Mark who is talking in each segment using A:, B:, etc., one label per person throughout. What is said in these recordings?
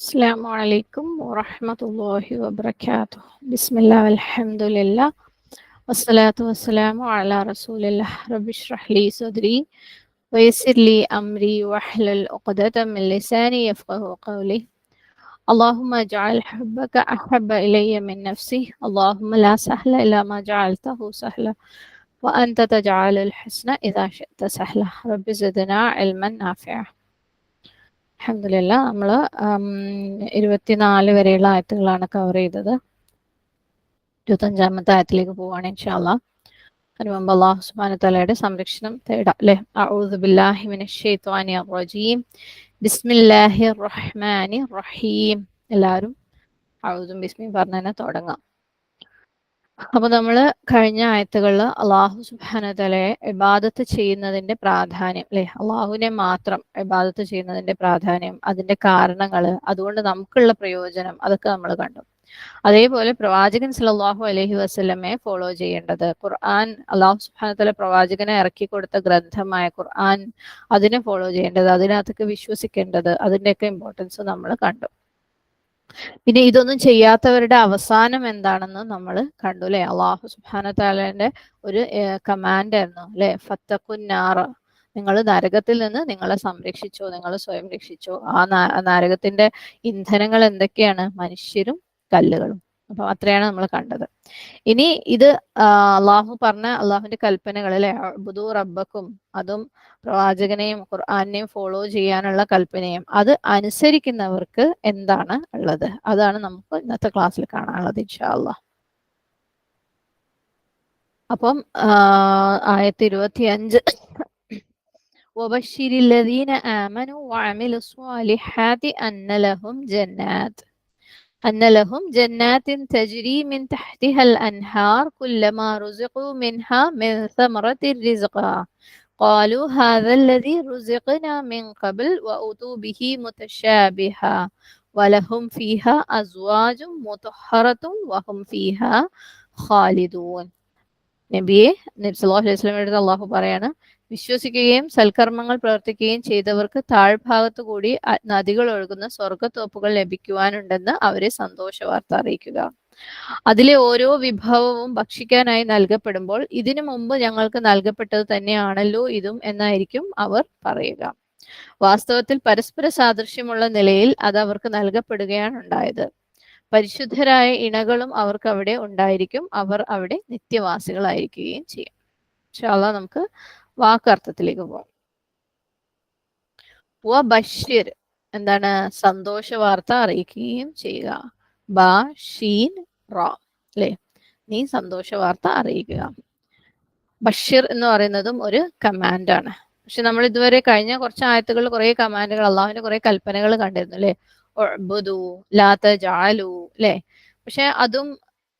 A: السلام عليكم ورحمة الله وبركاته. بسم الله والحمد لله والصلاة والسلام على رسول الله. رب اشرح لي صدري ويسر لي أمري واحلل عقدة من لساني يفقه قولي. اللهم اجعل حبك أحب إلي من نفسي. اللهم لا سهل إلا ما جعلته سهلا وأنت تجعل الحسن إذا شئت سهلا. رب زدنا علما نافعا. അൽഹംദുലില്ലാ നമ്മൾ 24 വരെയുള്ള ആയത്തുകളാണ് കവർ ചെയ്തത്. 25-ാമത്തെ ആയത്തിലേക്ക് പോവാണ് ഇൻഷാ അല്ലാഹ്. അതിനു മുമ്പ് അല്ലാഹു സുബ്ഹാനഹു വ തആലയുടെ സംരക്ഷണം തേടാം അല്ലേ. അഊദു ബില്ലാഹി മിനശ് ശൈത്വാനിർ റജീം. ബിസ്മില്ലാഹിർ റഹ്മാനിർ റഹീം. എല്ലാവരും അഊദും ബിസ്മിയും പറഞ്ഞു തന്നെ തുടങ്ങാം. അപ്പൊ നമ്മൾ കഴിഞ്ഞ ആയത്തുകളിൽ അള്ളാഹു സുബ്ഹാനഹു വ തആലയെ ഇബാദത്ത് ചെയ്യുന്നതിന്റെ പ്രാധാന്യം അല്ലെ, അള്ളാഹുവിനെ മാത്രം ഇബാദത്ത് ചെയ്യുന്നതിന്റെ പ്രാധാന്യം, അതിന്റെ കാരണങ്ങൾ, അതുകൊണ്ട് നമുക്കുള്ള പ്രയോജനം, അതൊക്കെ നമ്മൾ കണ്ടു. അതേപോലെ പ്രവാചകൻ സല്ലല്ലാഹു അലൈഹി വസല്ലമയെ ഫോളോ ചെയ്യേണ്ടത്, ഖുർആൻ അള്ളാഹു സുബ്ഹാനഹു വ തആല പ്രവാചകനെ ഇറക്കി കൊടുത്ത ഗ്രന്ഥമായ ഖുർആൻ, അതിനെ ഫോളോ ചെയ്യേണ്ടത്, അതിനകത്തൊക്കെ വിശ്വസിക്കേണ്ടത്, അതിന്റെയൊക്കെ ഇമ്പോർട്ടൻസ് നമ്മൾ കണ്ടു. പിന്നെ ഇതൊന്നും ചെയ്യാത്തവരുടെ അവസാനം എന്താണെന്ന് നമ്മൾ കണ്ടു അല്ലെ. അള്ളാഹു സുബ്ഹാനഹു തആലയുടെ ഒരു കമാൻഡ് ആയിരുന്നു അല്ലെ, ഫത്തഖുന്നാറ, നിങ്ങൾ നരകത്തിൽ നിന്ന് നിങ്ങളെ സംരക്ഷിച്ചോ, നിങ്ങൾ സ്വയം രക്ഷിച്ചോ. ആ നരകത്തിന്റെ ഇന്ധനങ്ങൾ എന്തൊക്കെയാണ്? മനുഷ്യരും കല്ലുകളും. അപ്പൊ അത്രയാണ് നമ്മൾ കണ്ടത്. ഇനി ഇത് അള്ളാഹു പറഞ്ഞ അള്ളാഹുവിന്റെ കൽപ്പനകൾ അല്ലെ, അഅ്ബുദു റബ്ബക്കും, അതും പ്രവാചകനെയും ഖുർആനെയും ഫോളോ ചെയ്യാനുള്ള കൽപ്പനയും, അത് അനുസരിക്കുന്നവർക്ക് എന്താണ് ഉള്ളത്, അതാണ് നമുക്ക് ഇന്നത്തെ ക്ലാസ്സിൽ കാണാനുള്ളത് ഇൻഷാ അല്ലാഹ്. അപ്പം ആയത്ത് 25, وبشر الذين آمنوا وعملوا الصالحات أن لهم جنات تجري من تحتها الأنهار كلما رزقوا منها من ثمرة رزقا قالوا هذا الذي رزقنا من قبل وأتوا به متشابها ولهم فيها أزواج مطهرة وهم فيها خالدون. നബി സല്ലല്ലാഹു അലൈഹി വസല്ലമയുടെ അള്ളാഹു പറയാണ്, വിശ്വസിക്കുകയും സൽക്കർമ്മങ്ങൾ പ്രവർത്തിക്കുകയും ചെയ്തവർക്ക് താഴ്ഭാഗത്തു കൂടി നദികൾ ഒഴുകുന്ന സ്വർഗത്തോപ്പുകൾ ലഭിക്കുവാനുണ്ടെന്ന് അവരെ സന്തോഷവാർത്ത അറിയിക്കുക. അതിലെ ഓരോ വിഭവവും ഭക്ഷിക്കാനായി നൽകപ്പെടുമ്പോൾ ഇതിനു മുമ്പ് ഞങ്ങൾക്ക് നൽകപ്പെട്ടത് തന്നെയാണല്ലോ ഇതും എന്നായിരിക്കും അവർ പറയുക. വാസ്തവത്തിൽ പരസ്പര സാദൃശ്യമുള്ള നിലയിൽ അത് അവർക്ക് നൽകപ്പെടുകയാണ് ഉണ്ടായത്. പരിശുദ്ധരായ ഇണകളും അവർക്ക് അവിടെ ഉണ്ടായിരിക്കും, അവർ അവിടെ നിത്യവാസികളായിരിക്കുകയും ചെയ്യും. ഇൻഷാ അല്ലാഹ് നമുക്ക് വാക്കർത്ഥത്തിലേക്ക് പോകാം. ബഷീർ എന്താണ്? സന്തോഷ വാർത്ത അറിയിക്കുകയും ചെയ്യുക. ബ ഷീൻ റ അല്ലെ, നീ സന്തോഷ വാർത്ത അറിയിക്കുക. ബഷീർ എന്ന് പറയുന്നതും ഒരു കമാൻഡാണ്. പക്ഷെ നമ്മൾ ഇതുവരെ കഴിഞ്ഞ കുറച്ച് ആയത്തുകളിൽ കുറെ കമാൻഡുകൾ, അള്ളാഹുവിന്റെ കുറെ കൽപ്പനകൾ കണ്ടിരുന്നു അല്ലെ. ഉഅ്ബുദു ലാ തജഅലു അല്ലെ. പക്ഷെ അതും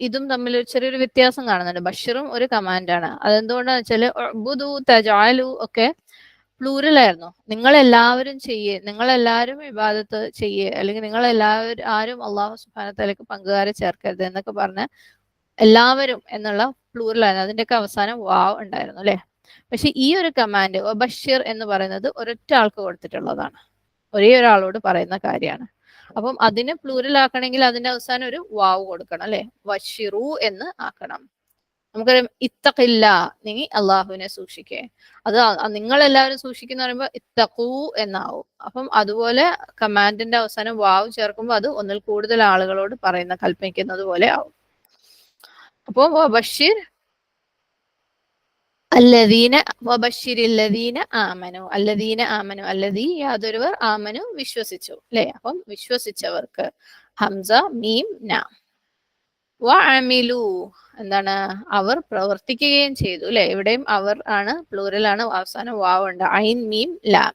A: ഇതും തമ്മിൽ ചെറിയൊരു വ്യത്യാസം കാണുന്നുണ്ട്. ബഷീറും ഒരു കമാൻഡാണ്. അതെന്തുകൊണ്ടാന്ന് വെച്ചാൽ ഉഅ്ബുദു തജഅലു ഒക്കെ പ്ലൂറൽ ആയിരുന്നു. നിങ്ങളെല്ലാവരും ചെയ്യേ, നിങ്ങളെല്ലാവരും ഇബാദത്ത് ചെയ്യേ, അല്ലെങ്കിൽ നിങ്ങളെല്ലാവരും ആരും അള്ളാഹു സുബ്ഹാനഹു തആലയ്ക്ക് പങ്കുകാരെ ചേർക്കരുത് എന്നൊക്കെ പറഞ്ഞ് എല്ലാവരും എന്നുള്ള പ്ലൂറലായിരുന്നു. അതിൻ്റെയൊക്കെ അവസാനം വാവ് ഉണ്ടായിരുന്നു അല്ലെ. പക്ഷെ ഈ ഒരു കമാൻഡ് ബഷീർ എന്ന് പറയുന്നത് ഒരൊറ്റ ആൾക്ക് കൊടുത്തിട്ടുള്ളതാണ്, ഒരേ ഒരാളോട് പറയുന്ന കാര്യമാണ്. അപ്പം അതിന് പ്ലൂറൽ ആക്കണമെങ്കിൽ അതിന്റെ അവസാനം ഒരു വാവ് കൊടുക്കണം അല്ലെ, വഷിറു എന്ന് ആക്കണം. നമുക്കറിയാം ഇത്തഖില്ല, നീ അള്ളാഹുവിനെ സൂക്ഷിക്കേ. അത് നിങ്ങളെല്ലാവരും സൂക്ഷിക്കുന്ന പറയുമ്പോൾ ഇത്തഖൂ എന്നാവും. അപ്പം അതുപോലെ കമാൻഡിന്റെ അവസാനം വാവ് ചേർക്കുമ്പോൾ അത് ഒന്നിൽ കൂടുതൽ ആളുകളോട് പറയുന്ന, കൽപ്പിക്കുന്നത് പോലെ ആവും. അപ്പോ ബഷീർ അല്ലദീന വബശ്ശിരില്ലദീന ആമനു, അല്ലദീന ആമനു, അല്ലദീ യാതൊരുവർ, ആമനു വിശ്വസിച്ചു അല്ലെ. അപ്പം വിശ്വസിച്ചവർക്ക് ഹംസ മീം ന. വഅമിലു എന്താണ്? അവർ പ്രവർത്തിക്കുകയും ചെയ്തു അല്ലെ. ഇവിടെയും അവർ ആണ്, പ്ലൂറൽ ആണ്, അവസാനം വാവ് ഉണ്ട്. ഐൻ മീം ലാം.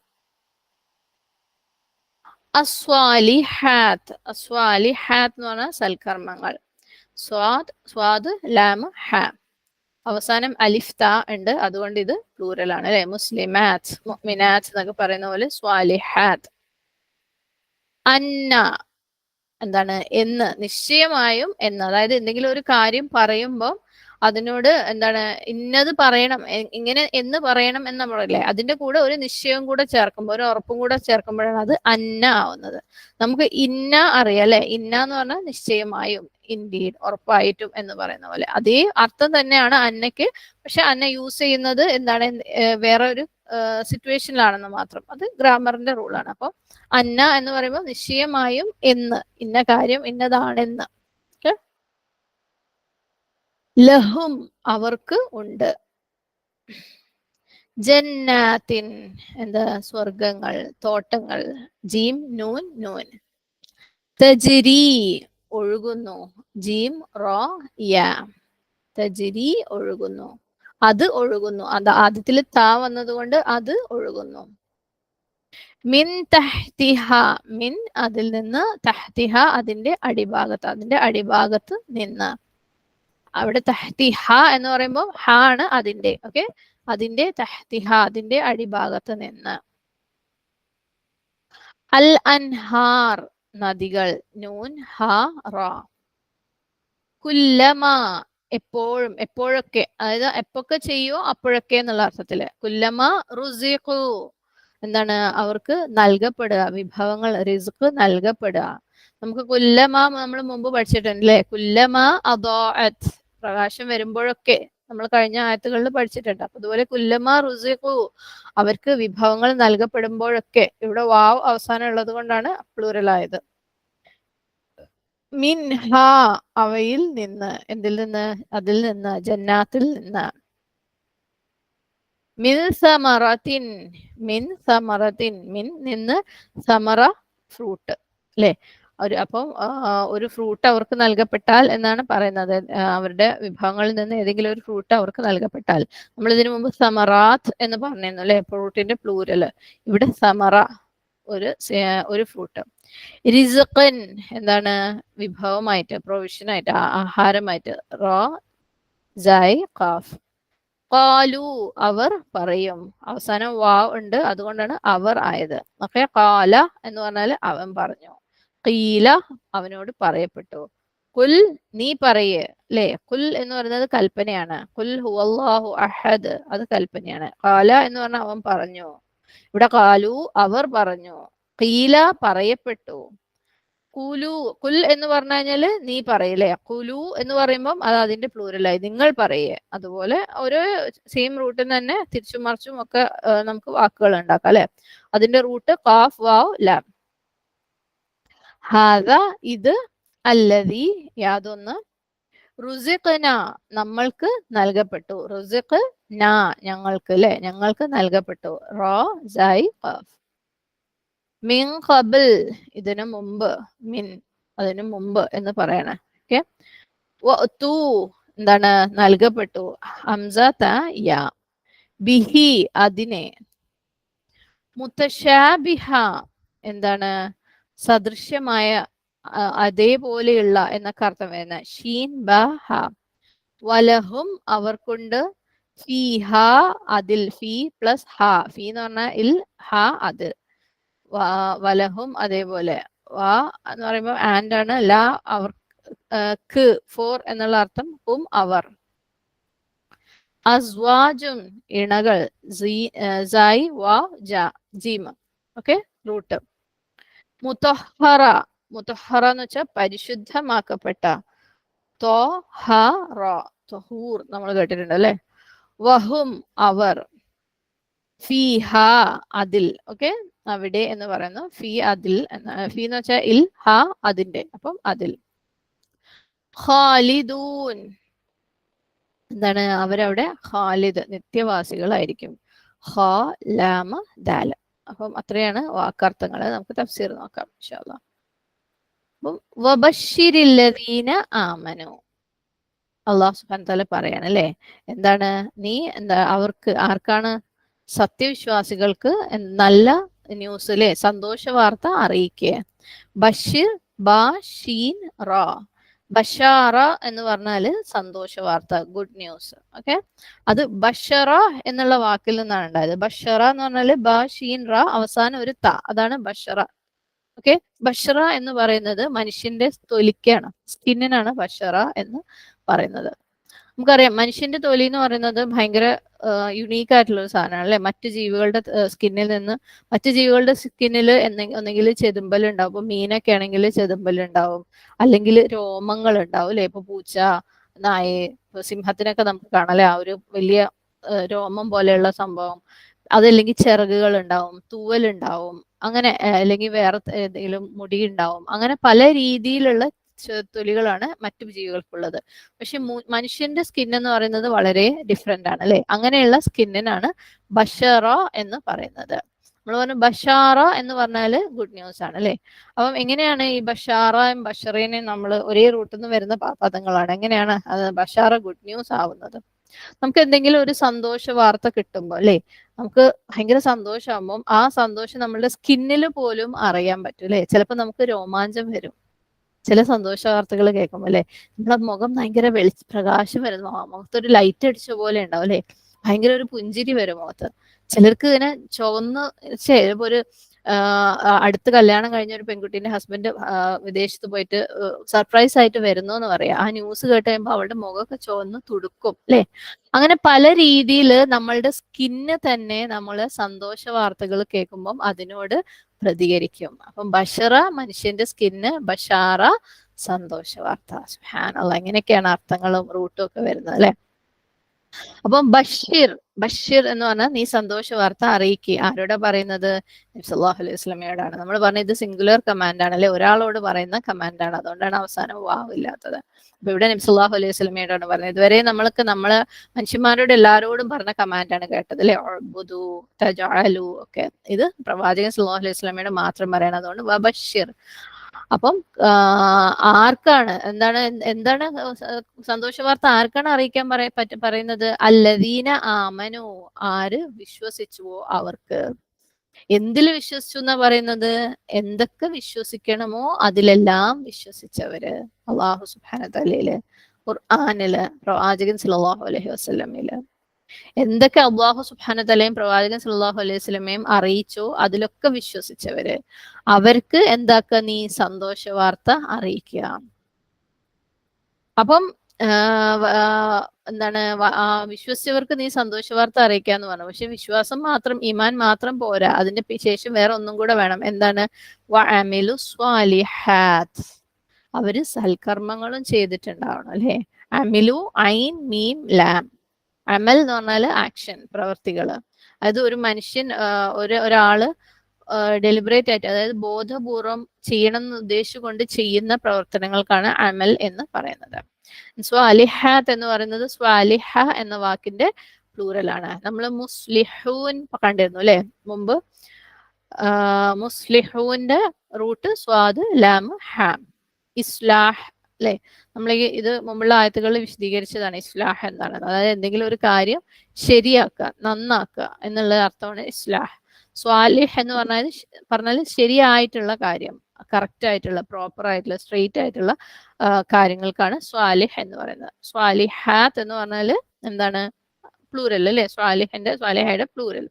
A: അസ്വാലിഹാത്ത്, അസ്വാലിഹാത്ത് എന്ന് പറഞ്ഞാൽ സൽക്കർമ്മങ്ങൾ. സ്വാദ് ലാം ഹ, അവസാനം അലിഫ് ത ഉണ്ട്, അതുകൊണ്ട് ഇത് പ്ലൂറൽ ആണ് അല്ലെ. മുസ്ലിമാത്ത്, മുഅ്മിനാത്ത് എന്നൊക്കെ പറയുന്ന പോലെ സ്വാലിഹാത്ത്. അന്ന എന്താണ്? എന്ന്, നിശ്ചയമായും എന്ന്. അതായത് എന്തെങ്കിലും ഒരു കാര്യം പറയുമ്പോൾ അതിനോട് എന്താണ് ഇന്നത് പറയണം, ഇങ്ങനെ എന്ന് പറയണം എന്ന് പറയില്ലേ, അതിന്റെ കൂടെ ഒരു നിശ്ചയവും കൂടെ ചേർക്കുമ്പോൾ, ഒരു ഉറപ്പും കൂടെ ചേർക്കുമ്പോഴാണ് അത് അന്ന ആവുന്നത്. നമുക്ക് ഇന്ന അറിയാം അല്ലെ, ഇന്ന എന്ന് പറഞ്ഞാൽ നിശ്ചയമായും, ഇൻഡീഡ്, ഉറപ്പായിട്ടും എന്ന് പറയുന്ന പോലെ അതേ അർത്ഥം തന്നെയാണ് അന്നയ്ക്ക്. പക്ഷെ അന്ന യൂസ് ചെയ്യുന്നത് എന്താണ്, വേറെ ഒരു സിറ്റുവേഷനിലാണെന്ന് മാത്രം. അത് ഗ്രാമറിന്റെ റൂളാണ്. അപ്പോൾ അന്ന എന്ന് പറയുമ്പോൾ നിശ്ചയമായും എന്ന്, ഇന്ന കാര്യം ഇന്നതാണെന്ന്. ലഹും അവർക്ക് ഉണ്ട്. ജന്നാത്തിൻ എന്താ, സ്വർഗങ്ങൾ, തോട്ടങ്ങൾ. ജീം നൂൻ നൂൻ. തജ്രി ഒഴുകുന്നു. ജീം റോ യാ. തജ്രി ഒഴുകുന്നു, അത് ഒഴുകുന്നു. അത് ആദ്യത്തിൽ താ വന്നതുകൊണ്ട് അത് ഒഴുകുന്നു. മിൻ തഹ്തിഹ, മിൻ അതിൽ നിന്ന്, തഹ്തിഹ അതിന്റെ അടിഭാഗത്ത്, അതിന്റെ അടിഭാഗത്ത് നിന്ന്. അവിടെ തഹ്തിഹ എന്ന് പറയുമ്പോൾ ഹ ആണ് അതിന്റെ. ഓക്കെ, അതിന്റെ തഹ്തിഹ അതിന്റെ അടിഭാഗത്ത് നിന്ന്. അൽ അൻഹാർ നദികൾ. നൂൻ ഹ റ. കുല്ലമ എപ്പോഴും, എപ്പോഴൊക്കെ, അതായത് എപ്പൊക്കെ ചെയ്യോ അപ്പോഴൊക്കെ എന്നുള്ള അർത്ഥത്തില്. കുല്ലമ റുസിഖു എന്താണ്, അവർക്ക് നൽകപ്പെടുക, വിഭവങ്ങൾ, റിസ്ക് നൽകപ്പെടുക. നമുക്ക് കുല്ലമ നമ്മൾ മുമ്പ് പഠിച്ചിട്ടുണ്ട് അല്ലെ, കുല്ലമ അദാഅത്ത് പ്രകാശം വരുമ്പോഴൊക്കെ, നമ്മൾ കഴിഞ്ഞ ആയത്തുകളിൽ പഠിച്ചിട്ടുണ്ട്. അപ്പൊ അതുപോലെ കുല്ലമ റുസിഖു അവർക്ക് വിഭവങ്ങൾ നൽകപ്പെടുമ്പോഴൊക്കെ, ഇവിടെ വാവ് അവസാനം ഉള്ളത് കൊണ്ടാണ് പ്ലൂറൽ ആയത്. മിൻഹ അവയിൽ നിന്ന്, എന്തിൽ നിന്ന്, അതിൽ നിന്ന്, ജന്നാത്തിൽ നിന്ന്. മിൻ സമറത്തിൻ, മിൻ സമറത്തിൻ, മിൻ നിന്ന്, സമറ ഫ്രൂട്ട് അല്ലെ. അപ്പം ഒരു ഫ്രൂട്ട് അവർക്ക് നൽകപ്പെട്ടാൽ എന്നാണ് പറയുന്നത്. അവരുടെ വിഭവങ്ങളിൽ നിന്ന് ഏതെങ്കിലും ഒരു ഫ്രൂട്ട് അവർക്ക് നൽകപ്പെട്ടാൽ. നമ്മൾ ഇതിനു മുമ്പ് സമറാത്ത് എന്ന് പറഞ്ഞിരുന്നു അല്ലെ, ഫ്രൂട്ടിന്റെ പ്ലൂരല്. ഇവിടെ സമറ ഒരു ഫ്രൂട്ട്. റിസ്ഖൻ എന്താണ്, വിഭവമായിട്ട്, പ്രൊവിഷനായിട്ട്, ആഹാരമായിട്ട്. റോ ജൈ ഖാഫ്. ഖാലു അവർ പറയും, അവസാനം വാവ് ഉണ്ട്, അതുകൊണ്ടാണ് അവർ ആയത്. ഓക്കെ, ഖാല എന്ന് പറഞ്ഞാൽ അവൻ പറഞ്ഞു. ഖീല അവനോട് പറയപ്പെട്ടു. കുൽ നീ പറയേ അല്ലെ. കുൽ എന്ന് പറയുന്നത് കൽപ്പനയാണ്. കുൽ ഹുവല്ലാഹു അഹദ് അത് കൽപ്പനയാണ്. ഖാല എന്ന് പറഞ്ഞാൽ അവൻ പറഞ്ഞു. ഇവിടെ ഖാലു അവർ പറഞ്ഞു. ഖീല പറയപ്പെട്ടു. കുലു, കുൽ എന്ന് പറഞ്ഞു കഴിഞ്ഞാല് നീ പറയല്ലേ. കുലു എന്ന് പറയുമ്പോൾ അത് അതിന്റെ പ്ലൂരലായി, നിങ്ങൾ പറയേ. അതുപോലെ ഓരോ സെയിം റൂട്ടിൽ തന്നെ തിരിച്ചും മറിച്ചും ഒക്കെ നമുക്ക് വാക്കുകൾ ഉണ്ടാക്കാം അല്ലെ. അതിന്റെ റൂട്ട് ഖാഫ് വാവ് ലാം. ഹാദ ഇത്, അല്ലദി യാതൊന്ന്, റുസിഖ്ന നമ്മൾക്ക് നൽകപ്പെട്ടു. റുസിഖ് ന ഞങ്ങൾക്ക് അല്ലെ, ഞങ്ങൾക്ക് നൽകപ്പെട്ടു. റോ സൈ ഖാഫ്. മിൻ ഖബിൽ ഇതിനു മുമ്പ്, മിൻ അതിനു മുമ്പ് എന്ന് പറയണേ. ഓക്കെ, വഅ്തു എന്താണ്, നൽകപ്പെട്ടു. ഹംസ ത യാ. ബിഹി അതിനെ. മുതശാബിഹ എന്താണ്, സദൃശ്യമായ, അതേപോലെയുള്ള എന്നൊക്കെ അർത്ഥം വരുന്ന. ഷീൻ ബ ഹ. വലഹും അവർക്കുണ്ട്. ഫീഹ അതിൽ, ഫീ പ്ലസ് ഹ, ഫീ എന്ന് പറഞ്ഞാൽ ഇൽ, ഹ അത്. വലഹും അതേപോലെ. വാ എന്ന് പറയുമ്പോൾ ആൻഡ് ആണ്. ലാ അവർക്ക്, ഫോർ എന്നുള്ള അർത്ഥം, ഹും അവർ. അസ്വാജും ഇണകൾ. സൈ വാ ജ ജീമ. Okay, root. മുതഹറ, മുതഹറ എന്ന് വെച്ചാൽ പരിശുദ്ധമാക്കപ്പെട്ട. തോ ഹ റ തൊഹൂർ നമ്മൾ കേട്ടിട്ടുണ്ട് അല്ലെ. വഹും അവർ. ഫീഹ അതിൽ. ഓക്കെ, അവിടെ എന്ന് പറയുന്നു. ഫീ അതിൽ, ഫീ എന്ന് വെച്ചാൽ ഇൽ, ഹ അതിന്റെ, അപ്പം അതിൽ. ഖാലിദൂൻ എന്താണ്, അവരവിടെ ഖാലിദ് നിത്യവാസികളായിരിക്കും. ഖ ലാമ ദാല. അപ്പം അത്രയാണ് വാക്കർത്ഥങ്ങൾ. നമുക്ക് തഫ്സീർ നോക്കാം ഇൻഷാ അല്ലാഹ്. അപ്പം വബശ്ശിരില്ലദീന ആമനു അള്ളാഹു സുബ്ഹാനഹു വതആല പറയാണ് അല്ലേ. എന്താണ്, നീ എന്താ അവർക്ക്, ആർക്കാണ്, സത്യവിശ്വാസികൾക്ക് നല്ല ന്യൂസ് അല്ലെ, സന്തോഷ വാർത്ത അറിയിക്കുക. ബഷീർ ബാ ഷീൻ റാ. ബഷാറ എന്ന് പറഞ്ഞാല് സന്തോഷ വാർത്ത, ഗുഡ് ന്യൂസ്. ഓക്കെ, അത് ബഷറ എന്നുള്ള വാക്കിൽ നിന്നാണ് ഉണ്ടായത്. ബഷറ എന്ന് പറഞ്ഞാല് ബാ ഷീൻ റാ അവസാനം ഒരു ത, അതാണ് ബഷറ. ഓക്കെ, ബഷറ എന്ന് പറയുന്നത് മനുഷ്യന്റെ തൊലിക്കാണ്, സ്കിന്നിനാണ് ബഷറ എന്ന് പറയുന്നത്. നമുക്കറിയാം മനുഷ്യന്റെ തൊലി എന്ന് പറയുന്നത് ഭയങ്കര യുണീക്ക് ആയിട്ടുള്ള ഒരു സാധനമാണ് അല്ലെ. മറ്റു ജീവികളുടെ സ്കിന്നിൽ നിന്ന്, മറ്റു ജീവികളുടെ സ്കിന്നിൽ ഒന്നെങ്കിൽ ചെതുമ്പൽ ഉണ്ടാവും. ഇപ്പൊ മീനൊക്കെ ആണെങ്കിൽ ചെതുമ്പൽ ഉണ്ടാവും, അല്ലെങ്കിൽ രോമങ്ങൾ ഉണ്ടാവും അല്ലെ. ഇപ്പൊ പൂച്ച, നായ, സിംഹത്തിനൊക്കെ നമുക്ക് കാണാം അല്ലെ, ആ ഒരു വലിയ രോമം പോലെയുള്ള സംഭവം. അതല്ലെങ്കിൽ ചിറകുകൾ ഉണ്ടാവും, തൂവലുണ്ടാവും, അങ്ങനെ അല്ലെങ്കിൽ വേറെ എന്തെങ്കിലും മുടി ഉണ്ടാവും. അങ്ങനെ പല രീതിയിലുള്ള തൊലികളാണ് മറ്റു ജീവികൾക്കുള്ളത്. പക്ഷെ മനുഷ്യന്റെ സ്കിൻ എന്ന് പറയുന്നത് വളരെ ഡിഫറെന്റ് ആണ് അല്ലെ. അങ്ങനെയുള്ള സ്കിന്നിനാണ് ബഷറ എന്ന് പറയുന്നത്. നമ്മൾ പറഞ്ഞു ബഷാറ എന്ന് പറഞ്ഞാല് ഗുഡ് ന്യൂസ് ആണ് അല്ലെ. അപ്പം എങ്ങനെയാണ് ഈ ബഷാറയും ബഷറേനെയും നമ്മൾ ഒരേ റൂട്ടിൽ നിന്ന് വരുന്ന പദങ്ങളാണ്, എങ്ങനെയാണ് അത് ബഷാറ ഗുഡ് ന്യൂസ് ആവുന്നത്? നമുക്ക് എന്തെങ്കിലും ഒരു സന്തോഷ വാർത്ത കിട്ടുമ്പോൾ അല്ലെ, നമുക്ക് ഭയങ്കര സന്തോഷമാകുമ്പോൾ ആ സന്തോഷം നമ്മളുടെ സ്കിന്നിൽ പോലും അറിയാൻ പറ്റും അല്ലെ. ചിലപ്പോൾ നമുക്ക് രോമാഞ്ചം വരും ചില സന്തോഷ വാർത്തകൾ കേൾക്കുമ്പോൾ അല്ലെ. നമ്മളെ മുഖം ഭയങ്കര പ്രകാശം വരുന്നു, മുഖത്തൊരു ലൈറ്റ് അടിച്ച പോലെ ഉണ്ടാവും അല്ലെ. ഭയങ്കര ഒരു പുഞ്ചിരി വരും മുഖത്ത്. ചിലർക്ക് ഇങ്ങനെ ചുവന്ന് ഒരു അടുത്ത് കല്യാണം കഴിഞ്ഞ ഒരു പെൺകുട്ടീന്റെ ഹസ്ബൻഡ് വിദേശത്ത് പോയിട്ട് സർപ്രൈസ് ആയിട്ട് വരുന്നു എന്ന് പറയാം. ആ ന്യൂസ് കേട്ട് കഴിയുമ്പോൾ അവളുടെ മുഖമൊക്കെ ചുവന്ന് തുടുക്കും അല്ലെ. അങ്ങനെ പല രീതിയിൽ നമ്മളുടെ സ്കിന്ന് തന്നെ നമ്മള് സന്തോഷ വാർത്തകൾ കേൾക്കുമ്പോൾ അതിനോട് പ്രതികരിക്കും. അപ്പം ബഷറ മനുഷ്യന്റെ സ്കിന്ന്, ബഷാറ സന്തോഷ വാർത്ത. സുബ്ഹാനല്ലാഹ്, ഇങ്ങനെയൊക്കെയാണ് അർത്ഥങ്ങളും റൂട്ടും ഒക്കെ വരുന്നത് അല്ലെ. അപ്പം ബഷീർ, ബഷീർ എന്ന് പറഞ്ഞാൽ നീ സന്തോഷ വാർത്ത അറിയിക്കുക. ആരോടാ പറയുന്നത്? നബി സല്ലല്ലാഹു അലൈഹി വസല്ലമയോടാണ്. നമ്മൾ പറഞ്ഞ ഇത് സിംഗുലർ കമാൻഡ് ആണ് അല്ലെ, ഒരാളോട് പറയുന്ന കമാൻഡാണ്. അതുകൊണ്ടാണ് അവസാനം വാവ് ഇല്ലാത്തത്. അപ്പൊ ഇവിടെ നബി സല്ലല്ലാഹു അലൈഹി വസല്ലമയോടാണ് പറഞ്ഞത്. ഇതുവരെ നമ്മള് മനുഷ്യന്മാരോട് എല്ലാവരോടും പറഞ്ഞ കമാൻഡാണ് കേട്ടത് അല്ലെ, ഉഅ്ബുദു തജഅലു ഒക്കെ. ഇത് പ്രവാചകൻ സല്ലല്ലാഹു അലൈഹി വസല്ലമയോട് മാത്രം പറയണം. അതുകൊണ്ട് വബഷിർ. അപ്പം ആർക്കാണ് എന്താണ് സന്തോഷ വാർത്ത ആർക്കാണ് അറിയിക്കാൻ പറയുന്നത്? അല്ലദീന ആമനു, ആര് വിശ്വസിച്ചുവോ അവർക്ക്. എന്തിൽ വിശ്വസിച്ചു എന്നാ പറയുന്നത്? എന്തൊക്കെ വിശ്വസിക്കണമോ അതിലെല്ലാം വിശ്വസിച്ചവര്. അള്ളാഹു സുബ്ഹാനഹു തആലയില്, ഖുർആനില്, പ്രവാചകൻ സല്ലല്ലാഹു അലൈഹി വസല്ലമയില് എന്തൊക്കെ അല്ലാഹു സുബ്ഹാനഹു തആലയും പ്രവാചകൻ സല്ലല്ലാഹു അലൈഹി വസല്ലമയും അറിയിച്ചോ അതിലൊക്കെ വിശ്വസിച്ചവര്, അവർക്ക് എന്താക്കുക? നീ സന്തോഷ വാർത്ത അറിയിക്കുക. അപ്പം എന്താണ് വിശ്വസിച്ചവർക്ക് നീ സന്തോഷ വാർത്ത അറിയിക്കാന്ന് പറഞ്ഞു. പക്ഷെ വിശ്വാസം മാത്രം, ഈമാൻ മാത്രം പോരാ, അതിന്റെ ശേഷം വേറെ ഒന്നും കൂടെ വേണം. എന്താണ്? വഅമിലു സ്വാലിഹാത്ത്, അവര് സൽക്കർമ്മങ്ങളും ചെയ്തിട്ടുണ്ടാവണം അല്ലെ. അമിലു ഐൻ മീം ലാം. അമൽ എന്ന് പറഞ്ഞാല് ആക്ഷൻ, പ്രവർത്തികള്. അതായത് ഒരു മനുഷ്യൻ ഒരാള് ഡെലിബറേറ്റ് ആയിട്ട്, അതായത് ബോധപൂർവം ചെയ്യണം എന്ന് ഉദ്ദേശിച്ചുകൊണ്ട് ചെയ്യുന്ന പ്രവർത്തനങ്ങൾക്കാണ് അമൽ എന്ന് പറയുന്നത്. സ്വാലിഹാത്ത് എന്ന് പറയുന്നത് സ്വാലിഹ എന്ന വാക്കിന്റെ പ്ലൂറലാണ്. നമ്മൾ മുസ്ലിഹൂൻ കണ്ടിരുന്നു അല്ലെ മുമ്പ്. മുസ്ലിഹൂന്റെ റൂട്ട് സ്വാദ് ലാം ഹാം. ഇസ്ലാഹ് അല്ലെ, നമ്മൾ ഇത് മുമ്പുള്ള ആയത്തുകളിൽ വിശദീകരിച്ചതാണ് ഇസ്ലാഹ് എന്താണ്. അതായത് എന്തെങ്കിലും ഒരു കാര്യം ശരിയാക്കുക, നന്നാക്കുക എന്നുള്ള അർത്ഥമാണ് ഇസ്ലാഹ്. സ്വാലിഹ് എന്ന് പറഞ്ഞാൽ ശരിയായിട്ടുള്ള കാര്യം, കറക്റ്റ് ആയിട്ടുള്ള, പ്രോപ്പർ ആയിട്ടുള്ള, സ്ട്രെയിറ്റ് ആയിട്ടുള്ള കാര്യങ്ങൾക്കാണ് സ്വാലിഹ് എന്ന് പറയുന്നത്. സ്വാലിഹാത്ത് എന്ന് പറഞ്ഞാല് എന്താണ്? പ്ലൂരൽ അല്ലെ, സ്വാലിഹയുടെ പ്ലൂരൽ.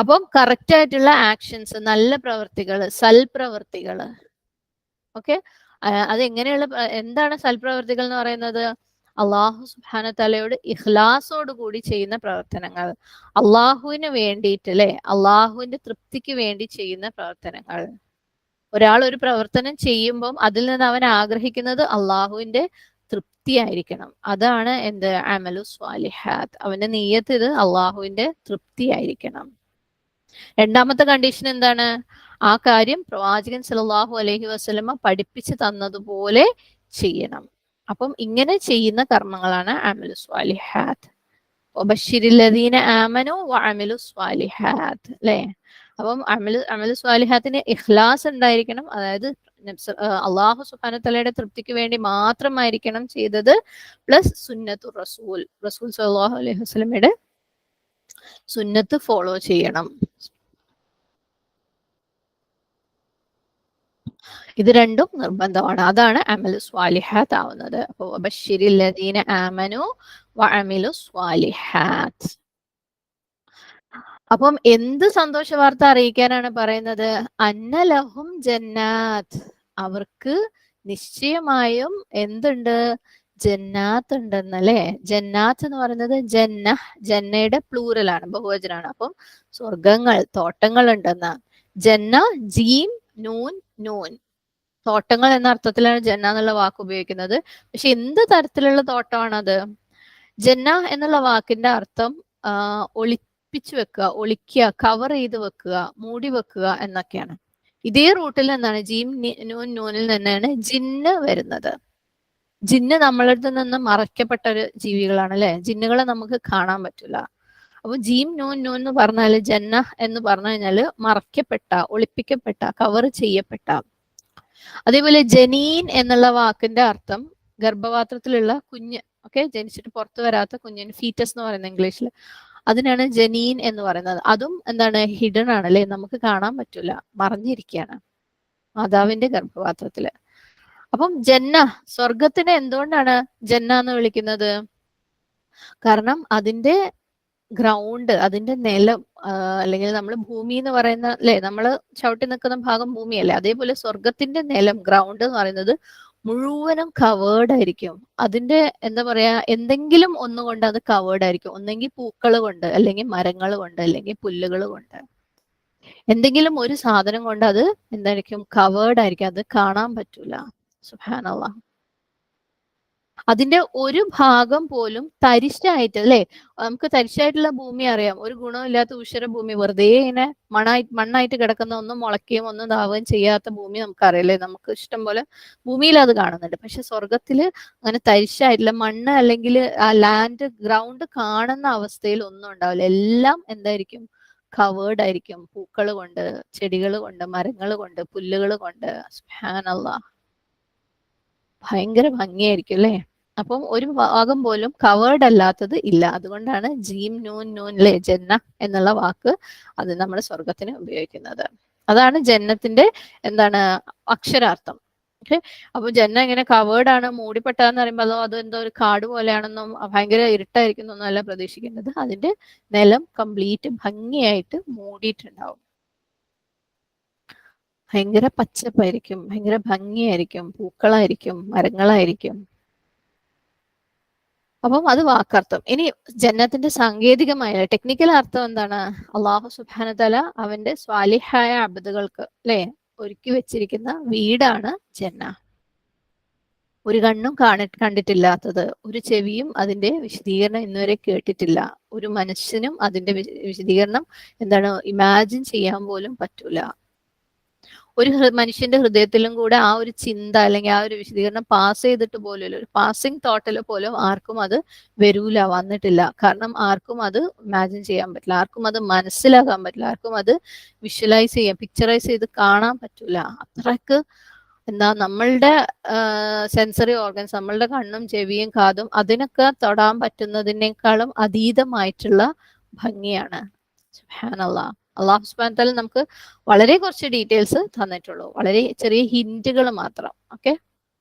A: അപ്പം കറക്റ്റ് ആയിട്ടുള്ള ആക്ഷൻസ്, നല്ല പ്രവർത്തികള്, സൽപ്രവർത്തികള്. ഓക്കെ, അതെങ്ങനെയുള്ള എന്താണ് സൽപ്രവർത്തികൾ എന്ന് പറയുന്നത്? അള്ളാഹു സുബ്ഹാനഹു തആലയോട് ഇഖ്ലാസോട് കൂടി ചെയ്യുന്ന പ്രവർത്തനങ്ങൾ, അള്ളാഹുവിന് വേണ്ടിയിട്ട് അല്ലെ, അള്ളാഹുവിന്റെ തൃപ്തിക്ക് വേണ്ടി ചെയ്യുന്ന പ്രവർത്തനങ്ങൾ. ഒരാൾ ഒരു പ്രവർത്തനം ചെയ്യുമ്പം അതിൽ നിന്ന് അവൻ ആഗ്രഹിക്കുന്നത് അള്ളാഹുവിന്റെ തൃപ്തിയായിരിക്കണം. അതാണ് എന്ത്? അമലു സ്വാലിഹാത്ത്. അവന്റെ നിയ്യത്ത് ഇത് അള്ളാഹുവിന്റെ തൃപ്തിയായിരിക്കണം. രണ്ടാമത്തെ കണ്ടീഷൻ എന്താണ്? ആ കാര്യം പ്രവാചകൻ സല്ലല്ലാഹു അലൈഹി വസല്ലമ പഠിപ്പിച്ചു തന്നതുപോലെ ചെയ്യണം. അപ്പം ഇങ്ങനെ ചെയ്യുന്ന കർമ്മങ്ങളാണ് അമലു സ്വാലിഹാത്ത്. വബശ്ശിരില്ലദീന ആമനു വഅമിലു സ്വാലിഹാത്ത് അല്ലേ. അപ്പം അമലു സ്വാലിഹാത്തിന് ഇഖ്ലാസ് ഉണ്ടായിരിക്കണം. അതായത് അള്ളാഹു സുബ്ഹാനഹു തആലയുടെ തൃപ്തിക്ക് വേണ്ടി മാത്രമായിരിക്കണം ചെയ്തത്. പ്ലസ് സുന്നത്തു റസൂൽ സല്ലല്ലാഹു അലൈഹി വസല്ലമയുടെ സുന്നത്ത് ഫോളോ ചെയ്യണം. ഇത് രണ്ടും നിർബന്ധമാണ്. അതാണ് അമലു സ്വാലിഹാത്ത് ആവുന്നത്. അപ്പോൾ വബശ്ശിരില്ലദീന ആമനു വഅമിലു സ്വാലിഹാത്ത്. അപ്പം എന്ത് സന്തോഷ വാർത്ത അറിയിക്കാനാണ് പറയുന്നത്? അന്നലഹും ജന്നാത്ത്, അവർക്ക് നിശ്ചയമായും എന്തുണ്ട്? ജന്നാത്ത് ഉണ്ടെന്നല്ലേ. ജന്നാത്ത് എന്ന് പറയുന്നത് ജന്നയുടെ പ്ലൂറലാണ്, ബഹുവചനാണ്. അപ്പം സ്വർഗങ്ങൾ, തോട്ടങ്ങൾ ഉണ്ടെന്ന. ജന്ന ജീം നൂൻ നൂൻ, തോട്ടങ്ങൾ എന്ന അർത്ഥത്തിലാണ് ജന്ന എന്നുള്ള വാക്ക് ഉപയോഗിക്കുന്നത്. പക്ഷെ എന്ത് തരത്തിലുള്ള തോട്ടമാണത്? ജന്ന എന്നുള്ള വാക്കിന്റെ അർത്ഥം ഒളിപ്പിച്ചു വെക്കുക, ഒളിക്കുക, കവർ ചെയ്ത് വെക്കുക, മൂടി വെക്കുക എന്നൊക്കെയാണ്. ഇതേ റൂട്ടിൽ നിന്നാണ് ജീം നൂൻ നൂനിൽ നിന്നാണ് ജിന്ന് വരുന്നത്. ജിന്ന് നമ്മളടുത്ത് നിന്ന് മറയ്ക്കപ്പെട്ട ഒരു ജീവികളാണ് അല്ലെ. ജിന്നുകളെ നമുക്ക് കാണാൻ പറ്റില്ല. അപ്പൊ ജീം നൂൻ നൂൻ എന്ന് പറഞ്ഞാല് ജന്ന എന്ന് പറഞ്ഞു കഴിഞ്ഞാല് മറയ്ക്കപ്പെട്ട, ഒളിപ്പിക്കപ്പെട്ട, കവർ ചെയ്യപ്പെട്ട. അതേപോലെ ജനീൻ എന്നുള്ള വാക്കിന്റെ അർത്ഥം ഗർഭപാത്രത്തിലുള്ള കുഞ്ഞ്, ഓക്കെ, ജനിച്ചിട്ട് പുറത്തു വരാത്ത കുഞ്ഞിന് ഫീറ്റസ് എന്ന് പറയുന്നത് ഇംഗ്ലീഷിൽ, അതിനാണ് ജനീൻ എന്ന് പറയുന്നത്. അതും എന്താണ്, ഹിഡൻ ആണ് അല്ലെ, നമുക്ക് കാണാൻ പറ്റൂല, മറഞ്ഞിരിക്കുകയാണ് മാതാവിന്റെ ഗർഭപാത്രത്തില്. അപ്പം ജന്ന, സ്വർഗത്തിനെ എന്തുകൊണ്ടാണ് ജന്ന എന്ന് വിളിക്കുന്നത്? കാരണം അതിന്റെ ഗ്രൗണ്ട്, അതിന്റെ നിലം, അല്ലെങ്കിൽ നമ്മൾ ഭൂമി എന്ന് പറയുന്ന അല്ലെ, നമ്മൾ ചവിട്ടി നിൽക്കുന്ന ഭാഗം ഭൂമിയല്ലേ, അതേപോലെ സ്വർഗത്തിന്റെ നിലം, ഗ്രൗണ്ട് എന്ന് പറയുന്നത് മുഴുവനും കവേർഡ് ആയിരിക്കും. അതിന്റെ എന്താ പറയാ, എന്തെങ്കിലും ഒന്നുകൊണ്ട് അത് കവേർഡ് ആയിരിക്കും. ഒന്നെങ്കിൽ പൂക്കൾ കൊണ്ട്, അല്ലെങ്കിൽ മരങ്ങൾ കൊണ്ട്, അല്ലെങ്കിൽ പുല്ലുകൾ കൊണ്ട്, എന്തെങ്കിലും ഒരു സാധനം കൊണ്ട് അത് എന്തായിരിക്കും, കവേർഡ് ആയിരിക്കും, അത് കാണാൻ പറ്റൂല. സുബ്ഹാനല്ലാഹ്. അതിന്റെ ഒരു ഭാഗം പോലും തരിശായിട്ട് അല്ലെ, നമുക്ക് തരിശായിട്ടുള്ള ഭൂമി അറിയാം, ഒരു ഗുണമില്ലാത്ത ഊഷര ഭൂമി, വെറുതെ ഇങ്ങനെ മണ്ണായിട്ട് കിടക്കുന്ന, ഒന്നും മുളയ്ക്കുകയും ഒന്നും ഇതാവുകയും ചെയ്യാത്ത ഭൂമി നമുക്കറിയാലേ, നമുക്ക് ഇഷ്ടം പോലെ ഭൂമിയിൽ അത് കാണുന്നുണ്ട്. പക്ഷെ സ്വർഗത്തില് അങ്ങനെ തരിശായിട്ടുള്ള മണ്ണ് അല്ലെങ്കിൽ ആ ലാൻഡ് ഗ്രൗണ്ട് കാണുന്ന അവസ്ഥയിൽ ഒന്നും ഉണ്ടാവില്ല. എല്ലാം എന്തായിരിക്കും, കവേർഡ് ആയിരിക്കും, പൂക്കൾ കൊണ്ട്, ചെടികൾ കൊണ്ട്, മരങ്ങൾ കൊണ്ട്, പുല്ലുകൾ കൊണ്ട്. സുബ്ഹാനല്ലാഹ്, ഭയങ്കര ഭംഗിയായിരിക്കും അല്ലെ. അപ്പം ഒരു ഭാഗം പോലും കവേർഡ് അല്ലാത്തത് ഇല്ല. അതുകൊണ്ടാണ് ജീം നൂൻ നൂൻ അല്ലെ, ജന്ന എന്നുള്ള വാക്ക് അത് നമ്മൾ സ്വർഗത്തിന് ഉപയോഗിക്കുന്നത്. അതാണ് ജന്നത്തിന്റെ എന്താണ് അക്ഷരാർത്ഥം. ഓക്കെ, അപ്പൊ ജന്ന ഇങ്ങനെ കവേർഡ് ആണ്, മൂടിപ്പെട്ടാന്ന് പറയുമ്പോൾ അത് എന്തോ ഒരു കാട് പോലെയാണെന്നും ഭയങ്കര ഇരുട്ടായിരിക്കുന്നൊന്നും അല്ല പ്രതീക്ഷിക്കുന്നത്. അതിന്റെ നിലം കംപ്ലീറ്റ് ഭംഗിയായിട്ട് മൂടിയിട്ടുണ്ടാവും. ഭയങ്കര പച്ചപ്പായിരിക്കും, ഭയങ്കര ഭംഗിയായിരിക്കും, പൂക്കളായിരിക്കും, മരങ്ങളായിരിക്കും. അപ്പം അത് വാക്കർത്ഥം. ഇനി ജന്നത്തിന്റെ സാങ്കേതികമായ ടെക്നിക്കൽ അർത്ഥം എന്താണ്? അള്ളാഹു സുബ്ഹാനഹു തആല അവന്റെ സ്വാലിഹായ അബ്ദുകൾക്ക് അല്ലെ ഒരുക്കി വെച്ചിരിക്കുന്ന വീടാണ് ജന്ന. ഒരു കണ്ണും കണ്ടിട്ടില്ലാത്തത്, ഒരു ചെവിയും അതിന്റെ വിശദീകരണം ഇന്നുവരെ കേട്ടിട്ടില്ല, ഒരു മനുഷ്യനും അതിന്റെ വിശദീകരണം എന്താണ് ഇമാജിൻ ചെയ്യാൻ പോലും പറ്റൂല. ഒരു മനുഷ്യന്റെ ഹൃദയത്തിലും കൂടെ ആ ഒരു ചിന്ത അല്ലെങ്കിൽ ആ ഒരു വിശദീകരണം പാസ് ചെയ്തിട്ട് പോലും, ഒരു പാസിംഗ് തോട്ടിൽ പോലും ആർക്കും അത് വരൂല, വന്നിട്ടില്ല. കാരണം ആർക്കും അത് ഇമാജിൻ ചെയ്യാൻ പറ്റില്ല, ആർക്കും അത് മനസ്സിലാക്കാൻ പറ്റില്ല, ആർക്കും അത് വിഷ്വലൈസ് ചെയ്യാൻ, പിക്ചറൈസ് ചെയ്ത് കാണാൻ പറ്റൂല. അത്രക്ക് എന്താ നമ്മളുടെ സെൻസറി ഓർഗൻസ്, നമ്മളുടെ കണ്ണും ചെവിയും കാതും അതിനൊക്കെ തൊടാൻ പറ്റുന്നതിനേക്കാളും അതീതമായിട്ടുള്ള ഭംഗിയാണ്. സുബ്ഹാനല്ലാഹ്. അള്ളാഹു സുബ്ഹാനഹു തആല നമുക്ക് വളരെ കുറച്ച് ഡീറ്റെയിൽസ് തന്നിട്ടുള്ളൂ, വളരെ ചെറിയ ഹിന്റുകൾ മാത്രം. ഓക്കെ,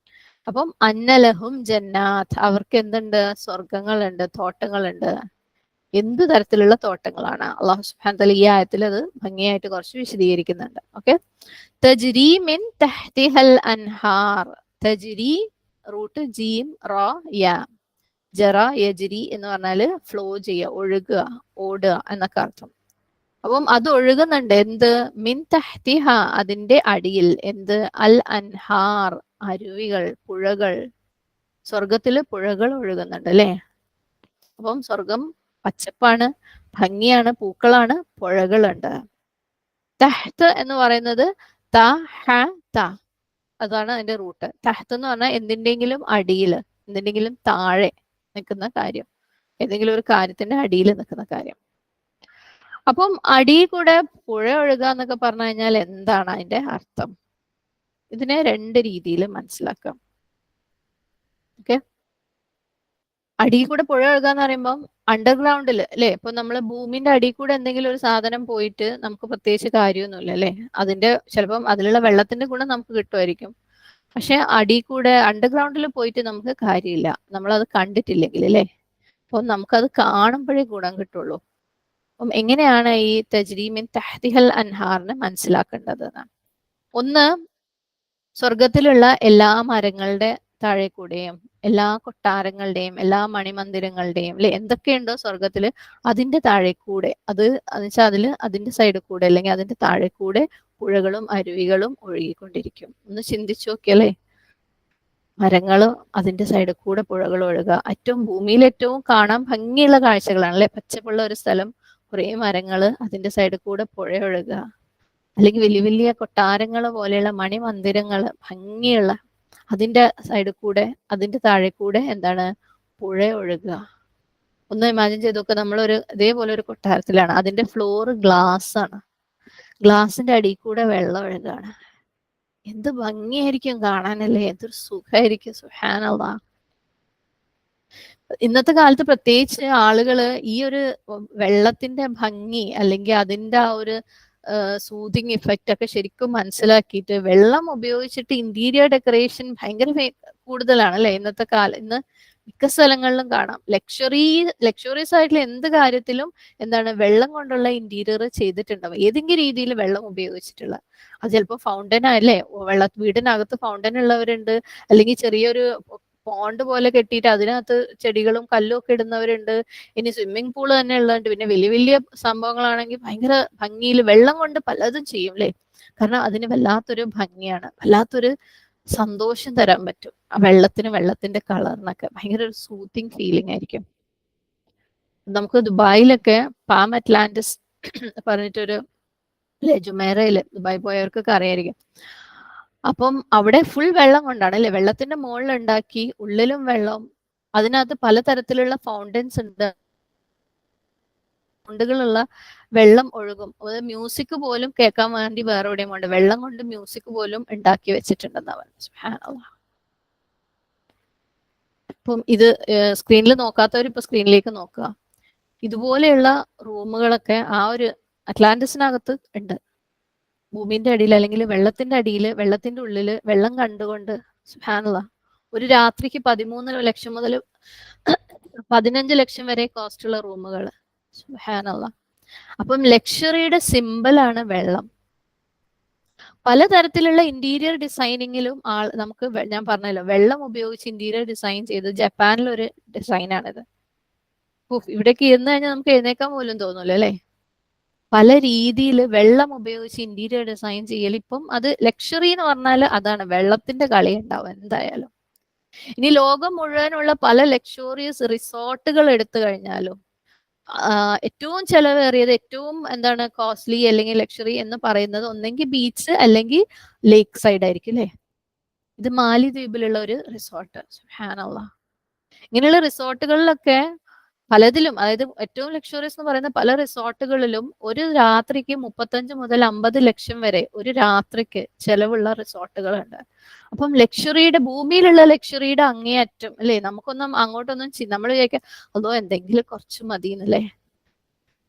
A: അപ്പം അന്നലഹും ജന്നാത്ത്, അവർക്ക് എന്തുണ്ട്, സ്വർഗങ്ങളുണ്ട്, തോട്ടങ്ങളുണ്ട്. എന്ത് തരത്തിലുള്ള തോട്ടങ്ങളാണ്? അള്ളാഹു സുബ്ഹാനഹു തആല ഈ ആയത്തിൽ അത് ഭംഗിയായിട്ട് കുറച്ച് വിശദീകരിക്കുന്നുണ്ട്. ഓക്കെ, തജ്രി മിൻ തഹ്തിഹൽ അൻഹാർ. തജ്രി റൂട്ട് ജീം റ യ, ജറ യജ്രി എന്ന് പറഞ്ഞാല് ഫ്ലോ ചെയ്യുക, ഒഴുകുക, ഓടുക എന്നൊക്കെ അർത്ഥം. അപ്പം അത് ഒഴുകുന്നുണ്ട്. എന്ത്? മിൻ തഹ്തിഹ, അതിന്റെ അടിയിൽ. എന്ത്? അൽ അൻഹാർ, അരുവികൾ, പുഴകൾ. സ്വർഗത്തില് പുഴകൾ ഒഴുകുന്നുണ്ട് അല്ലെ. അപ്പം സ്വർഗം പച്ചപ്പാണ്, ഭംഗിയാണ്, പൂക്കളാണ്, പുഴകളുണ്ട്. തഹ്ത് എന്ന് പറയുന്നത് ത ഹ ത, അതാണ് അതിന്റെ റൂട്ട്. തഹ്ത് എന്ന് പറഞ്ഞാൽ എന്തിന്റെങ്കിലും അടിയിൽ, എന്തിന്റെങ്കിലും താഴെ നിൽക്കുന്ന കാര്യം, ഏതെങ്കിലും ഒരു കാര്യത്തിന്റെ അടിയിൽ നിൽക്കുന്ന കാര്യം. അപ്പം അടിയിൽ കൂടെ പുഴ ഒഴുകുക എന്നൊക്കെ പറഞ്ഞു കഴിഞ്ഞാൽ എന്താണ് അതിന്റെ അർത്ഥം? ഇതിനെ രണ്ട് രീതിയിൽ മനസ്സിലാക്കാം. ഓക്കെ, അടിയിൽ കൂടെ പുഴ ഒഴുകുക എന്ന് പറയുമ്പോൾ അണ്ടർഗ്രൗണ്ടിൽ അല്ലെ, ഇപ്പൊ നമ്മള് ഭൂമിന്റെ അടിയിൽ കൂടെ എന്തെങ്കിലും ഒരു സാധനം പോയിട്ട് നമുക്ക് പ്രത്യേകിച്ച് കാര്യമൊന്നുമില്ല അല്ലെ, അതിന്റെ ചിലപ്പം അതിലുള്ള വെള്ളത്തിന്റെ ഗുണം നമുക്ക് കിട്ടുമായിരിക്കും. പക്ഷെ അടിയിൽ കൂടെ അണ്ടർഗ്രൗണ്ടിൽ പോയിട്ട് നമുക്ക് കാര്യമില്ല, നമ്മളത് കണ്ടിട്ടില്ലെങ്കിൽ അല്ലെ. അപ്പൊ നമുക്കത് കാണുമ്പോഴേ ഗുണം കിട്ടുള്ളൂ. അപ്പം എങ്ങനെയാണ് ഈ തജ്രി മിൻ തഹ്തിഹൽ അൻഹാറിനെ മനസ്സിലാക്കേണ്ടത്? ഒന്ന്, സ്വർഗത്തിലുള്ള എല്ലാ മരങ്ങളുടെ താഴെ കൂടെയും എല്ലാ കൊട്ടാരങ്ങളുടെയും എല്ലാ മണിമന്ദിരങ്ങളുടെയും അല്ലെ എന്തൊക്കെയുണ്ടോ സ്വർഗത്തില് അതിന്റെ താഴെ കൂടെ അത് വെച്ചാൽ അതിന്റെ സൈഡിൽ കൂടെ അല്ലെങ്കിൽ അതിന്റെ താഴെ കൂടെ പുഴകളും അരുവികളും ഒഴുകിക്കൊണ്ടിരിക്കും. ഒന്ന് ചിന്തിച്ചു നോക്കിയല്ലേ, മരങ്ങളും അതിന്റെ സൈഡിൽ കൂടെ പുഴകൾ ഒഴുകുക. ഭൂമിയിൽ ഏറ്റവും കാണാൻ ഭംഗിയുള്ള കാഴ്ചകളാണ് അല്ലെ, പച്ചപ്പുള്ള ഒരു സ്ഥലം, കുറെ മരങ്ങള്, അതിന്റെ സൈഡിൽ കൂടെ പുഴ ഒഴുകുക. അല്ലെങ്കിൽ വലിയ വലിയ കൊട്ടാരങ്ങൾ പോലെയുള്ള മണിമന്ദിരങ്ങള് ഭംഗിയുള്ള അതിന്റെ സൈഡിൽ കൂടെ അതിന്റെ താഴെ കൂടെ എന്താണ് പുഴ ഒഴുകുക. ഒന്ന് ഇമാജിൻ ചെയ്ത് നോക്കുക, നമ്മളൊരു ഇതേപോലെ ഒരു കൊട്ടാരത്തിലാണ്, അതിന്റെ ഫ്ലോർ ഗ്ലാസ് ആണ്, ഗ്ലാസിന്റെ അടിയിൽ കൂടെ വെള്ളം ഒഴുകാണ്. എന്ത് ഭംഗിയായിരിക്കും കാണാനല്ലേ, എന്തൊരു സുഖമായിരിക്കും. സുബ്ഹാനല്ലാഹ്. ഇന്നത്തെ കാലത്ത് പ്രത്യേകിച്ച് ആളുകള് ഈ ഒരു വെള്ളത്തിന്റെ ഭംഗി അല്ലെങ്കിൽ അതിന്റെ ആ ഒരു സൂതിങ് ഇഫക്റ്റ് ഒക്കെ ശരിക്കും മനസ്സിലാക്കിയിട്ട് വെള്ളം ഉപയോഗിച്ചിട്ട് ഇന്റീരിയർ ഡെക്കറേഷൻ ഭയങ്കര കൂടുതലാണ് അല്ലെ ഇന്നത്തെ കാലം. ഇന്ന് മിക്ക സ്ഥലങ്ങളിലും കാണാം ലക്ഷറീസ് ആയിട്ടുള്ള എന്ത് കാര്യത്തിലും എന്താണ് വെള്ളം കൊണ്ടുള്ള ഇന്റീരിയർ ചെയ്തിട്ടുണ്ടാവും, ഏതെങ്കിലും രീതിയിൽ വെള്ളം ഉപയോഗിച്ചിട്ടുള്ള. അത് ചിലപ്പോൾ ഫൗണ്ടൻ അല്ലേ, വീടിനകത്ത് ഫൗണ്ടൻ ഉള്ളവരുണ്ട്, അല്ലെങ്കിൽ ചെറിയൊരു പോണ്ട് പോലെ കെട്ടിയിട്ട് അതിനകത്ത് ചെടികളും കല്ലും ഒക്കെ ഇടുന്നവരുണ്ട്. ഇനി സ്വിമ്മിംഗ് പൂള് തന്നെ ഉള്ളതുണ്ട്. പിന്നെ വലിയ വലിയ സംഭവങ്ങളാണെങ്കിൽ ഭയങ്കര ഭംഗിയിൽ വെള്ളം കൊണ്ട് പലതും ചെയ്യും അല്ലേ. കാരണം അതിന് വല്ലാത്തൊരു ഭംഗിയാണ്, വല്ലാത്തൊരു സന്തോഷം തരാൻ പറ്റും ആ വെള്ളത്തിന്റെ കളറിനൊക്കെ. ഭയങ്കര ഒരു സൂത്തിങ് ഫീലിംഗ് ആയിരിക്കും. നമുക്ക് ദുബായിലൊക്കെ പാം അറ്റ്ലാന്റിസ് പറഞ്ഞിട്ടൊരു ജുമേറയില് ദുബായ് പോയവർക്കൊക്കെ അറിയായിരിക്കും. അപ്പം അവിടെ ഫുൾ വെള്ളം കൊണ്ടാണ് അല്ലെ, വെള്ളത്തിന്റെ മുകളിൽ ഉണ്ടാക്കി, ഉള്ളിലും വെള്ളം, അതിനകത്ത് പലതരത്തിലുള്ള ഫൗണ്ടൻസ് ഉണ്ട്, സൗണ്ടുകളുള്ള വെള്ളം ഒഴുകും. അതായത് മ്യൂസിക് പോലും കേൾക്കാൻ വേണ്ടി വേറെ എവിടെയും ഉണ്ട്, വെള്ളം കൊണ്ട് മ്യൂസിക് പോലും ഉണ്ടാക്കി വെച്ചിട്ടുണ്ടെന്നാ പറയുന്നത്. സുബ്ഹാനല്ലാഹ്. അപ്പം ഇത് സ്ക്രീനിൽ നോക്കാത്തവർ ഇപ്പൊ സ്ക്രീനിലേക്ക് നോക്കുക. ഇതുപോലെയുള്ള റൂമുകളൊക്കെ ആ ഒരു അറ്റ്ലാന്റിസിനകത്ത് ഉണ്ട്, ഭൂമിന്റെ അടിയിൽ അല്ലെങ്കിൽ വെള്ളത്തിന്റെ അടിയിൽ, വെള്ളത്തിന്റെ ഉള്ളില് വെള്ളം കണ്ടുകൊണ്ട്. സുബ്ഹാനല്ലാഹ്. ഒരു രാത്രിക്ക് 13 ലക്ഷം മുതൽ 15 ലക്ഷം വരെ കോസ്റ്റ് ഉള്ള റൂമുകൾ. സുബ്ഹാനല്ലാഹ്. അപ്പം ലക്ഷറിയുടെ സിമ്പലാണ് വെള്ളം. പലതരത്തിലുള്ള ഇന്റീരിയർ ഡിസൈനിങ്ങിലും നമുക്ക് ഞാൻ പറഞ്ഞല്ലോ, വെള്ളം ഉപയോഗിച്ച് ഇന്റീരിയർ ഡിസൈൻ ചെയ്ത് ജപ്പാനിലൊരു ഡിസൈനാണിത്. ഇവിടേക്ക് ഇരുന്ന് കഴിഞ്ഞാൽ നമുക്ക് എഴുന്നേക്കാൻ പോലും തോന്നൂല്ലോ അല്ലെ. പല രീതിയിൽ വെള്ളം ഉപയോഗിച്ച് ഇന്റീരിയർ ഡിസൈൻ ചെയ്യൽ. ഇപ്പം അത് ലക്ഷറി എന്ന് പറഞ്ഞാൽ അതാണ്, വെള്ളത്തിന്റെ കളി ഉണ്ടാവും എന്തായാലും. ഇനി ലോകം മുഴുവനുള്ള പല ലക്ഷറിയസ് റിസോർട്ടുകൾ എടുത്തു കഴിഞ്ഞാലും ഏറ്റവും ചെലവേറിയത്, ഏറ്റവും എന്താണ് കോസ്റ്റ്ലി അല്ലെങ്കിൽ ലക്ഷറി എന്ന് പറയുന്നത് ഒന്നെങ്കിൽ ബീച്ച് അല്ലെങ്കിൽ ലേക്ക് സൈഡ് ആയിരിക്കും അല്ലെ. ഇത് മാലിദ്വീപിലുള്ള ഒരു റിസോർട്ട്. സുബ്ഹാനല്ലാഹ്. ഇങ്ങനെയുള്ള റിസോർട്ടുകളിലൊക്കെ പലതിലും, അതായത് ഏറ്റവും ലക്ഷറിയസ് എന്ന് പറയുന്ന പല റിസോർട്ടുകളിലും ഒരു രാത്രിക്ക് 35 മുതൽ 50 ലക്ഷം വരെ ഒരു രാത്രിക്ക് ചെലവുള്ള റിസോർട്ടുകളുണ്ട്. അപ്പം ലക്ഷറിയുടെ, ഭൂമിയിലുള്ള ലക്ഷറിയുടെ അങ്ങേയറ്റം അല്ലേ. നമുക്കൊന്നും അങ്ങോട്ടൊന്നും നമ്മൾ വിചാരിക്കാം അതോ എന്തെങ്കിലും കുറച്ച് മതി എന്നല്ലേ.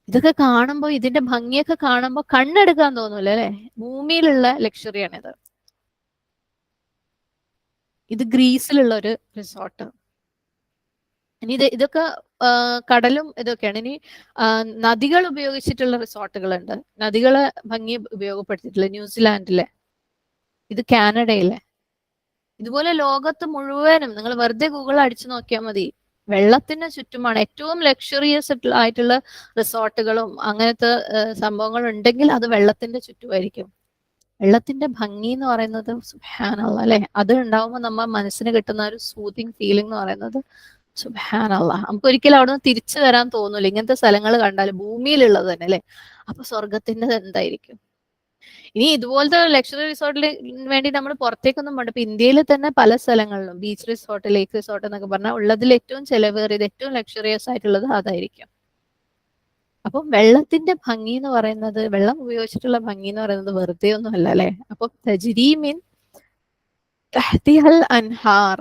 A: ഇതൊക്കെ കാണുമ്പോൾ, ഇതിന്റെ ഭംഗിയൊക്കെ കാണുമ്പോൾ കണ്ണെടുക്കാൻ തോന്നൂല അല്ലെ. ഭൂമിയിലുള്ള ലക്ഷറിയാണിത്. ഇത് ഗ്രീസിലുള്ള ഒരു റിസോർട്ട്. ഇനി ഇതൊക്കെ കടലും ഇതൊക്കെയാണ്. ഇനി നദികൾ ഉപയോഗിച്ചിട്ടുള്ള റിസോർട്ടുകളുണ്ട്, നദികളെ ഭംഗി ഉപയോഗപ്പെടുത്തിയിട്ടുള്ള ന്യൂസിലാൻഡിലെ, ഇത് കാനഡയിലെ. ഇതുപോലെ ലോകത്ത് മുഴുവനും നിങ്ങൾ വെറുതെ ഗൂഗിൾ അടിച്ചു നോക്കിയാൽ മതി, വെള്ളത്തിന് ചുറ്റുമാണ് ഏറ്റവും ലക്ഷറിയസ് ആയിട്ടുള്ള റിസോർട്ടുകളും അങ്ങനത്തെ സംഭവങ്ങൾ ഉണ്ടെങ്കിൽ അത് വെള്ളത്തിന്റെ ചുറ്റുമായിരിക്കും. വെള്ളത്തിന്റെ ഭംഗി എന്ന് പറയുന്നത് സുബ്ഹാനല്ലാഹ് അല്ലെ. അത് ഉണ്ടാവുമ്പോൾ നമ്മ മനസ്സിന് കിട്ടുന്ന ഒരു സൂതിങ് ഫീലിംഗ് എന്ന് പറയുന്നത് സുബ്ഹാനല്ലാഹ്. നമുക്ക് ഒരിക്കലും അവിടെ നിന്ന് തിരിച്ചു വരാൻ തോന്നൂല ഇങ്ങനത്തെ സ്ഥലങ്ങൾ കണ്ടാൽ, ഭൂമിയിലുള്ളത് തന്നെ അല്ലെ. അപ്പൊ സ്വർഗത്തിന്റെ എന്തായിരിക്കും. ഇനി ഇതുപോലത്തെ ലക്ഷറി റിസോർട്ടിന് വേണ്ടി നമ്മൾ പുറത്തേക്കൊന്നും പോകണ്ട. ഇപ്പൊ ഇന്ത്യയിൽ തന്നെ പല സ്ഥലങ്ങളിലും ബീച്ച് റിസോർട്ട്, ലേക്ക് റിസോർട്ട് എന്നൊക്കെ പറഞ്ഞാൽ ഉള്ളതിൽ ഏറ്റവും ചെലവേറിയത്, ഏറ്റവും ലക്ഷറിയസ് ആയിട്ടുള്ളത് അതായിരിക്കും. അപ്പം വെള്ളത്തിന്റെ ഭംഗി എന്ന് പറയുന്നത്, വെള്ളം ഉപയോഗിച്ചിട്ടുള്ള ഭംഗി എന്ന് പറയുന്നത് വെറുതെ ഒന്നും അല്ല അല്ലെ. അപ്പൊ തജ്രി മിൻ തഹ്തിഹൽ അൻഹാർ,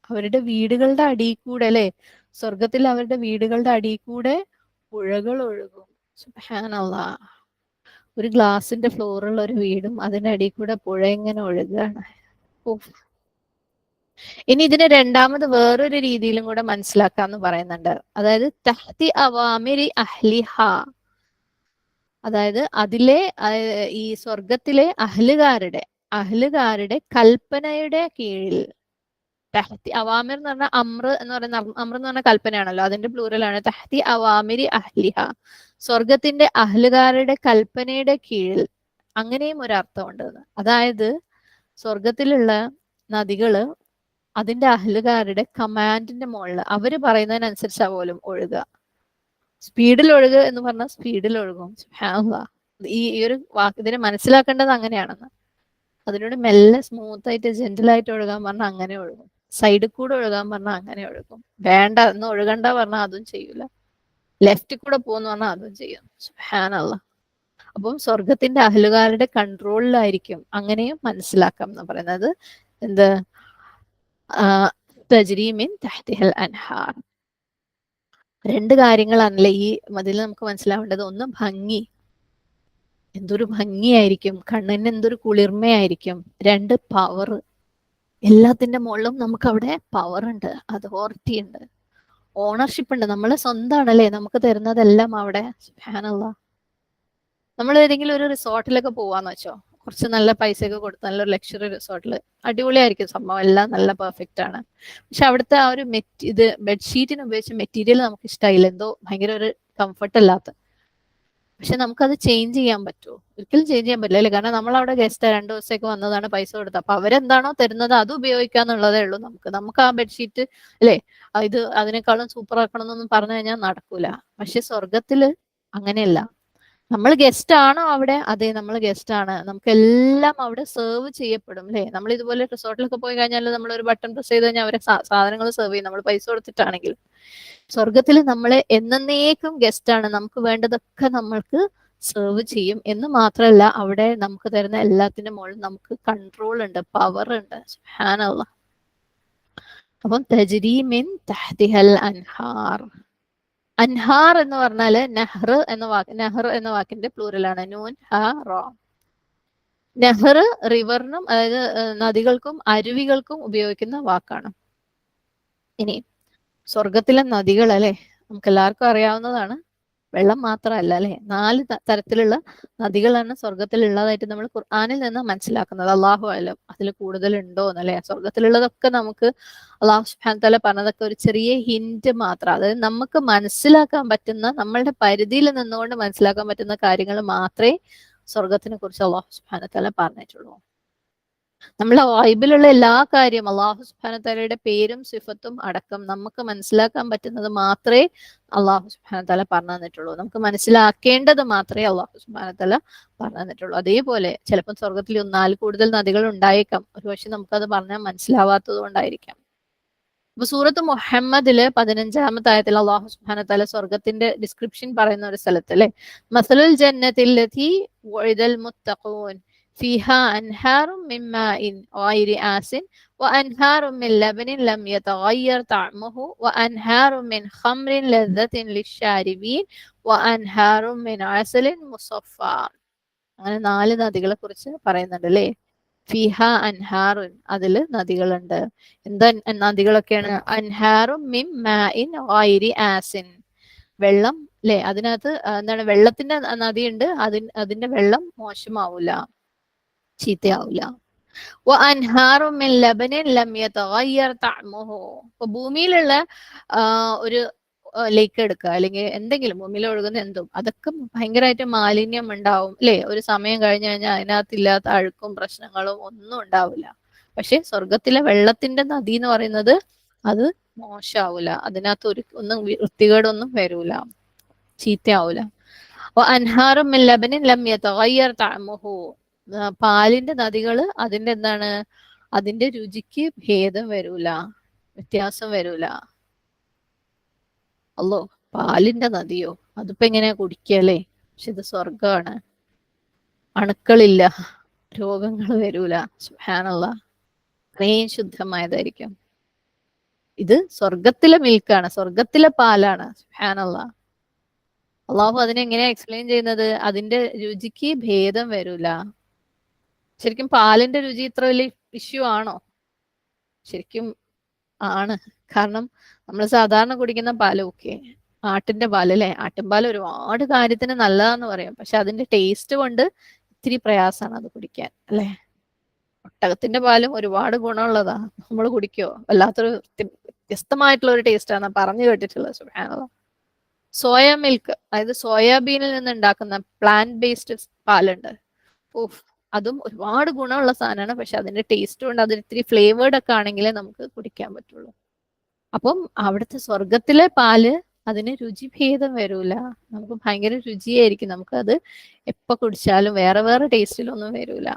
A: അവരുടെ വീടുകളുടെ അടിയിൽ കൂടെ അല്ലെ, സ്വർഗത്തിൽ അവരുടെ വീടുകളുടെ അടിയിൽ കൂടെ പുഴകൾ ഒഴുകും. സുബ്ഹാനല്ലാഹ്. ഒരു ഗ്ലാസിന്റെ ഫ്ലോറുള്ള ഒരു വീടും അതിന്റെ അടിയിൽ കൂടെ പുഴ ഇങ്ങനെ ഒഴുകുകയാണ്. ഇനി ഇതിന് രണ്ടാമത് വേറൊരു രീതിയിലും കൂടെ മനസ്സിലാക്കാന്ന് പറയുന്നുണ്ട്. അതായത് തഹ്തി അവാമിരി അഹ്ലിഹ, അതായത് അതിലെ ഈ സ്വർഗത്തിലെ അഹ്ലുകാരുടെ കൽപ്പനയുടെ കീഴിൽ, തഹ്തി അവാമിർ എന്ന് പറഞ്ഞാൽ അമ്ര എന്ന് പറയുന്ന അമ്ര എന്ന് പറഞ്ഞ കൽപ്പനയാണല്ലോ, അതിന്റെ പ്ലൂറലാണ് തഹ്തി അവാമിരി അഹ്ലിഹ, സ്വർഗത്തിന്റെ അഹ്ലുകാരുടെ കൽപ്പനയുടെ കീഴിൽ. അങ്ങനെയും ഒരർത്ഥമുണ്ട്. അതായത് സ്വർഗത്തിലുള്ള നദികള് അതിന്റെ അഹ്ലുകാരുടെ കമാൻഡിന്റെ മുകളിൽ അവര് പറയുന്നതിനനുസരിച്ചാ പോലും ഒഴുകുക. സ്പീഡിൽ ഒഴുകുക എന്ന് പറഞ്ഞാൽ സ്പീഡിൽ ഒഴുകും. ഈ ഒരു വാക്ക് ഇതിനെ മനസ്സിലാക്കേണ്ടത് അങ്ങനെയാണെന്ന്. അതിനോട് മെല്ലെ സ്മൂത്ത് ആയിട്ട് ജെന്റിലായിട്ട് ഒഴുകാൻ പറഞ്ഞാൽ അങ്ങനെ ഒഴുകും. സൈഡിൽ കൂടെ ഒഴുകാൻ പറഞ്ഞാൽ അങ്ങനെ ഒഴുകും. വേണ്ട എന്ന് ഒഴുകണ്ട പറഞ്ഞാൽ അതും ചെയ്യൂല. ലെഫ്റ്റിൽ കൂടെ പോകുന്നു പറഞ്ഞാൽ അതും ചെയ്യും. സുബ്ഹാനല്ലാഹ്. അപ്പം സ്വർഗത്തിന്റെ അഹ്ലുകാരുടെ കൺട്രോളിലായിരിക്കും. അങ്ങനെയും മനസ്സിലാക്കാം എന്ന് പറയുന്നത്. എന്ത് തജ്രി മിൻ തഹ്തിഹൽ അൻഹാർ. രണ്ട് കാര്യങ്ങളാണല്ലേ ഈ അതിൽ നമുക്ക് മനസ്സിലാവേണ്ടത്. ഒന്ന് ഭംഗി, എന്തൊരു ഭംഗിയായിരിക്കും, കണ്ണിന് എന്തൊരു കുളിർമയായിരിക്കും. രണ്ട് പവർ, എല്ലാത്തിന്റെ മുകളിലും നമുക്ക് അവിടെ പവർ ഉണ്ട്, അതോറിറ്റി ഉണ്ട്, ഓണർഷിപ്പ് ഉണ്ട്. നമ്മളെ സ്വന്തമാണല്ലേ നമുക്ക് തരുന്നതെല്ലാം അവിടെ. സുബ്ഹാനല്ലാഹ്. നമ്മൾ ഏതെങ്കിലും ഒരു റിസോർട്ടിലൊക്കെ പോവാന്ന് വെച്ചോ, കുറച്ച് നല്ല പൈസയൊക്കെ കൊടുത്ത് നല്ലൊരു ലക്ഷറി റിസോർട്ടിൽ അടിപൊളിയായിരിക്കും സംഭവം, എല്ലാം നല്ല പെർഫെക്റ്റ് ആണ്. പക്ഷെ അവിടുത്തെ ആ ഒരു ഇത് ബെഡ്ഷീറ്റിന് ഉപയോഗിച്ച മെറ്റീരിയൽ നമുക്ക് ഇഷ്ടമായില്ല, എന്തോ ഭയങ്കര ഒരു കംഫർട്ട് അല്ലാത്ത. പക്ഷെ നമുക്കത് ചേഞ്ച് ചെയ്യാൻ പറ്റുമോ? ഒരിക്കലും ചേഞ്ച് ചെയ്യാൻ പറ്റില്ല അല്ലേ? കാരണം നമ്മൾ അവിടെ ഗസ്റ്റ് 2 ദിവസത്തേക്ക് വന്നതാണ്, പൈസ കൊടുത്തത്. അപ്പൊ അവരെന്താണോ തരുന്നത് അത് ഉപയോഗിക്കാന്നുള്ളതേ ഉള്ളൂ. നമുക്ക് ആ ബെഡ്ഷീറ്റ് അല്ലേ ഇത് അതിനേക്കാളും സൂപ്പർ ആക്കണം എന്നൊന്നും പറഞ്ഞു കഴിഞ്ഞാൽ നടക്കൂല. പക്ഷെ സ്വർഗത്തില് അങ്ങനെയല്ല. നമ്മൾ ഗസ്റ്റ് ആണോ അവിടെ? അതെ, നമ്മൾ ഗസ്റ്റ് ആണ്. നമുക്ക് എല്ലാം അവിടെ സെർവ് ചെയ്യപ്പെടും അല്ലേ? നമ്മൾ ഇതുപോലെ റിസോർട്ടിലൊക്കെ പോയി കഴിഞ്ഞാൽ നമ്മൾ ഒരു ബട്ടൺ പ്രസ് ചെയ്ത് കഴിഞ്ഞാൽ അവരെ സാധനങ്ങൾ സെർവ് ചെയ്യും, നമ്മൾ പൈസ കൊടുത്തിട്ടാണെങ്കിൽ. സ്വർഗത്തിൽ നമ്മളെ എന്നേക്കും ഗസ്റ്റ് ആണ്. നമുക്ക് വേണ്ടതൊക്കെ നമ്മൾക്ക് സെർവ് ചെയ്യും എന്ന് മാത്രമല്ല, അവിടെ നമുക്ക് തരുന്ന എല്ലാത്തിന്റെ മുകളിൽ നമുക്ക് കൺട്രോൾ ഉണ്ട്, പവർ ഉണ്ട്. സുബ്ഹാനല്ലാഹ്. അപ്പം തജ്രി മിൻ തഹ്തിഹൽ അൻഹാർ. അൻഹാർ എന്ന് പറഞ്ഞാല് നെഹ്ർ എന്ന വാക്കിന്റെ പ്ലൂറലാണ്. നൂൻ ഹ റ. നെഹ്ർ റിവറിനും അതായത് നദികൾക്കും അരുവികൾക്കും ഉപയോഗിക്കുന്ന വാക്കാണ്. ഇനി സ്വർഗത്തിലെ നദികൾ അല്ലെ, നമുക്ക് എല്ലാവർക്കും അറിയാവുന്നതാണ്. വെള്ളം മാത്രമല്ല അല്ലെ, 4 തരത്തിലുള്ള നദികളാണ് സ്വർഗത്തിൽ ഉള്ളതായിട്ട് നമ്മൾ ഖുർആനിൽ നിന്ന് മനസ്സിലാക്കുന്നത്. അള്ളാഹു അലം അതിൽ കൂടുതൽ ഉണ്ടോ എന്നല്ലേ. സ്വർഗത്തിലുള്ളതൊക്കെ നമുക്ക് അള്ളാഹു സുബ്ഹാനഹു വ തആല പറഞ്ഞതൊക്കെ ഒരു ചെറിയ ഹിന്റ് മാത്രം, അതായത് നമുക്ക് മനസ്സിലാക്കാൻ പറ്റുന്ന, നമ്മളുടെ പരിധിയിൽ നിന്നുകൊണ്ട് മനസ്സിലാക്കാൻ പറ്റുന്ന കാര്യങ്ങൾ മാത്രമേ സ്വർഗത്തിനെ കുറിച്ച് അള്ളാഹു സുബ്ഹാനഹു വ തആല പറഞ്ഞിട്ടുള്ളൂ. നമ്മളെ വൈബിലുള്ള എല്ലാ കാര്യം അള്ളാഹു സുബ്ഹാനഹു വ തആലയുടെ പേരും സിഫത്തും അടക്കം നമുക്ക് മനസ്സിലാക്കാൻ പറ്റുന്നത് മാത്രമേ അള്ളാഹു സുബ്ഹാനഹു വ തആല പറഞ്ഞു തന്നിട്ടുള്ളൂ. നമുക്ക് മനസ്സിലാക്കേണ്ടത് മാത്രമേ അള്ളാഹു സുബ്ഹാനഹു വ തആല പറഞ്ഞു തന്നിട്ടുള്ളൂ. അതേപോലെ ചിലപ്പോൾ സ്വർഗത്തിൽ 4 കൂടുതൽ നദികൾ ഉണ്ടായേക്കാം, ഒരുപക്ഷെ നമുക്കത് പറഞ്ഞാൽ മനസ്സിലാവാത്തത് കൊണ്ടായിരിക്കാം. അപ്പൊ സൂറത്ത് മുഹമ്മദില് 15-ാമത്തെ ആയത്തിൽ അള്ളാഹു സുബ്ഹാനഹു വ തആല സ്വർഗത്തിന്റെ ഡിസ്ക്രിപ്ഷൻ പറയുന്ന ഒരു സ്ഥലത്ത് അല്ലെ, മസലുൽ ജന്നത്തില്ലതി വഇദൽ മുത്തഖൂൻ فيها أنهار من ماء غير آسن وأنهار من لبن لم يتغير طعمه وأنهار من خمر لذة للشاربين وأنهار من عسل مصفى. അങ്ങനെ 4 നദികളെ കുറിച്ച് പറയുന്നുണ്ട് അല്ലേ. ഫിഹ അൻഹാറുൻ, അതില് നദികളുണ്ട്. എന്താ നദികളൊക്കെയാണ്? അൻഹാറും മിൻ മാഇൻ ഗൈരി ആസിൻ, വെള്ളം അല്ലെ, അതിനകത്ത് എന്താണ്, വെള്ളത്തിന്റെ നദിയുണ്ട്, അതിന്റെ വെള്ളം മോശമാവൂല, ചീത്തയാവൂല. ഇപ്പൊ ഭൂമിയിലുള്ള ഒരു ലേക്ക് എടുക്കുക, അല്ലെങ്കിൽ എന്തെങ്കിലും ഭൂമിയിൽ ഒഴുകുന്ന എന്തും, അതൊക്കെ ഭയങ്കരമായിട്ട് മാലിന്യം ഉണ്ടാവും അല്ലെ. ഒരു സമയം കഴിഞ്ഞു കഴിഞ്ഞാൽ അതിനകത്തില്ലാത്ത അഴുക്കും പ്രശ്നങ്ങളും ഒന്നും ഉണ്ടാവില്ല. പക്ഷെ സ്വർഗത്തിലെ വെള്ളത്തിന്റെ നദി എന്ന് പറയുന്നത് അത് മോശമാവൂല, അതിനകത്ത് ഒന്നും വൃത്തികേടൊന്നും വരൂല, ചീത്തയാവൂല. അൻഹാറും മിൻ ലബനിൻ ലം യതഗയ്യർ തഅമുഹു, പാലിന്റെ നദികള് അതിന്റെ എന്താണ്, അതിന്റെ രുചിക്ക് ഭേദം വരൂല, വ്യത്യാസം വരൂല. അല്ലോ, പാലിന്റെ നദിയോ, അതിപ്പോ എങ്ങനെയാ കുടിക്കല്ലേ? പക്ഷെ ഇത് സ്വർഗമാണ്, അണുക്കളില്ല, രോഗങ്ങൾ വരൂല. സുബ്ഹാനല്ലാഹ്, അത്രയും ശുദ്ധമായതായിരിക്കും. ഇത് സ്വർഗത്തിലെ മിൽക്കാണ്, സ്വർഗത്തിലെ പാലാണ്. സുബ്ഹാനല്ലാഹ്. അള്ളാഹു അതിനെങ്ങനെയാ എക്സ്പ്ലെയിൻ ചെയ്യുന്നത്? അതിന്റെ രുചിക്ക് ഭേദം വരൂല. ശരിക്കും പാലിന്റെ രുചി ഇത്ര വലിയ ഇഷ്യൂ ആണോ? ശരിക്കും ആണ്. കാരണം നമ്മൾ സാധാരണ കുടിക്കുന്ന പാല്, ഓക്കെ, ആട്ടിന്റെ പാല് അല്ലെ, ആട്ടിൻപാൽ ഒരുപാട് കാര്യത്തിന് നല്ലതാന്ന് പറയും. പക്ഷെ അതിന്റെ ടേസ്റ്റ് കൊണ്ട് ഇത്തിരി പ്രയാസമാണ് അത് കുടിക്കാൻ അല്ലെ. ഒട്ടകത്തിന്റെ പാലും ഒരുപാട് ഗുണമുള്ളതാ. നമ്മൾ കുടിക്കോ? വല്ലാത്തൊരു വ്യത്യസ്തമായിട്ടുള്ള ഒരു ടേസ്റ്റാണ് പറഞ്ഞു കേട്ടിട്ടുള്ളത്. സുബ്ഹാനല്ലാഹ്. സോയ മിൽക്ക്, അതായത് സോയാബീനിൽ നിന്ന് ഉണ്ടാക്കുന്ന പ്ലാന്റ് ബേസ്ഡ് പാലുണ്ട്. ഓഫ്, അതും ഒരുപാട് ഗുണമുള്ള സാധനമാണ്. പക്ഷെ അതിന്റെ ടേസ്റ്റ് കൊണ്ട് അതിന് ഇത്തിരി ഫ്ലേവേർഡ് ഒക്കെ ആണെങ്കിലേ നമുക്ക് കുടിക്കാൻ പറ്റുള്ളൂ. അപ്പം അവിടുത്തെ സ്വർഗത്തിലെ പാല് അതിന് രുചിഭേദം വരൂല. നമുക്ക് ഭയങ്കര രുചിയായിരിക്കും. നമുക്കത് എപ്പോ കുടിച്ചാലും വേറെ വേറെ ടേസ്റ്റിലൊന്നും വരൂല,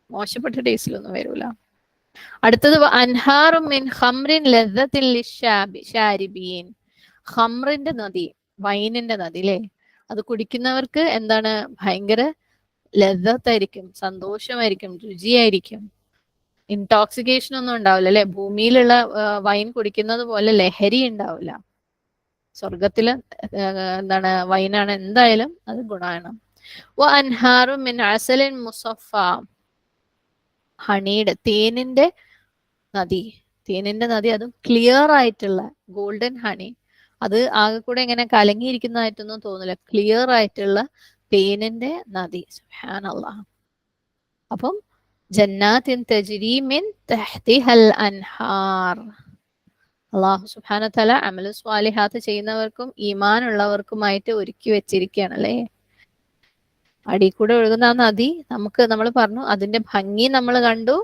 A: മോശപ്പെട്ട ടേസ്റ്റിലൊന്നും വരൂല. അടുത്തത് അൻഹാറും മിൻ ഖംറിൻ ലദ്ദത്തിൻ ലിശ്ശാരിബീൻ. ഖംറിന്റെ നദി, വൈനിന്റെ നദി അല്ലേ, അത് കുടിക്കുന്നവർക്ക് എന്താണ് ഭയങ്കര ലദ്ദത്തായിരിക്കും, സന്തോഷമായിരിക്കും, രുചിയായിരിക്കും. ഇൻടോക്സിക്കേഷൻ ഒന്നും ഉണ്ടാവില്ല അല്ലെ. ഭൂമിയിലുള്ള വൈൻ കുടിക്കുന്നത് പോലെ ലഹരി ഉണ്ടാവില്ല. സ്വർഗത്തില് എന്താണ് വൈനാണ്, എന്തായാലും അത് ഗുണമാണ്. അൻഹാറും മിൻ അസലിൻ മുസഫ. ഹണിയുടെ, തേനിന്റെ നദി, തേനിന്റെ നദി, അതും ക്ലിയർ ആയിട്ടുള്ള ഗോൾഡൻ ഹണി. അത് ആകെ കൂടെ ഇങ്ങനെ കലങ്ങിയിരിക്കുന്നതായിട്ടൊന്നും തോന്നില്ല, ക്ലിയർ ആയിട്ടുള്ള തേനിന്റെ നദി. സുബ്ഹാനല്ലാഹ്. അപ്പം ജന്നാത്തിൻ തജ്രി മിൻ തഹ്തിഹൽ അൻഹാർ. അല്ലാഹു സുബ്ഹാനഹു തആല അമലു സ്വാലിഹാത്ത് ചെയ്യുന്നവർക്കും ഈമാൻ ഉള്ളവർക്കുമായിട്ട് ഒരുക്കി വെച്ചിരിക്കുകയാണ് അല്ലേ. അടി കൂടെ ഒഴുകുന്ന ആ നദി, നമ്മൾ പറഞ്ഞു അതിന്റെ ഭംഗി നമ്മൾ കണ്ടു,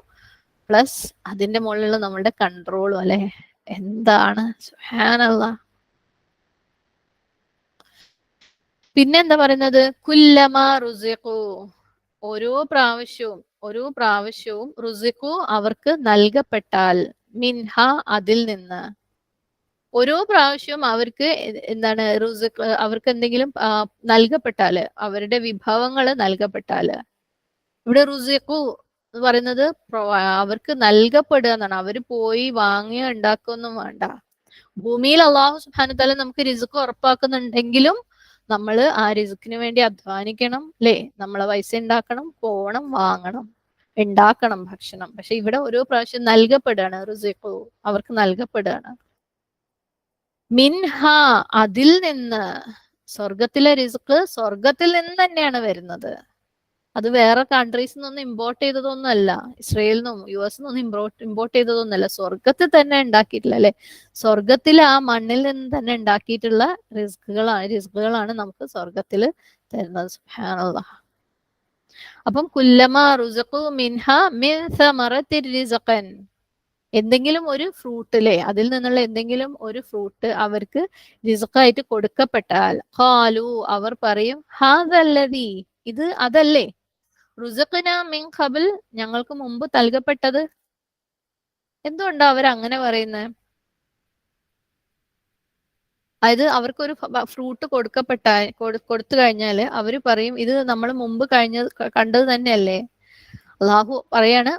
A: പ്ലസ് അതിന്റെ മുകളിലുള്ള നമ്മളുടെ കൺട്രോളും അല്ലെ. എന്താണ് സുബ്ഹാനല്ലാഹ്. പിന്നെന്താ പറയുന്നത്, കുല്ലമാ റുസിഖു, ഓരോ പ്രാവശ്യവും റുസിഖു അവർക്ക് നൽകപ്പെട്ടാൽ, മിൻഹ അതിൽ നിന്ന്, ഓരോ പ്രാവശ്യവും അവർക്ക് എന്താണ് റുസിഖ്, അവർക്ക് എന്തെങ്കിലും നൽകപ്പെട്ടാല്, അവരുടെ വിഭവങ്ങൾ നൽകപ്പെട്ടാല്. ഇവിടെ റുസിഖു എന്ന് പറയുന്നത് അവർക്ക് നൽകപ്പെടുക എന്നാണ്. അവർ പോയി വാങ്ങിയോ ഉണ്ടാക്കുകയൊന്നും വേണ്ട. ഭൂമിയിൽ അല്ലാഹു സുബ്ഹാനഹു തആല നമുക്ക് റിസ്ക് ഉറപ്പാക്കുന്നുണ്ടെങ്കിലും നമ്മൾ ആ റിസ്കിന് വേണ്ടി അധ്വാനിക്കണം അല്ലേ. നമ്മളെ പൈസ ഉണ്ടാക്കണം, പോകണം, വാങ്ങണം, ഉണ്ടാക്കണം ഭക്ഷണം. പക്ഷെ ഇവിടെ ഓരോ പ്രാവശ്യം നൽകപ്പെടുകയാണ്, റുസിഖു അവർക്ക് നൽകപ്പെടുകയാണ്. മിൻഹ അതിൽ നിന്ന്, സ്വർഗത്തിലെ റിസ്ക് സ്വർഗത്തിൽ നിന്ന് തന്നെയാണ് വരുന്നത്. അത് വേറെ കൺട്രീസിൽ നിന്നൊന്നും ഇമ്പോർട്ട് ചെയ്തതൊന്നും അല്ല, ഇസ്രയേലിൽ നിന്നും US നിന്നും ഇമ്പോർട്ട് ചെയ്തതൊന്നുമല്ല, സ്വർഗത്തിൽ തന്നെ ഉണ്ടാക്കിയിട്ടില്ല അല്ലെ. സ്വർഗത്തിൽ ആ മണ്ണിൽ നിന്ന് തന്നെ ഉണ്ടാക്കിയിട്ടുള്ള റിസ്കുകളാണ് നമുക്ക് സ്വർഗത്തിൽ തരുന്നത്. സുബ്ഹാനല്ലാഹ്. അപ്പം കുല്ലമാ റുസിഖു മിൻഹ മിൻ സമറത്തിർ റിസ്ഖൻ, എന്തെങ്കിലും ഒരു ഫ്രൂട്ട് അല്ലേ, അതിൽ നിന്നുള്ള എന്തെങ്കിലും ഒരു ഫ്രൂട്ട് അവർക്ക് റിസ്ഖായിട്ട് കൊടുക്കപ്പെട്ടാൽ, ഖാലു അവർ പറയും, ഹാദല്ലദീ ഇത് അതല്ലേ, റുസിഖ്ന മിൻ ഖബൽ ഞങ്ങൾക്ക് മുമ്പ് നൽകപ്പെട്ടത്. എന്തുകൊണ്ടാ അവർ അങ്ങനെ പറയുന്നത്? അതായത് അവർക്കൊരു ഫ്രൂട്ട് കൊടുത്തു കഴിഞ്ഞാല് അവര് പറയും, ഇത് നമ്മൾ മുമ്പ് കണ്ടത് തന്നെയല്ലേ. അള്ളാഹു പറയാണ്,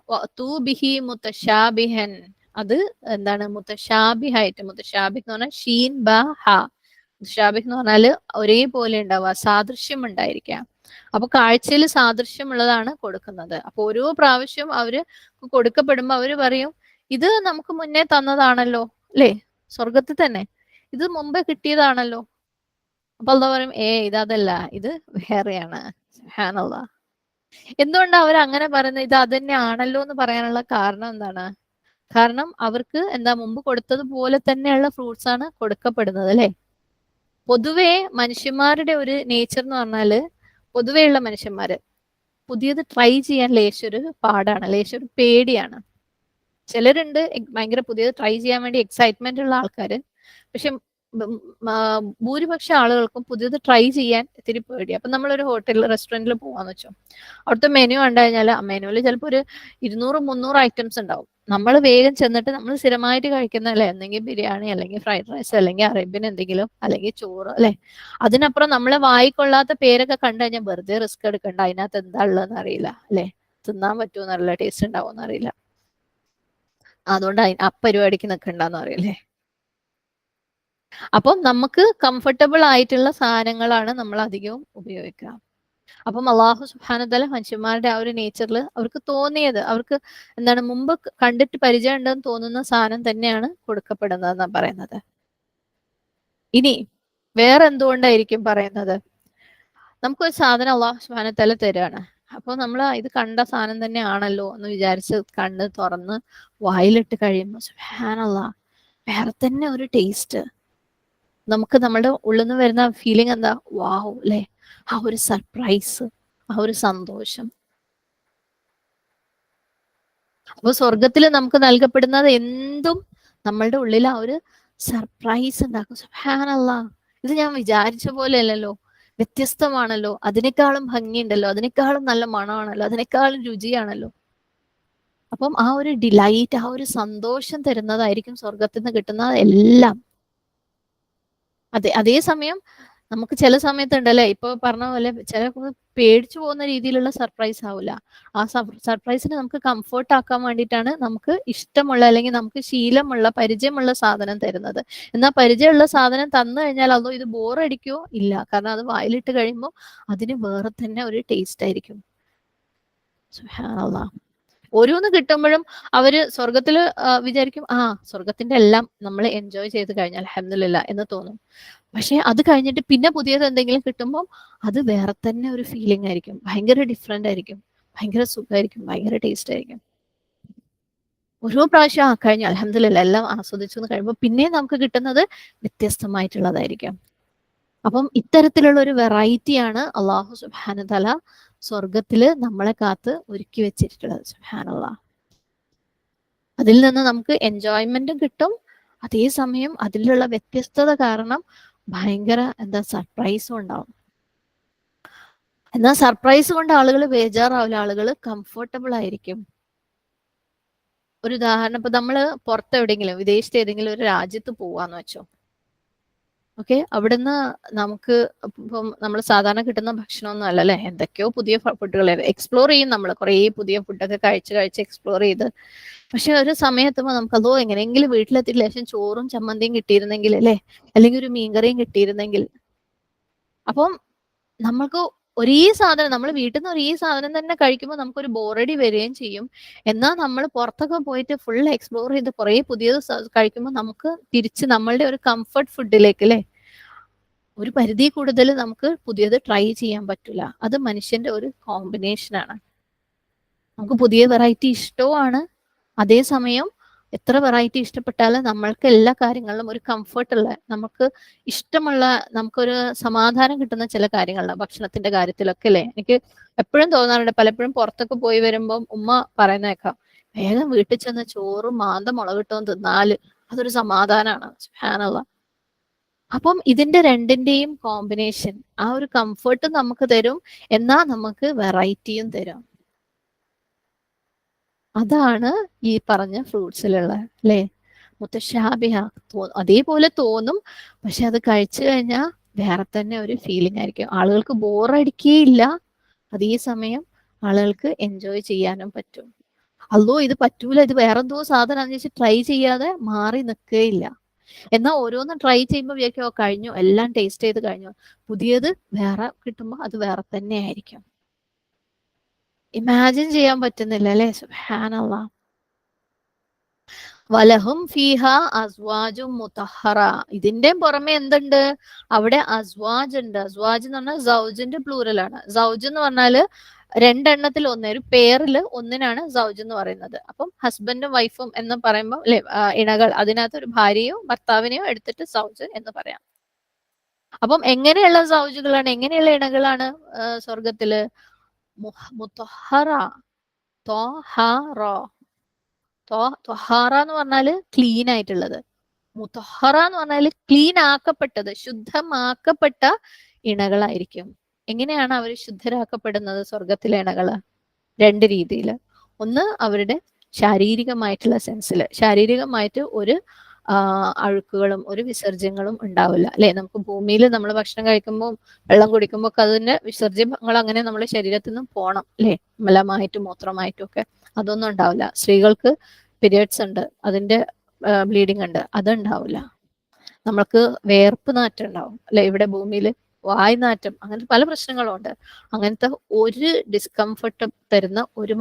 A: ബിഹി മുതശാബിഹൻ, അത് എന്താണ് മുതശാബിഹായിട്ട്, മുതശാബിഹ് എന്ന് പറഞ്ഞാൽ ഷീൻ ബ ഹ, മുതശാബിഹ് എന്ന് പറഞ്ഞാല് ഒരേപോലെ ഉണ്ടാവുക, സാദൃശ്യം ഉണ്ടായിരിക്കാം. അപ്പൊ കാഴ്ചയിൽ സാദൃശ്യമുള്ളതാണ് കൊടുക്കുന്നത്. അപ്പൊ ഓരോ പ്രാവശ്യം അവര് കൊടുക്കപ്പെടുമ്പോ അവര് പറയും, ഇത് നമുക്ക് മുന്നേ തന്നതാണല്ലോ അല്ലേ, സ്വർഗത്തിൽ തന്നെ ഇത് മുമ്പേ കിട്ടിയതാണല്ലോ. അപ്പൊ അള്ളാഹു പറയും, ഇതല്ല, ഇത് വേറെയാണ്. സുബ്ഹാനല്ലാഹ്. എന്തുകൊണ്ടാണ് അവർ അങ്ങനെ പറയുന്നത്? ഇത് അതന്നെ ആണല്ലോ എന്ന് പറയാനുള്ള കാരണം എന്താണ്? കാരണം അവർക്ക് മുമ്പ് കൊടുത്തതുപോലെ തന്നെയുള്ള ഫ്രൂട്ട്സ് ആണ് കൊടുക്കപ്പെടുന്നത് അല്ലെ. പൊതുവെ മനുഷ്യന്മാരുടെ ഒരു നേച്ചർ എന്ന് പറഞ്ഞാല്, പൊതുവെയുള്ള മനുഷ്യന്മാര് പുതിയത് ട്രൈ ചെയ്യാൻ ലേശൊരു പാടാണ്, ലേശൊരു പേടിയാണ്. ചിലരുണ്ട് ഭയങ്കര പുതിയത് ട്രൈ ചെയ്യാൻ വേണ്ടി എക്സൈറ്റ്മെന്റ് ഉള്ള ആൾക്കാര്. പക്ഷെ ഭൂരിപക്ഷം ആളുകൾക്കും പുതിയത് ട്രൈ ചെയ്യാൻ ഇത്തിരി പേടി. അപ്പൊ നമ്മളൊരു ഹോട്ടലിൽ റെസ്റ്റോറന്റിൽ പോവാന്ന് വെച്ചോ, അവിടുത്തെ മെനു കണ്ടു കഴിഞ്ഞാൽ ആ മെനുവിൽ ചിലപ്പോൾ ഒരു 200-300 ഐറ്റംസ് ഉണ്ടാവും. നമ്മൾ വേഗം ചെന്നിട്ട് നമ്മൾ സ്ഥിരമായിട്ട് കഴിക്കുന്ന അല്ലെ, എന്തെങ്കിൽ ബിരിയാണി, അല്ലെങ്കിൽ ഫ്രൈഡ് റൈസ്, അല്ലെങ്കിൽ അറേബ്യൻ എന്തെങ്കിലും, അല്ലെങ്കിൽ ചോറ് അല്ലെ. അതിനപ്പുറം നമ്മളെ വായിക്കൊള്ളാത്ത പേരൊക്കെ കണ്ടു കഴിഞ്ഞാൽ വെറുതെ റിസ്ക് എടുക്കണ്ട, അതിനകത്ത് എന്താ ഉള്ളതെന്ന് അറിയില്ല അല്ലെ, തിന്നാൻ പറ്റുമോ എന്നറിയില്ല, ടേസ്റ്റ് ഉണ്ടാവുമെന്ന് അറിയില്ല, അതുകൊണ്ട് പരിപാടിക്ക് നിൽക്കണ്ടെന്ന് അറിയില്ലേ. അപ്പം നമുക്ക് കംഫർട്ടബിൾ ആയിട്ടുള്ള സാധനങ്ങളാണ് നമ്മൾ അധികവും ഉപയോഗിക്കുക. അപ്പം അള്ളാഹു സുബ്ഹാനഹു തആല മനുഷ്യന്മാരുടെ ആ ഒരു നേച്ചറിൽ അവർക്ക് തോന്നിയത്, അവർക്ക് മുമ്പ് കണ്ടിട്ട് പരിചയം ഉണ്ടെന്ന് തോന്നുന്ന സാധനം തന്നെയാണ് കൊടുക്കപ്പെടുന്നതെന്നാണ് പറയുന്നത്. ഇനി വേറെ എന്തുകൊണ്ടായിരിക്കും പറയുന്നത്? നമുക്കൊരു സാധനം അള്ളാഹു സുബ്ഹാനഹു തആല തരുകയാണ്. അപ്പോൾ നമ്മൾ ഇത് കണ്ട സാധനം തന്നെയാണല്ലോ എന്ന് വിചാരിച്ച് കണ്ണ് തുറന്ന് വായിലിട്ട് കഴിയുമ്പോൾ സുബ്ഹാനല്ലാഹ്, വേറെ തന്നെ ഒരു ടേസ്റ്റ്. നമുക്ക് നമ്മുടെ ഉള്ളിൽ നിന്ന് വരുന്ന ഫീലിംഗ് എന്താ? വാവ് അല്ലേ, ആ ഒരു സർപ്രൈസ്, ആ ഒരു സന്തോഷം. അപ്പൊ സ്വർഗത്തിൽ നമുക്ക് നൽകപ്പെടുന്നത് എന്തും നമ്മളുടെ ഉള്ളിൽ ആ ഒരു സർപ്രൈസ് ഉണ്ടാക്കും. സുബ്ഹാനല്ലാഹ്, ഇത് ഞാൻ വിചാരിച്ച പോലെ അല്ലല്ലോ, വ്യത്യസ്തമാണല്ലോ, അതിനേക്കാളും ഭംഗിയുണ്ടല്ലോ, അതിനേക്കാളും നല്ല മണമാണല്ലോ, അതിനേക്കാളും രുചിയാണല്ലോ. അപ്പം ആ ഒരു ഡിലൈറ്റ്, ആ ഒരു സന്തോഷം തരുന്നതായിരിക്കും സ്വർഗത്തിൽ നിന്ന് കിട്ടുന്ന എല്ലാം. അതേസമയം നമുക്ക് ചില സമയത്തുണ്ടല്ലേ, ഇപ്പൊ പറഞ്ഞ പോലെ ചില പേടിച്ചു പോകുന്ന രീതിയിലുള്ള സർപ്രൈസ് ആവില്ല. ആ സർപ്രൈസിന് നമുക്ക് കംഫർട്ട് ആക്കാൻ വേണ്ടിയിട്ടാണ് നമുക്ക് ഇഷ്ടമുള്ള അല്ലെങ്കിൽ നമുക്ക് ശീലമുള്ള പരിചയമുള്ള സാധനം തരുന്നത്. എന്നാൽ പരിചയമുള്ള സാധനം തന്നു കഴിഞ്ഞാൽ അതോ ഇത് ബോറടിക്കോ? ഇല്ല. കാരണം അത് വായിലിട്ട് കഴിയുമ്പോൾ അതിന് വേറെ തന്നെ ഒരു ടേസ്റ്റ് ആയിരിക്കും. സുബ്ഹാനല്ലാഹ്. ഓരോന്ന് കിട്ടുമ്പോഴും അവര് സ്വർഗത്തില് വിചാരിക്കും, ആ സ്വർഗത്തിന്റെ എല്ലാം നമ്മൾ എൻജോയ് ചെയ്ത് കഴിഞ്ഞാൽ അൽഹംദുലില്ലാഹ് എന്ന് തോന്നും. പക്ഷെ അത് കഴിഞ്ഞിട്ട് പിന്നെ പുതിയത് എന്തെങ്കിലും കിട്ടുമ്പോൾ അത് വേറെ തന്നെ ഒരു ഫീലിംഗ് ആയിരിക്കും. ഭയങ്കര ഡിഫറെന്റ് ആയിരിക്കും, ഭയങ്കര സുഖമായിരിക്കും, ഭയങ്കര ടേസ്റ്റ് ആയിരിക്കും. ഓരോ പ്രാവശ്യം കഴിഞ്ഞു അൽഹംദുലില്ലാഹ് എല്ലാം ആസ്വദിച്ചു എന്ന് കഴിയുമ്പോൾ പിന്നെ നമുക്ക് കിട്ടുന്നത് വ്യത്യസ്തമായിട്ടുള്ളതായിരിക്കും. അപ്പം ഇത്തരത്തിലുള്ള ഒരു വെറൈറ്റിയാണ് അള്ളാഹു സുബ്ഹാനഹു തആല സ്വർഗത്തില് നമ്മളെ കാത്ത് ഒരുക്കി വെച്ചിട്ടുള്ളത്. സുബ്ഹാനല്ലാഹ്. അതിൽ നിന്ന് നമുക്ക് എൻജോയ്മെന്റും കിട്ടും, അതേസമയം അതിലുള്ള വ്യത്യസ്തത കാരണം ഭയങ്കര സർപ്രൈസും ഉണ്ടാവും. എന്നാൽ സർപ്രൈസ് കൊണ്ട് ആളുകൾ ബേജാറാവില്ല, ആളുകൾ കംഫർട്ടബിൾ ആയിരിക്കും. ഒരു ഉദാഹരണം, ഇപ്പൊ നമ്മള് പുറത്ത് എവിടെയെങ്കിലും വിദേശത്ത് ഏതെങ്കിലും ഒരു രാജ്യത്ത് പോവാന്ന് വെച്ചോ. ഓക്കെ, അവിടുന്ന് നമുക്ക് ഇപ്പം നമ്മൾ സാധാരണ കിട്ടുന്ന ഭക്ഷണമൊന്നും അല്ല അല്ലെ, എന്തൊക്കെയോ പുതിയ ഫുഡുകൾ എക്സ്പ്ലോർ ചെയ്യും, നമ്മൾ കുറേ പുതിയ ഫുഡൊക്കെ കഴിച്ച് എക്സ്പ്ലോർ ചെയ്ത്. പക്ഷെ ഒരു സമയത്തുമ്പോൾ നമുക്ക് അതോ എങ്ങനെയെങ്കിലും വീട്ടിലെത്തിയിട്ട് ലേശം ചോറും ചമ്മന്തിയും കിട്ടിയിരുന്നെങ്കിൽ അല്ലെ, അല്ലെങ്കിൽ ഒരു മീൻകറിയും കിട്ടിയിരുന്നെങ്കിൽ. അപ്പം നമുക്ക് ഒരേ സാധനം, നമ്മൾ വീട്ടിൽ നിന്ന് ഒരേ സാധനം തന്നെ കഴിക്കുമ്പോൾ നമുക്കൊരു ബോറടി വരികയും ചെയ്യും. എന്നാൽ നമ്മൾ പുറത്തൊക്കെ പോയിട്ട് ഫുൾ എക്സ്പ്ലോർ ചെയ്ത് കുറേ പുതിയത് കഴിക്കുമ്പോൾ നമുക്ക് തിരിച്ച് നമ്മളുടെ ഒരു കംഫർട്ട് ഫുഡിലേക്ക് അല്ലെ, ഒരു പരിധി കൂടുതൽ നമുക്ക് പുതിയത് ട്രൈ ചെയ്യാൻ പറ്റില്ല. അത് മനുഷ്യന്റെ ഒരു കോമ്പിനേഷനാണ്. നമുക്ക് പുതിയ വെറൈറ്റി ഇഷ്ടവുമാണ്, അതേസമയം എത്ര വെറൈറ്റി ഇഷ്ടപ്പെട്ടാലും നമ്മൾക്ക് എല്ലാ കാര്യങ്ങളിലും ഒരു കംഫർട്ടുള്ള, നമുക്ക് ഇഷ്ടമുള്ള, നമുക്കൊരു സമാധാനം കിട്ടുന്ന ചില കാര്യങ്ങളുണ്ട് ഭക്ഷണത്തിന്റെ കാര്യത്തിലൊക്കെ അല്ലെ. എനിക്ക് എപ്പോഴും തോന്നാറുണ്ട്, പലപ്പോഴും പുറത്തൊക്കെ പോയി വരുമ്പോൾ ഉമ്മ പറയുന്നേക്കാം, വേഗം വീട്ടിൽ ചെന്ന് ചോറും മാന്ത മുളകിട്ടോന്ന് തിന്നാല് അതൊരു സമാധാനമാണ്. സുബ്ഹാനല്ലാഹ്. അപ്പം ഇതിന്റെ രണ്ടിന്റെയും കോമ്പിനേഷൻ ആ ഒരു കംഫർട്ടും നമുക്ക് തരും, എന്നാൽ നമുക്ക് വെറൈറ്റിയും തരും. അതാണ് ഈ പറഞ്ഞ ഫ്രൂട്ട്സിലുള്ള അല്ലേ, മുത്തശ്ശാബിഹ. അതേപോലെ തോന്നും, പക്ഷെ അത് കഴിച്ചു കഴിഞ്ഞാൽ വേറെ തന്നെ ഒരു ഫീലിംഗ് ആയിരിക്കും. ആളുകൾക്ക് ബോറടിക്കുകയില്ല, അതേസമയം ആളുകൾക്ക് എൻജോയ് ചെയ്യാനും പറ്റും. അല്ലോ ഇത് പറ്റൂല, ഇത് വേറെന്തോ സാധനം വെച്ച് ട്രൈ ചെയ്യാതെ മാറി നിൽക്കുകയില്ല. എന്നാൽ ഓരോന്നും ട്രൈ ചെയ്യുമ്പോൾ വിചാരിക്കും, കഴിഞ്ഞു, എല്ലാം ടേസ്റ്റ് ചെയ്ത് കഴിഞ്ഞു, പുതിയത് വേറെ കിട്ടുമ്പോൾ അത് വേറെ തന്നെ ആയിരിക്കും. ഇമാജിൻ ചെയ്യാൻ പറ്റുന്നില്ല അല്ലെ. സുബ്ഹാനല്ലാഹ്. വലഹും ഫീഹ അസ്വാജും മുതഹറ. ഇതിന്റെ പുറമെ എന്തുണ്ട്? അവിടെ അസ്വാജ് ഉണ്ട്. അസ്വാജ് എന്ന് പറഞ്ഞാൽ സൗജിന്റെ പ്ലൂറലാണ്. സൗജ് എന്ന് പറഞ്ഞാല് രണ്ടെണ്ണത്തിൽ ഒന്ന്, ഒരു പേരിൽ ഒന്നിനാണ് സൗജ് എന്ന് പറയുന്നത്. അപ്പം ഹസ്ബൻഡും വൈഫും എന്ന് പറയുമ്പോൾ അല്ലെ, ഇണകൾ, അതിനകത്ത് ഒരു ഭാര്യയോ ഭർത്താവിനെയോ എടുത്തിട്ട് സൗജ് എന്ന് പറയാം. അപ്പം എങ്ങനെയുള്ള സൗജുകളാണ്, എങ്ങനെയുള്ള ഇണകളാണ് സ്വർഗത്തില്? മുത്തഹറ, ത്വഹറ. ത്വഹാറ എന്ന് പറഞ്ഞാല് ക്ലീൻ ആയിട്ടുള്ളത്, മുത്തഹറ എന്ന് പറഞ്ഞാല് ക്ലീൻ ആക്കപ്പെട്ടത്, ശുദ്ധമാക്കപ്പെട്ട ഇണകളായിരിക്കും. എങ്ങനെയാണ് അവർ ശുദ്ധരാക്കപ്പെടുന്നത് സ്വർഗത്തിലെ ഇണകള്? രണ്ട് രീതിയിൽ. ഒന്ന് അവരുടെ ശാരീരികമായിട്ടുള്ള സെൻസില്, ശാരീരികമായിട്ട് ഒരു അഴുക്കുകളും ഒരു വിസർജ്യങ്ങളും ഉണ്ടാവില്ല അല്ലെ. നമുക്ക് ഭൂമിയിൽ നമ്മൾ ഭക്ഷണം കഴിക്കുമ്പോൾ വെള്ളം കുടിക്കുമ്പോൾ ഒക്കെ അതിന്റെ വിസർജ്യങ്ങൾ അങ്ങനെ നമ്മുടെ ശരീരത്തിൽ നിന്ന് പോണം അല്ലെ, മലമായിട്ടും മൂത്രമായിട്ടും ഒക്കെ. അതൊന്നും ഉണ്ടാവില്ല. സ്ത്രീകൾക്ക് പീരിയഡ്സ് ഉണ്ട്, അതിന്റെ ബ്ലീഡിങ് ഉണ്ട്, അതുണ്ടാവില്ല. നമ്മൾക്ക് വേർപ്പ് നാറ്റം ഉണ്ടാവും അല്ലെ, ഇവിടെ ഭൂമിയിൽ വായു നാറ്റം, അങ്ങനത്തെ പല പ്രശ്നങ്ങളും ഉണ്ട്. അങ്ങനത്തെ ഒരു ഡിസ്കംഫർട്ട് തരുന്ന ഒരു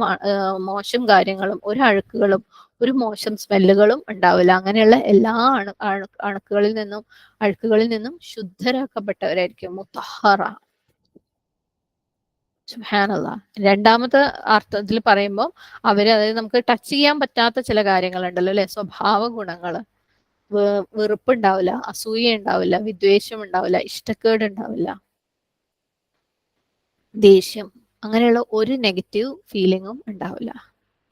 A: മോശം കാര്യങ്ങളും ഒരു അഴുക്കുകളും ഒരു മോശം സ്മെല്ലുകളും ഉണ്ടാവില്ല. അങ്ങനെയുള്ള എല്ലാ അണുക്കളിൽ നിന്നും അഴുക്കുകളിൽ നിന്നും ശുദ്ധരാക്കപ്പെട്ടവരായിരിക്കും മുത്തഹറ. സുബ്ഹാനല്ലാഹ്. രണ്ടാമത്തെ അർത്ഥത്തിൽ പറയുമ്പോൾ അവര്, അതായത് നമുക്ക് ടച്ച് ചെയ്യാൻ പറ്റാത്ത ചില കാര്യങ്ങളുണ്ടല്ലോ അല്ലെ, സ്വഭാവ ഗുണങ്ങള്. വെറുപ്പുണ്ടാവില്ല, അസൂയ ഉണ്ടാവില്ല, വിദ്വേഷം ഉണ്ടാവില്ല, ഇഷ്ടക്കേട് ഉണ്ടാവില്ല, ദേഷ്യം, അങ്ങനെയുള്ള ഒരു നെഗറ്റീവ് ഫീലിങ്ങും ഉണ്ടാവില്ല.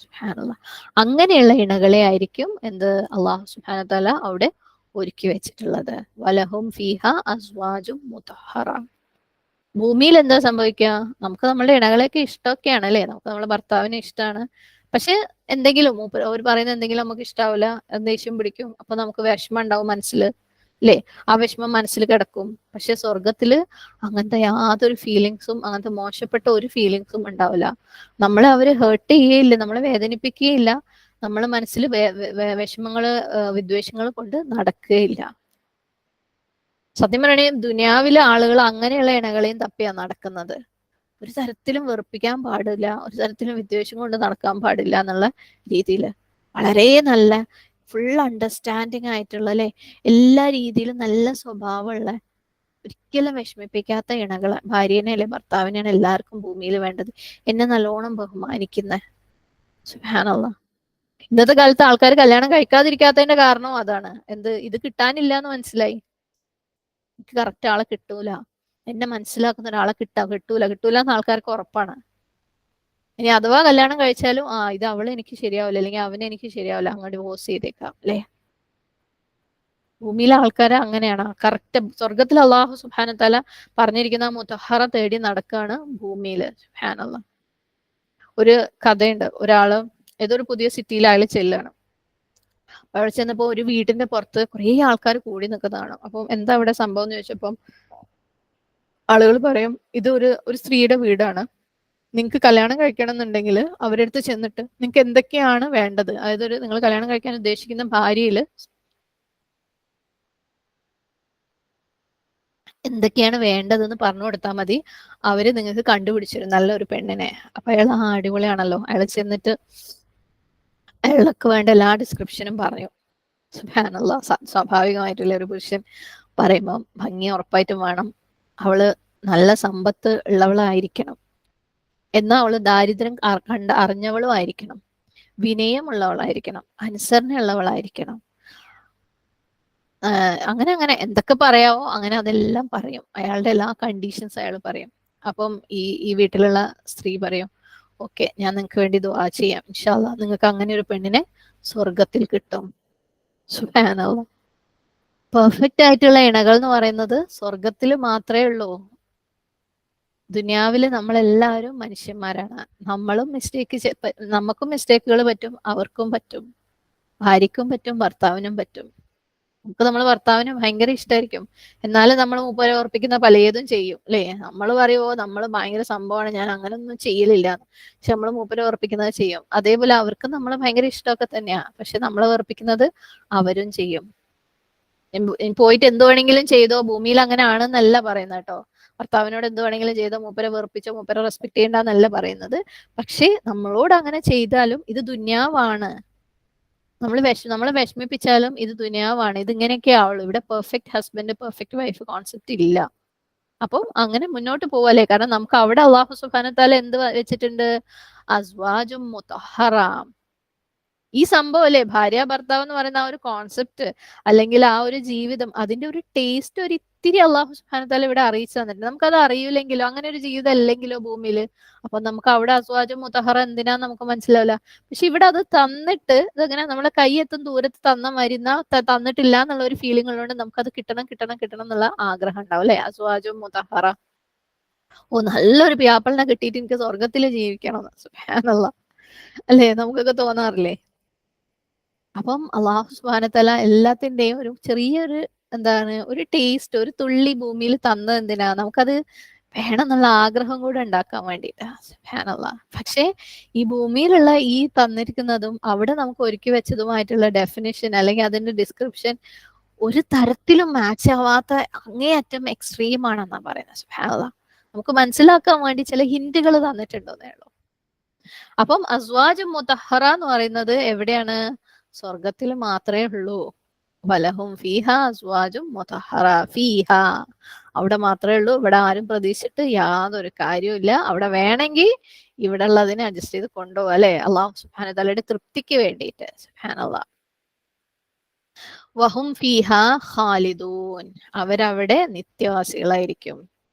A: സുബ്ഹാനല്ലാഹ്. അങ്ങനെയുള്ള ഇണകളെ ആയിരിക്കും എന്ത് അള്ളാഹു സുബ്ഹാനഹു തആല അവിടെ ഒരുക്കി വെച്ചിട്ടുള്ളത്. വലഹും ഫീഹ അസ്വാജും മുതഹറ. ഭൂമിയിൽ എന്താ സംഭവിക്കുക? നമുക്ക് നമ്മളുടെ ഇണകളെയൊക്കെ ഇഷ്ടമൊക്കെയാണ് അല്ലേ, നമുക്ക് നമ്മുടെ ഭർത്താവിനെ ഇഷ്ടമാണ്. പക്ഷെ എന്തെങ്കിലും അവർ പറയുന്ന എന്തെങ്കിലും നമുക്ക് ഇഷ്ടാവില്ല, ദേഷ്യം പിടിക്കും, അപ്പൊ നമുക്ക് വിഷമം ഉണ്ടാവും മനസ്സിൽ അല്ലേ, ആ വിഷമം മനസ്സിൽ കിടക്കും. പക്ഷെ സ്വർഗത്തില് അങ്ങനത്തെ യാതൊരു ഫീലിങ്സും, അങ്ങനത്തെ മോശപ്പെട്ട ഒരു ഫീലിങ്സും ഉണ്ടാവില്ല. നമ്മളെ അവര് ഹേർട്ട് ചെയ്യുകയില്ല, നമ്മളെ വേദനിപ്പിക്കുകയില്ല, നമ്മളെ മനസ്സിൽ വിഷമങ്ങള് വിദ്വേഷങ്ങൾ കൊണ്ട് നടക്കുകയില്ല. സത്യം പറയണേ ദുനിയാവിലെ ആളുകൾ അങ്ങനെയുള്ള ഇണകളെയും തപ്പിയാ നടക്കുന്നത്. ഒരു തരത്തിലും വെറുപ്പിക്കാൻ പാടില്ല, ഒരു തരത്തിലും വിദ്വേഷം കൊണ്ട് നടക്കാൻ പാടില്ല എന്നുള്ള രീതിയിൽ വളരെ നല്ല ഫുൾ അണ്ടർസ്റ്റാൻഡിങ് ആയിട്ടുള്ള അല്ലെ, എല്ലാ രീതിയിലും നല്ല സ്വഭാവമുള്ള, ഒരിക്കലും വിഷമിപ്പിക്കാത്ത ഇണകളെ, ഭാര്യനെ അല്ലെ ഭർത്താവിനെയാണ് എല്ലാവർക്കും ഭൂമിയിൽ വേണ്ടത്. എന്നെ നല്ലോണം ബഹുമാനിക്കുന്ന. സുബ്ഹാനല്ലാഹ്. ഇന്നത്തെ കാലത്ത് ആൾക്കാർ കല്യാണം കഴിക്കാതിരിക്കാത്തതിന്റെ കാരണം അതാണ്. ഇത് കിട്ടാനില്ല എന്ന് മനസ്സിലായി. എനിക്ക് കറക്റ്റ് ആളെ കിട്ടൂല, എന്നെ മനസ്സിലാക്കുന്ന ഒരാളെ കിട്ടൂല എന്ന് ആൾക്കാർക്ക് ഉറപ്പാണ്. ഇനി അഥവാ കല്യാണം കഴിച്ചാലും ഇത് അവള് എനിക്ക് ശരിയാവില്ല, അല്ലെങ്കിൽ അവനെ എനിക്ക് ശരിയാവില്ല, അങ്ങ് ഡിവോഴ്സ് ചെയ്തേക്കാം അല്ലെ. ഭൂമിയിലെ ആൾക്കാരെ അങ്ങനെയാണ്. കറക്റ്റ് സ്വർഗത്തിൽ അള്ളാഹു സുബ്ഹാനഹു തആല പറഞ്ഞിരിക്കുന്ന മുതഹറ തേടി നടക്കാണ് ഭൂമിയില്. സുബ്ഹാനല്ലാഹ്. ഒരു കഥയുണ്ട്. ഒരാള് ഏതൊരു പുതിയ സിറ്റിയിൽ അയാൾ ചെല്ലാണ്. അവിടെ ചെന്നപ്പോ ഒരു വീടിന്റെ പുറത്ത് കുറെ ആൾക്കാർ കൂടി നിൽക്കുന്നതാണ്. അപ്പം എന്താ അവിടെ സംഭവം എന്ന് ചോദിച്ചപ്പം ആളുകൾ പറയും, ഇത് ഒരു സ്ത്രീയുടെ വീടാണ്, നിങ്ങൾക്ക് കല്യാണം കഴിക്കണം എന്നുണ്ടെങ്കിൽ അവരുടെ അടുത്ത് ചെന്നിട്ട് നിങ്ങൾക്ക് എന്തൊക്കെയാണ് വേണ്ടത്, അതായത് നിങ്ങൾ കല്യാണം കഴിക്കാൻ ഉദ്ദേശിക്കുന്ന ഭാര്യയില് എന്തൊക്കെയാണ് വേണ്ടതെന്ന് പറഞ്ഞു കൊടുത്താൽ മതി, അവര് നിങ്ങൾക്ക് കണ്ടുപിടിച്ചിരും നല്ലൊരു പെണ്ണിനെ. അപ്പൊ അയാൾ അടിപൊളിയാണല്ലോ, അയാൾ ചെന്നിട്ട് അയാൾക്ക് വേണ്ട എല്ലാ ഡിസ്ക്രിപ്ഷനും പറഞ്ഞു. സുബ്ഹാനല്ലാഹ്. സ്വാഭാവികമായിട്ടുള്ള ഒരു പുരുഷൻ പറയുമ്പോൾ ഭംഗി ഉറപ്പായിട്ടും വേണം, അവള് നല്ല സമ്പത്ത് ഉള്ളവളായിരിക്കണം, എന്നാൽ അവള് ദാരിദ്ര്യം അറിഞ്ഞവളും ആയിരിക്കണം, വിനയമുള്ളവളായിരിക്കണം, അനുസരണയുള്ളവളായിരിക്കണം, അങ്ങനെ അങ്ങനെ എന്തൊക്കെ പറയാവോ അങ്ങനെ അതെല്ലാം പറയും. അയാളുടെ എല്ലാ കണ്ടീഷൻസ് അയാൾ പറയും. അപ്പം ഈ വീട്ടിലുള്ള സ്ത്രീ പറയും, ഓക്കെ, ഞാൻ നിങ്ങൾക്ക് വേണ്ടി ദുആ ചെയ്യാം, ഇൻഷാ അല്ലാഹ് നിങ്ങൾക്ക് അങ്ങനെ ഒരു പെണ്ണിനെ സ്വർഗത്തിൽ കിട്ടും. സുബ്ഹാനല്ലാഹ്. പെർഫെക്റ്റ് ആയിട്ടുള്ള ഇണകൾ എന്ന് പറയുന്നത് സ്വർഗത്തിൽ മാത്രമേ ഉള്ളൂ. ദുനിയാവില് നമ്മളെല്ലാവരും മനുഷ്യന്മാരാണ്. നമ്മളും നമുക്കും മിസ്റ്റേക്കുകൾ പറ്റും, അവർക്കും പറ്റും, ഭാര്യയ്ക്കും പറ്റും, ഭർത്താവിനും പറ്റും. നമുക്ക് നമ്മളെ ഭർത്താവിന് ഭയങ്കര ഇഷ്ടമായിരിക്കും, എന്നാലും നമ്മൾ മൂപ്പരെ ഓർപ്പിക്കുന്ന പലതും ചെയ്യും അല്ലേ. നമ്മൾ പറയുമോ നമ്മൾ ഭയങ്കര സംഭവമാണ്, ഞാൻ അങ്ങനൊന്നും ചെയ്യലില്ല, പക്ഷെ നമ്മൾ മൂപ്പരെ ഓർപ്പിക്കുന്നത് ചെയ്യും. അതേപോലെ അവർക്ക് നമ്മളെ ഭയങ്കര ഇഷ്ടമൊക്കെ തന്നെയാ, പക്ഷെ നമ്മളെ ഓർപ്പിക്കുന്നത് അവരും ചെയ്യും. പോയിട്ട് എന്ത് വേണമെങ്കിലും ചെയ്തോ, ഭൂമിയിൽ അങ്ങനെ ആണെന്നല്ല പറയുന്നത് കേട്ടോ. ഭർത്താവിനോട് എന്ത് വേണമെങ്കിലും ചെയ്തോ, മൂപ്പരെ വെറുപ്പിച്ചോ, മൂപ്പരെ റെസ്പെക്ട് ചെയ്യണ്ടെന്നല്ല പറയുന്നത്. പക്ഷേ നമ്മളോട് അങ്ങനെ ചെയ്താലും ഇത് ദുന്യാവാണ്. നമ്മളെ വിഷമിപ്പിച്ചാലും ഇത് ദുനിയാവാണ്, ഇത് ഇങ്ങനെയൊക്കെ ആവുള്ളൂ. ഇവിടെ perfect husband perfect wife concept ഇല്ല. അപ്പം അങ്ങനെ മുന്നോട്ട് പോവല്ലേ, കാരണം നമുക്ക് അവിടെ അള്ളാഹു സുബ്ഹാനഹു തആല എന്ത് വെച്ചിട്ടുണ്ട്? അസ്വാജും മുതഹറ. ഈ സംഭവം അല്ലേ, ഭാര്യ ഭർത്താവ് എന്ന് പറയുന്ന ആ ഒരു കോൺസെപ്റ്റ്, അല്ലെങ്കിൽ ആ ഒരു ജീവിതം, അതിന്റെ ഒരു ടേസ്റ്റ് ഒരു ഇത്തിരി അള്ളാഹു സുബ്ഹാനഹു തആല ഇവിടെ അറിയിച്ചു തന്നിട്ടുണ്ട്. നമുക്കത് അറിയില്ലെങ്കിലോ, അങ്ങനെ ഒരു ജീവിതം അല്ലെങ്കിലോ ഭൂമിയില്, അപ്പൊ നമുക്ക് അവിടെ അസ്വാജും മുതഹറ എന്തിനാന്ന് നമുക്ക് മനസ്സിലാവില്ല. പക്ഷെ ഇവിടെ അത് തന്നിട്ട് ഇതങ്ങനെ നമ്മളെ കൈയെത്തും ദൂരത്ത് തന്ന മരുന്ന തന്നിട്ടില്ല എന്നുള്ള ഒരു ഫീലിംഗ് ഉള്ളതുകൊണ്ട് നമുക്കത് കിട്ടണം കിട്ടണം കിട്ടണം എന്നുള്ള ആഗ്രഹം ഉണ്ടാവും അല്ലെ. അസ്വാജും മുതഹറ. നല്ലൊരു പ്യാപ്പളിനെ കിട്ടിയിട്ട് എനിക്ക് സ്വർഗത്തിൽ ജീവിക്കണം, സുബ്ഹാനല്ലാഹ് അല്ലേ, നമുക്കൊക്കെ തോന്നാറില്ലേ. അപ്പം അള്ളാഹു സുബ്ഹാനഹു തആല എല്ലാത്തിന്റെയും ഒരു ചെറിയൊരു എന്താണ് ഒരു ടേസ്റ്റ്, ഒരു തുള്ളി ഭൂമിയിൽ തന്നത് എന്തിനാ? നമുക്കത് വേണം എന്നുള്ള ആഗ്രഹം കൂടെ ഉണ്ടാക്കാൻ വേണ്ടിയിട്ടാ. സുബ്ഹാനല്ലാഹ്. പക്ഷേ ഈ ഭൂമിയിലുള്ള ഈ തന്നിരിക്കുന്നതും അവിടെ നമുക്ക് ഒരുക്കി വെച്ചതുമായിട്ടുള്ള ഡെഫിനിഷൻ അല്ലെങ്കിൽ അതിന്റെ ഡിസ്ക്രിപ്ഷൻ ഒരു തരത്തിലും മാച്ച് ആവാത്ത അങ്ങേയറ്റം എക്സ്ട്രീം ആണെന്നാ പറയുന്നത്. സുബ്ഹാനല്ലാഹ്. നമുക്ക് മനസ്സിലാക്കാൻ വേണ്ടി ചില ഹിന്റുകൾ തന്നിട്ടുണ്ടെന്നേ ഉള്ളൂ. അപ്പം അസ്വാജ് മുതഹറ എന്ന് പറയുന്നത് എവിടെയാണ്? സ്വർഗത്തിൽ മാത്രമേ ഉള്ളൂ. വലഹും ഫീഹ അസ്വാജും മുതഹറ. ഫീഹ, അവിടെ മാത്രമേ ഉള്ളൂ, ഇവിടെ ആരും പ്രതീക്ഷിച്ചിട്ട് യാതൊരു കാര്യമില്ല. അവിടെ വേണമെങ്കിൽ ഇവിടെ ഉള്ളതിനെ അഡ്ജസ്റ്റ് ചെയ്ത് കൊണ്ടുപോകും അല്ലെ, അള്ളാഹു സുബ്ഹാനഹു തആലയുടെ തൃപ്തിക്ക് വേണ്ടിയിട്ട്. സുബ്ഹാനല്ലാഹ്. വഹും ഫീഹ ഖാലിദൂൻ, അവരവിടെ നിത്യവാസികളായിരിക്കും.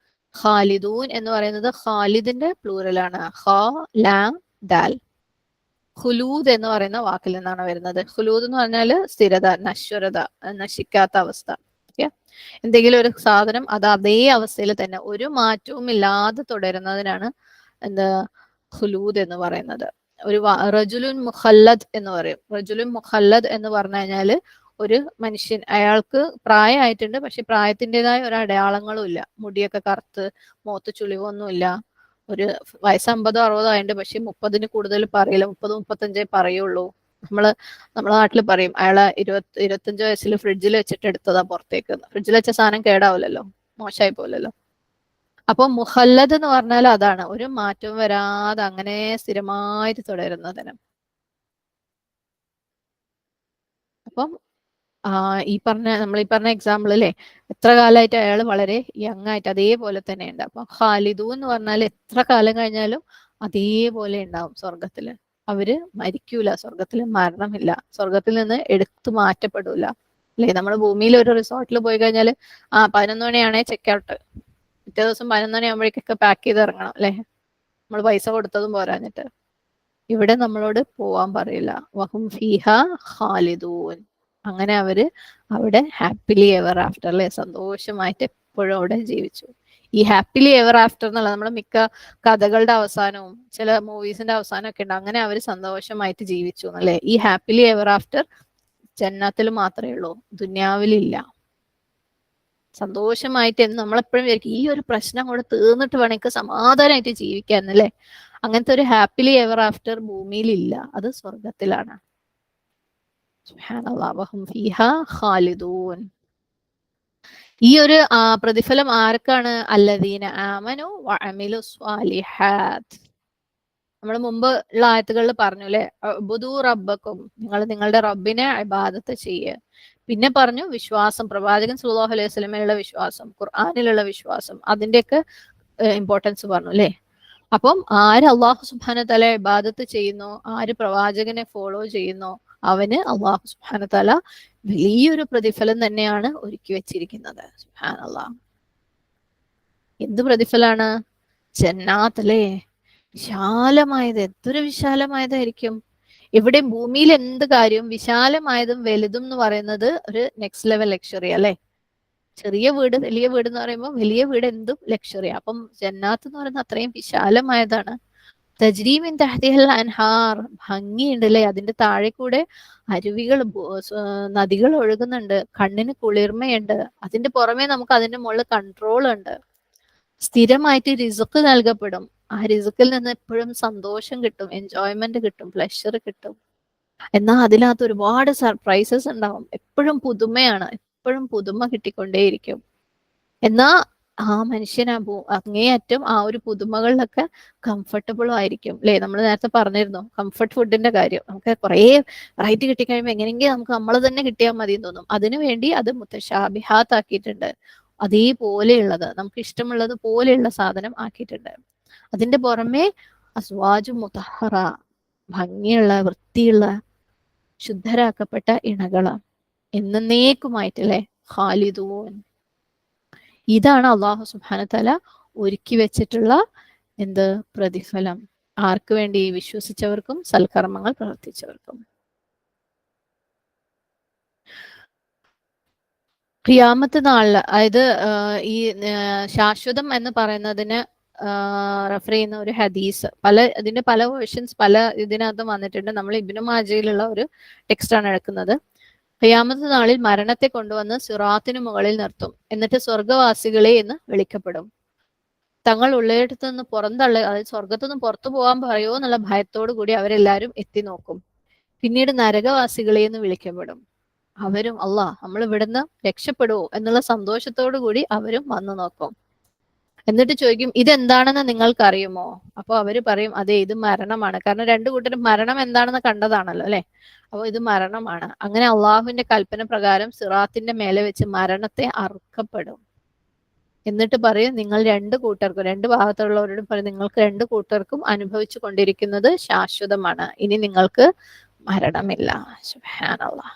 A: ഖാലിദൂൻ എന്ന് പറയുന്നത് ഖാലിദിന്റെ പ്ലൂറലാണ്, ഖ ലാം ദാൽ. ഖുലൂദ് എന്ന് പറയുന്ന വാക്കിൽ നിന്നാണ് വരുന്നത്. ഖുലൂദ് എന്ന് പറഞ്ഞാൽ സ്ഥിരത, നശ്വരത, നശിക്കാത്ത അവസ്ഥ. ഓക്കെ, എന്തെങ്കിലും ഒരു സാധനം അത് അതേ അവസ്ഥയിൽ തന്നെ ഒരു മാറ്റവും ഇല്ലാതെ തുടരുന്നതിനാണ് എന്താ ഖുലൂദ് എന്ന് പറയുന്നത്. ഒരു റജുലുൻ മുഖല്ലദ് എന്ന് പറയും. റജുലുൻ മുഖല്ലദ് എന്ന് പറഞ്ഞു കഴിഞ്ഞാൽ ഒരു മനുഷ്യൻ, അയാൾക്ക് പ്രായമായിട്ടുണ്ട്, പക്ഷെ പ്രായത്തിൻ്റെതായ ഒരു അടയാളങ്ങളും ഇല്ല. മുടിയൊക്കെ കറുത്ത് മുഖത്ത് ചുളിവൊന്നുമില്ല. ഒരു വയസ്സ് 50-60 ആയിട്ടുണ്ട്, പക്ഷെ 30-ന് കൂടുതൽ പറയില്ല, 30-35 പറയുള്ളൂ. നമ്മളെ നാട്ടിൽ പറയും അയാളെ 25 വയസ്സിൽ ഫ്രിഡ്ജിൽ വെച്ചിട്ട് എടുത്തതാ പുറത്തേക്ക്. ഫ്രിഡ്ജിൽ വെച്ച സാധനം കേടാവില്ലല്ലോ, മോശമായി പോലല്ലോ. അപ്പൊ മുഹല്ലദ് എന്ന് പറഞ്ഞാൽ അതാണ്, ഒരു മാറ്റവും വരാതെ അങ്ങനെ സ്ഥിരമായിട്ട് തുടരുന്നതിന്. അപ്പം ഈ പറഞ്ഞ എക്സാമ്പിൾ അല്ലേ, എത്ര കാലമായിട്ട് അയാൾ വളരെ യങ് ആയിട്ട് അതേപോലെ തന്നെ ഉണ്ട്. അപ്പൊ ഖാലിദു എന്ന് പറഞ്ഞാൽ എത്ര കാലം കഴിഞ്ഞാലും അതേപോലെ ഉണ്ടാവും സ്വർഗത്തില്. അവര് മരിക്കൂല, സ്വർഗത്തില് മരണമില്ല, സ്വർഗത്തിൽ നിന്ന് എടുത്തു മാറ്റപ്പെടൂല. അല്ലേ, നമ്മൾ ഭൂമിയിൽ ഒരു റിസോർട്ടിൽ പോയി കഴിഞ്ഞാൽ 11 മണിയാണേ ചെക്ക് ഔട്ട്, പിറ്റേ ദിവസം 11 മണി ആകുമ്പോഴേക്കൊക്കെ പാക്ക് ചെയ്ത് ഇറങ്ങണം അല്ലേ, നമ്മൾ പൈസ കൊടുത്തതും പോരാഞ്ഞിട്ട്. ഇവിടെ നമ്മളോട് പോവാൻ പറയില്ല. വഹും ഫീഹ ഖാലിദൂൻ, അങ്ങനെ അവര് അവിടെ ഹാപ്പിലി എവർ ആഫ്റ്റർ അല്ലെ, സന്തോഷമായിട്ട് എപ്പോഴും അവിടെ ജീവിച്ചു. ഈ ഹാപ്പിലി എവർ ആഫ്റ്റർ എന്നുള്ള നമ്മുടെ മിക്ക കഥകളുടെ അവസാനവും ചില മൂവീസിന്റെ അവസാനമൊക്കെ ഉണ്ട്, അങ്ങനെ അവർ സന്തോഷമായിട്ട് ജീവിച്ചു അല്ലെ. ഈ ഹാപ്പിലി എവർ ആഫ്റ്റർ ജന്നത്തിൽ മാത്രമേ ഉള്ളൂ, ദുനിയാവിലില്ല. സന്തോഷമായിട്ട് നമ്മളെപ്പോഴും വിചാരിക്കും ഈ ഒരു പ്രശ്നം കൂടെ തീർന്നിട്ട് വേണമെങ്കിൽ സമാധാനമായിട്ട് ജീവിക്കാന്നല്ലേ. അങ്ങനത്തെ ഒരു ഹാപ്പിലി എവർ ആഫ്റ്റർ ഭൂമിയിലില്ല, അത് സ്വർഗത്തിലാണ്. സുബ്ഹാനല്ലാഹ്, വഹും ഫീഹാ ഖാലിദൂൻ. ഈ ഒരു പ്രതിഫലം ആർക്കാണ്? അല്ലദീന ആമനു വഅമിലു സ്വാലിഹാത്ത്. നമ്മൾ മുമ്പ് ഉള്ള ആയത്തുകളിൽ പറഞ്ഞു അല്ലെ, ഉബ്ദു റബ്ബക്കും, നിങ്ങൾ നിങ്ങളുടെ റബ്ബിനെ ഇബാദത്ത് ചെയ്യുക. പിന്നെ പറഞ്ഞു വിശ്വാസം, പ്രവാചകൻ സല്ലല്ലാഹു അലൈഹി വസല്ലമയിലുള്ള വിശ്വാസം, ഖുർആനിലുള്ള വിശ്വാസം, അതിന്റെയൊക്കെ ഇമ്പോർട്ടൻസ് പറഞ്ഞു അല്ലെ. അപ്പം ആര് അള്ളാഹു സുബ്ഹാനഹു തആല ഇബാദത്ത് ചെയ്യുന്നു, ആര് പ്രവാചകനെ ഫോളോ ചെയ്യുന്നു, അവന് അള്ളാഹു സുബ്ഹാനഹു തആല വലിയൊരു പ്രതിഫലം തന്നെയാണ് ഒരുക്കി വെച്ചിരിക്കുന്നത്. സുബ്ഹാനല്ലാഹ്, എന്ത് പ്രതിഫലാണ്? ജന്നാത്ത് അല്ലേ, വിശാലമായത്. എന്തൊരു വിശാലമായതായിരിക്കും. എവിടെയും ഭൂമിയിൽ എന്ത് കാര്യവും വിശാലമായതും വലുതും എന്ന് പറയുന്നത് ഒരു നെക്സ്റ്റ് ലെവൽ ലക്ഷറി അല്ലെ. ചെറിയ വീട് വലിയ വീട് എന്ന് പറയുമ്പോൾ വലിയ വീട് എന്തും ലക്ഷറി. അപ്പം ജന്നാത്ത് എന്ന് പറയുന്നത് അത്രയും വിശാലമായതാണ്. തജ്രീമിൻ തഹ്തിഹൽ അൻഹാർ, ഭംഗിയുണ്ട് അല്ലെ, അതിന്റെ താഴെ കൂടെ അരുവികൾ, നദികൾ ഒഴുകുന്നുണ്ട്, കണ്ണിന് കുളിർമയുണ്ട്. അതിന്റെ പുറമെ നമുക്ക് അതിന്റെ മുകളിൽ കൺട്രോൾ ഉണ്ട്. സ്ഥിരമായിട്ട് റിസ്ക് നൽകപ്പെടും. ആ റിസ്ക്കിൽ നിന്ന് എപ്പോഴും സന്തോഷം കിട്ടും, എൻജോയ്മെന്റ് കിട്ടും, പ്ലഷർ കിട്ടും. എന്നാൽ അതിനകത്ത് ഒരുപാട് സർപ്രൈസസ് ഉണ്ടാവും. എപ്പോഴും പുതുമയാണ്, എപ്പോഴും പുതുമ കിട്ടിക്കൊണ്ടേയിരിക്കും. എന്നാ ആ മനുഷ്യൻ അങ്ങേയറ്റം ആ ഒരു പുതുമകളിലൊക്കെ കംഫർട്ടബിളും ആയിരിക്കും അല്ലെ. നമ്മൾ നേരത്തെ പറഞ്ഞിരുന്നു കംഫർട്ട് ഫുഡിന്റെ കാര്യം. നമുക്ക് കുറേ വെറൈറ്റി കിട്ടിക്കഴിയുമ്പോൾ എങ്ങനെയെങ്കിലും നമുക്ക് നമ്മൾ തന്നെ കിട്ടിയാൽ മതി എന്ന് തോന്നും. അതിനുവേണ്ടി അത് മുത്തശാബിഹാത്ത് ആക്കിയിട്ടുണ്ട്. അതേപോലെയുള്ളത് നമുക്ക് ഇഷ്ടമുള്ളത് പോലെയുള്ള സാധനം ആക്കിയിട്ടുണ്ട്. അതിന്റെ പുറമെ അസ്വാജു മുതഹറ, ഭംഗിയുള്ള വൃത്തിയുള്ള ശുദ്ധരാക്കപ്പെട്ട ഇണകള് എന്നേക്കുമായിട്ടല്ലേ. ഖാലിദൂൻ, ഇതാണ് അള്ളാഹു സുബ്ഹാനഹു തആല ഒരുക്കി വെച്ചിട്ടുള്ള എന്ത് പ്രതിഫലം. ആർക്ക് വേണ്ടി? വിശ്വസിച്ചവർക്കും സൽക്കർമ്മങ്ങൾ പ്രവർത്തിച്ചവർക്കും. ഖിയാമത്ത് നാളിൽ, അതായത് ഈ ശാശ്വതം എന്ന് പറയുന്നതിന് റെഫർ ചെയ്യുന്ന ഒരു ഹദീസ്, ഇതിന്റെ പല വേർഷൻസ് പല ഇതിനകത്തും വന്നിട്ടുണ്ട്. നമ്മൾ ഇബ്നു മാജയിലുള്ള ഒരു ടെക്സ്റ്റാണ് എടുക്കുന്നത്. ഖിയാമത്ത് നാളിൽ മരണത്തെ കൊണ്ടുവന്ന് സിറാത്തിന് മുകളിൽ നിർത്തും, എന്നിട്ട് സ്വർഗവാസികളെ എന്ന് വിളിക്കപ്പെടും. തങ്ങൾ ഉള്ളിടത്തു നിന്ന് അതായത് സ്വർഗത്തുനിന്ന് പുറത്തു പോകാൻ പറയുമോ എന്നുള്ള ഭയത്തോടു കൂടി അവരെല്ലാവരും എത്തി നോക്കും. പിന്നീട് നരകവാസികളെ എന്ന് വിളിക്കപ്പെടും. അവരും നമ്മൾ ഇവിടുന്ന് രക്ഷപ്പെടുവോ എന്നുള്ള സന്തോഷത്തോടു കൂടി അവരും വന്നു നോക്കും. എന്നിട്ട് ചോദിക്കും, ഇതെന്താണെന്ന് നിങ്ങൾക്ക് അറിയുമോ? അപ്പൊ അവര് പറയും, അതെ ഇത് മരണമാണ്. കാരണം രണ്ടു കൂട്ടരും മരണം എന്താണെന്ന് കണ്ടതാണല്ലോ അല്ലെ. അപ്പോൾ ഇത് മരണമാണ്. അങ്ങനെ അള്ളാഹുവിന്റെ കൽപ്പന പ്രകാരം സിറാത്തിന്റെ മേലെ വെച്ച് മരണത്തെ അറുക്കപ്പെടും. എന്നിട്ട് പറയും നിങ്ങൾ രണ്ട് കൂട്ടർക്കും, രണ്ട് ഭാഗത്തുള്ളവരോടും പറയും നിങ്ങൾക്ക് രണ്ട് കൂട്ടർക്കും അനുഭവിച്ചു കൊണ്ടിരിക്കുന്നത് ശാശ്വതമാണ്, ഇനി നിങ്ങൾക്ക് മരണമില്ല. സുബ്ഹാനല്ലാഹ്.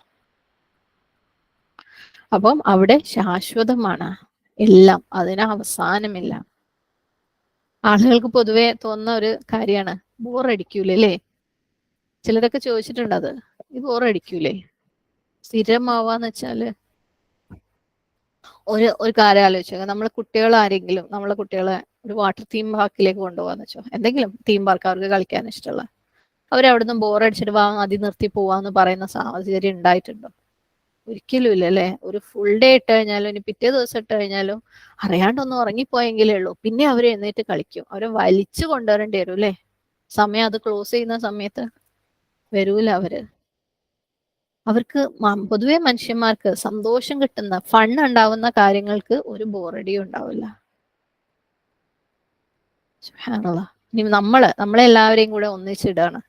A: അപ്പം അവിടെ ശാശ്വതമാണ് എല്ലാം, അതിന് അവസാനമില്ല. ആളുകൾക്ക് പൊതുവെ തോന്നുന്ന ഒരു കാര്യമാണ്, ബോറടിക്കൂലേ അല്ലേ? ചിലരൊക്കെ ചോദിച്ചിട്ടുണ്ട് അത്, ഈ ബോറടിക്കൂലേ സ്ഥിരമാവാന്ന് വെച്ചാല്. ഒരു കാര്യം ആലോചിച്ചു, നമ്മൾ കുട്ടികൾ ആരെങ്കിലും നമ്മളെ കുട്ടികളെ ഒരു വാട്ടർ തീം പാർക്കിലേക്ക് കൊണ്ടുപോകാന്ന് വെച്ചോ, എന്തെങ്കിലും തീം പാർക്ക് അവർക്ക് കളിക്കാൻ ഇഷ്ടമുള്ള, അവരവിടുന്ന് ബോറടിച്ചിട്ട് വാ അതി നിർത്തി പോവാന്ന് പറയുന്ന സാഹചര്യം ഉണ്ടായിട്ടുണ്ടോ? ഒരിക്കലും ഇല്ല അല്ലെ? ഒരു ഫുൾ ഡേ ഇട്ട് കഴിഞ്ഞാലും ഇനി പിറ്റേ ദിവസം ഇട്ട് കഴിഞ്ഞാലും അറിയാണ്ടൊന്നും ഉറങ്ങിപ്പോയെങ്കിലേ ഉള്ളൂ, പിന്നെ അവർ എഴുന്നേറ്റ് കളിക്കും. അവരെ വലിച്ചു കൊണ്ടുവരേണ്ടി വരും അല്ലെ? സമയം അത് ക്ലോസ് ചെയ്യുന്ന സമയത്ത് വരൂല അവര്. അവർക്ക് പൊതുവെ മനുഷ്യന്മാർക്ക് സന്തോഷം കിട്ടുന്ന ഫൺ ഉണ്ടാവുന്ന കാര്യങ്ങൾക്ക് ഒരു ബോറടിയും ഉണ്ടാവില്ല. സുബ്ഹാനല്ലാഹ്. ഇനി നമ്മളെല്ലാവരെയും കൂടെ ഒന്നിച്ചിടാണ്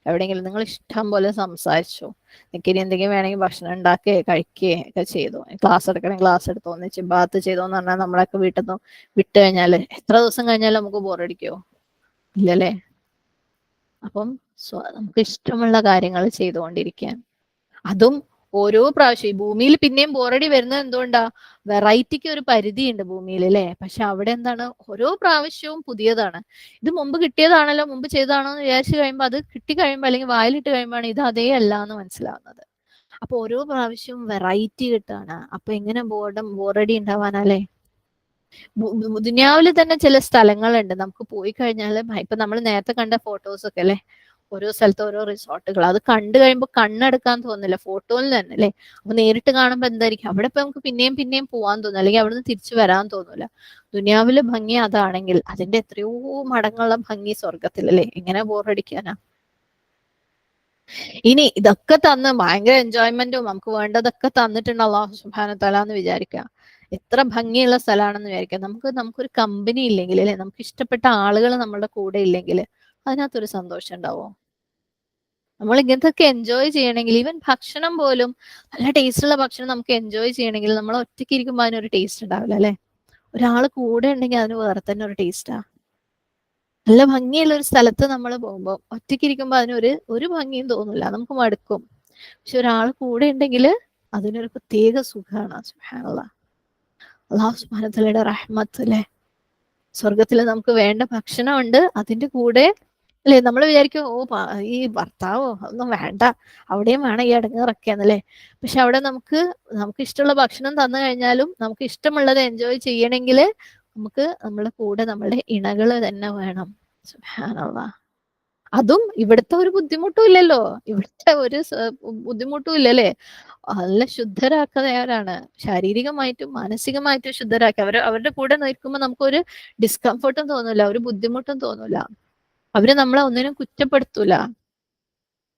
A: എവിടെയെങ്കിലും, നിങ്ങൾ ഇഷ്ടം പോലെ സംസാരിച്ചു, നിങ്ങൾക്ക് ഇനി എന്തെങ്കിലും വേണമെങ്കിൽ ഭക്ഷണം ഉണ്ടാക്കുകയോ കഴിക്കുകയോ ഒക്കെ ചെയ്തു, ക്ലാസ് എടുക്കണമെങ്കിൽ ക്ലാസ് എടുത്തോ, ഒന്നിച്ച് ബാത്ത് ചെയ്തോ എന്ന് പറഞ്ഞാൽ നമ്മളൊക്കെ വീട്ടിൽ നിന്ന് വിട്ട് കഴിഞ്ഞാൽ എത്ര ദിവസം കഴിഞ്ഞാലും നമുക്ക് ബോറടിക്കുമോ? ഇല്ലല്ലേ? അപ്പം നമുക്ക് ഇഷ്ടമുള്ള കാര്യങ്ങൾ ചെയ്തുകൊണ്ടിരിക്കാൻ. അതും ഓരോ പ്രാവശ്യം ഈ ഭൂമിയിൽ പിന്നെയും ബോറടി വരുന്നത് എന്തുകൊണ്ടാ? വെറൈറ്റിക്ക് ഒരു പരിധിയുണ്ട് ഭൂമിയിൽ അല്ലേ? പക്ഷെ അവിടെ എന്താണ്, ഓരോ പ്രാവശ്യവും പുതിയതാണ്. ഇത് മുമ്പ് കിട്ടിയതാണല്ലോ, മുമ്പ് ചെയ്തതാണോ എന്ന് വിചാരിച്ചു കഴിയുമ്പോൾ അത് കിട്ടി കഴിയുമ്പോൾ അല്ലെങ്കിൽ വായിലിട്ട് കഴിയുമ്പോഴാണ് ഇത് അതേ അല്ല എന്ന് മനസ്സിലാവുന്നത്. അപ്പൊ ഓരോ പ്രാവശ്യവും വെറൈറ്റി കിട്ടാണ്. അപ്പൊ എങ്ങനെ ബോറടി ഉണ്ടാവാനല്ലേ? ദുനിയാവില് തന്നെ ചില സ്ഥലങ്ങളുണ്ട് നമുക്ക് പോയി കഴിഞ്ഞാൽ, ഇപ്പൊ നമ്മൾ നേരത്തെ കണ്ട ഫോട്ടോസ് ഒക്കെ അല്ലെ, ഓരോ സ്ഥലത്ത് ഓരോ റിസോർട്ടുകൾ, അത് കണ്ടു കഴിയുമ്പോൾ കണ്ണെടുക്കാൻ തോന്നില്ല ഫോട്ടോയിൽ തന്നെ അല്ലെ? അപ്പൊ നേരിട്ട് കാണുമ്പോൾ എന്തായിരിക്കും, അവിടെ ഇപ്പൊ നമുക്ക് പിന്നെയും പിന്നെയും പോവാൻ തോന്നും, അല്ലെങ്കിൽ അവിടുന്ന് തിരിച്ചു വരാൻ തോന്നില്ല. ദുനിയാവിലെ ഭംഗി അതാണെങ്കിൽ അതിന്റെ എത്രയോ മടങ്ങുള്ള ഭംഗി സ്വർഗത്തിലല്ലേ? എങ്ങനെ ബോറടിക്കാനാ? ഇനി ഇതൊക്കെ തന്ന് ഭയങ്കര എൻജോയ്മെന്റും നമുക്ക് വേണ്ടതൊക്കെ തന്നിട്ടുണ്ട് അള്ളാഹു സുബ്ഹാനഹു തആല എന്ന് വിചാരിക്കുക, എത്ര ഭംഗിയുള്ള സ്ഥലമാണെന്ന് വിചാരിക്കുക, നമുക്കൊരു കമ്പനി ഇല്ലെങ്കിൽ അല്ലെ, നമുക്ക് ഇഷ്ടപ്പെട്ട ആളുകൾ നമ്മുടെ കൂടെ ഇല്ലെങ്കിൽ അതിനകത്തൊരു സന്തോഷം ഉണ്ടാവോ? നമ്മൾ ഇങ്ങനത്തൊക്കെ എൻജോയ് ചെയ്യണമെങ്കിൽ, ഈവൻ ഭക്ഷണം പോലും നല്ല ടേസ്റ്റുള്ള ഭക്ഷണം നമുക്ക് എൻജോയ് ചെയ്യണമെങ്കിൽ നമ്മൾ ഒറ്റയ്ക്ക് ഇരിക്കുമ്പോൾ അതിനൊരു ടേസ്റ്റ് ഉണ്ടാവില്ല അല്ലെ? ഒരാൾ കൂടെ ഉണ്ടെങ്കിൽ അതിന് വേറെ തന്നെ ഒരു ടേസ്റ്റാ. നല്ല ഭംഗിയുള്ള ഒരു സ്ഥലത്ത് നമ്മൾ പോകുമ്പോൾ ഒറ്റയ്ക്ക് ഇരിക്കുമ്പോൾ അതിനൊരു ഭംഗിയും തോന്നില്ല, നമുക്ക് മടുക്കും. പക്ഷെ ഒരാൾ കൂടെ ഉണ്ടെങ്കിൽ അതിനൊരു പ്രത്യേക സുഖമാണ്. സുബ്ഹാനല്ലാഹ്. അല്ലാഹു സുബ്ഹാനഹു വ തആലയുടെ റഹ്മത്ത് അല്ലേ? സ്വർഗത്തിൽ നമുക്ക് വേണ്ട ഭക്ഷണമുണ്ട്, അതിന്റെ കൂടെ അല്ലെ നമ്മൾ വിചാരിക്കും ഈ ഭർത്താവോ അതൊന്നും വേണ്ട, അവിടെയും വേണം ഈ അടങ്ങറൊക്കെ എന്നല്ലേ? പക്ഷെ അവിടെ നമുക്ക് ഇഷ്ടമുള്ള ഭക്ഷണം തന്നു കഴിഞ്ഞാലും നമുക്ക് ഇഷ്ടമുള്ളത് എൻജോയ് ചെയ്യണമെങ്കിൽ നമുക്ക് നമ്മുടെ കൂടെ നമ്മളുടെ ഇണകള് തന്നെ വേണം. സുബ്ഹാനല്ലാഹ്. അതും ഇവിടുത്തെ ഒരു ബുദ്ധിമുട്ടും ഇല്ലല്ലോ, ഇവിടുത്തെ ഒരു ബുദ്ധിമുട്ടും ഇല്ലല്ലേ? നല്ല ശുദ്ധരാക്കുന്നവരാണ്, ശാരീരികമായിട്ടും മാനസികമായിട്ടും ശുദ്ധരാക്കി. അവരുടെ കൂടെ നിൽക്കുമ്പോൾ നമുക്കൊരു ഡിസ്കംഫർട്ടും തോന്നില്ല, ഒരു ബുദ്ധിമുട്ടും തോന്നില്ല. അവര് നമ്മളെ ഒന്നിനും കുറ്റപ്പെടുത്തൂല,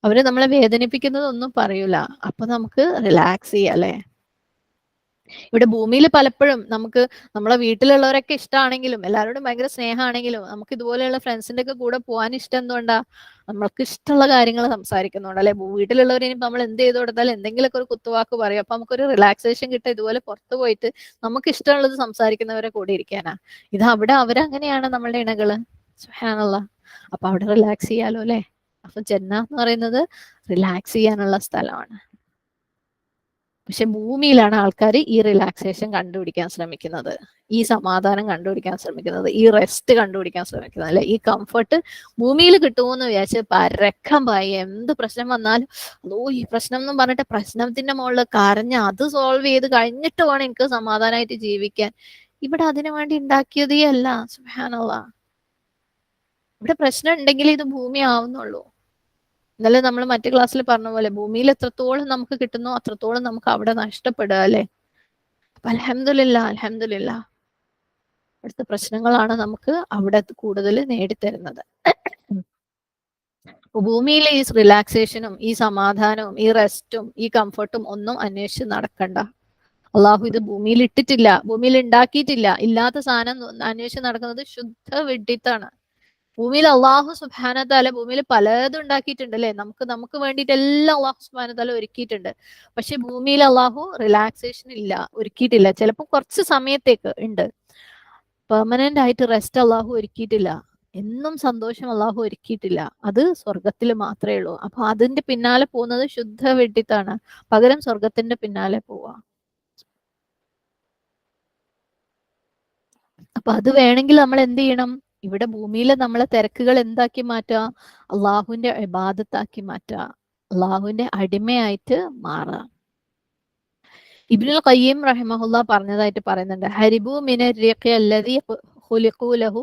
A: അവര് നമ്മളെ വേദനിപ്പിക്കുന്നതൊന്നും പറയൂല. അപ്പൊ നമുക്ക് റിലാക്സ് ചെയ്യാം അല്ലെ? ഇവിടെ ഭൂമിയിൽ പലപ്പോഴും നമുക്ക് നമ്മളെ വീട്ടിലുള്ളവരൊക്കെ ഇഷ്ടമാണെങ്കിലും എല്ലാവരോടും ഭയങ്കര സ്നേഹമാണെങ്കിലും നമുക്ക് ഇതുപോലെയുള്ള ഫ്രണ്ട്സിന്റെ ഒക്കെ കൂടെ പോകാൻ ഇഷ്ടം എന്തുകൊണ്ടാ? നമ്മൾക്ക് ഇഷ്ടമുള്ള കാര്യങ്ങൾ സംസാരിക്കുന്നുണ്ട് അല്ലെ? വീട്ടിലുള്ളവരെ നമ്മൾ എന്ത് ചെയ്ത് കൊടുത്താലും എന്തെങ്കിലുമൊക്കെ ഒരു കുത്തുവാക്ക് പറയും, അപ്പൊ നമുക്കൊരു റിലാക്സേഷൻ കിട്ടും. ഇതുപോലെ പുറത്തു പോയിട്ട് നമുക്ക് ഇഷ്ടമുള്ളത് സംസാരിക്കുന്നവരെ കൂടെ ഇരിക്കാനാ. ഇത് അവിടെ അവരങ്ങനെയാണ് നമ്മളുടെ ഇണകള്. സുബ്ഹാനല്ലാഹ്. അപ്പൊ അവിടെ റിലാക്സ് ചെയ്യാലോ അല്ലെ? അപ്പൊ ജന്ന എന്ന് പറയുന്നത് റിലാക്സ് ചെയ്യാനുള്ള സ്ഥലമാണ്. പക്ഷെ ഭൂമിയിലാണ് ആൾക്കാർ ഈ റിലാക്സേഷൻ കണ്ടുപിടിക്കാൻ ശ്രമിക്കുന്നത്, ഈ സമാധാനം കണ്ടുപിടിക്കാൻ ശ്രമിക്കുന്നത്, ഈ റെസ്റ്റ് കണ്ടുപിടിക്കാൻ ശ്രമിക്കുന്നത് അല്ലെ? ഈ കംഫർട്ട് ഭൂമിയിൽ കിട്ടുമെന്ന് വിചാരിച്ച് പരക്കം പായി എന്ത് പ്രശ്നം വന്നാലും അതോ ഈ പ്രശ്നം എന്ന് പറഞ്ഞിട്ട് പ്രശ്നത്തിന്റെ മുകളിൽ കരഞ്ഞ് അത് സോൾവ് ചെയ്ത് കഴിഞ്ഞിട്ട് വേണം എനിക്ക് സമാധാനമായിട്ട് ജീവിക്കാൻ. ഇവിടെ അതിനു വേണ്ടി ഉണ്ടാക്കിയതേ അല്ല. സുബ്ഹാനല്ലാഹ്. ഇവിടെ പ്രശ്നം ഉണ്ടെങ്കിൽ ഇത് ഭൂമി ആവുന്നുള്ളൂ. ഇന്നലെ നമ്മൾ മറ്റു ക്ലാസ്സിൽ പറഞ്ഞ പോലെ ഭൂമിയിൽ എത്രത്തോളം നമുക്ക് കിട്ടുന്നോ അത്രത്തോളം നമുക്ക് അവിടെ നഷ്ടപ്പെടുക അല്ലെ? അപ്പൊ അൽഹംദുലില്ലാഹ് അൽഹംദുലില്ലാഹ്, അവിടുത്തെ പ്രശ്നങ്ങളാണ് നമുക്ക് അവിടെ കൂടുതൽ നേടിത്തരുന്നത്. ഭൂമിയിലെ ഈ റിലാക്സേഷനും ഈ സമാധാനവും ഈ റെസ്റ്റും ഈ കംഫർട്ടും ഒന്നും അന്വേഷിച്ച് നടക്കണ്ട. അള്ളാഹു ഇത് ഭൂമിയിൽ ഇട്ടിട്ടില്ല, ഭൂമിയിൽ ഉണ്ടാക്കിയിട്ടില്ല. ഇല്ലാത്ത സാധനം അന്വേഷിച്ച് നടക്കുന്നത് ശുദ്ധ വിഡ്ഢിത്താണ്. ഭൂമിയിൽ അള്ളാഹു സുബ്ഹാനഹു തആല ഭൂമിയിൽ പലതും ഉണ്ടാക്കിയിട്ടുണ്ട് അല്ലെ? നമുക്ക് വേണ്ടിയിട്ട് എല്ലാം അള്ളാഹു സുബ്ഹാനഹു തആല ഒരുക്കിയിട്ടുണ്ട്. പക്ഷെ ഭൂമിയിൽ അള്ളാഹു റിലാക്സേഷൻ ഇല്ല, ഒരുക്കിയിട്ടില്ല. ചിലപ്പോൾ കുറച്ച് സമയത്തേക്ക് ഉണ്ട്, പെർമനന്റ് ആയിട്ട് റെസ്റ്റ് അള്ളാഹു ഒരുക്കിയിട്ടില്ല. എന്നും സന്തോഷം അള്ളാഹു ഒരുക്കിയിട്ടില്ല. അത് സ്വർഗത്തിൽ മാത്രമേ ഉള്ളൂ. അപ്പൊ അതിന്റെ പിന്നാലെ പോകുന്നത് ശുദ്ധ വെട്ടിത്താണ്. പകരം സ്വർഗത്തിന്റെ പിന്നാലെ പോവാ. അപ്പൊ അത് വേണമെങ്കിൽ നമ്മൾ എന്ത് ചെയ്യണം? ഇവിടെ ഭൂമിയിൽ നമ്മളെ തിരക്കുകൾ എന്താക്കി മാറ്റുക? അള്ളാഹുവിന്റെ ഇബാദത്താക്കി മാറ്റുക, അള്ളാഹുവിന്റെ അടിമയായിട്ട് മാറുക. ഇബ്നുൽ ഖയ്യിം റഹിമഹുല്ലാ പറഞ്ഞതായിട്ട് പറയുന്നുണ്ട്, ഹരിബു മിനർ റിഖി അല്ലദി ഖുലിഖു ലഹു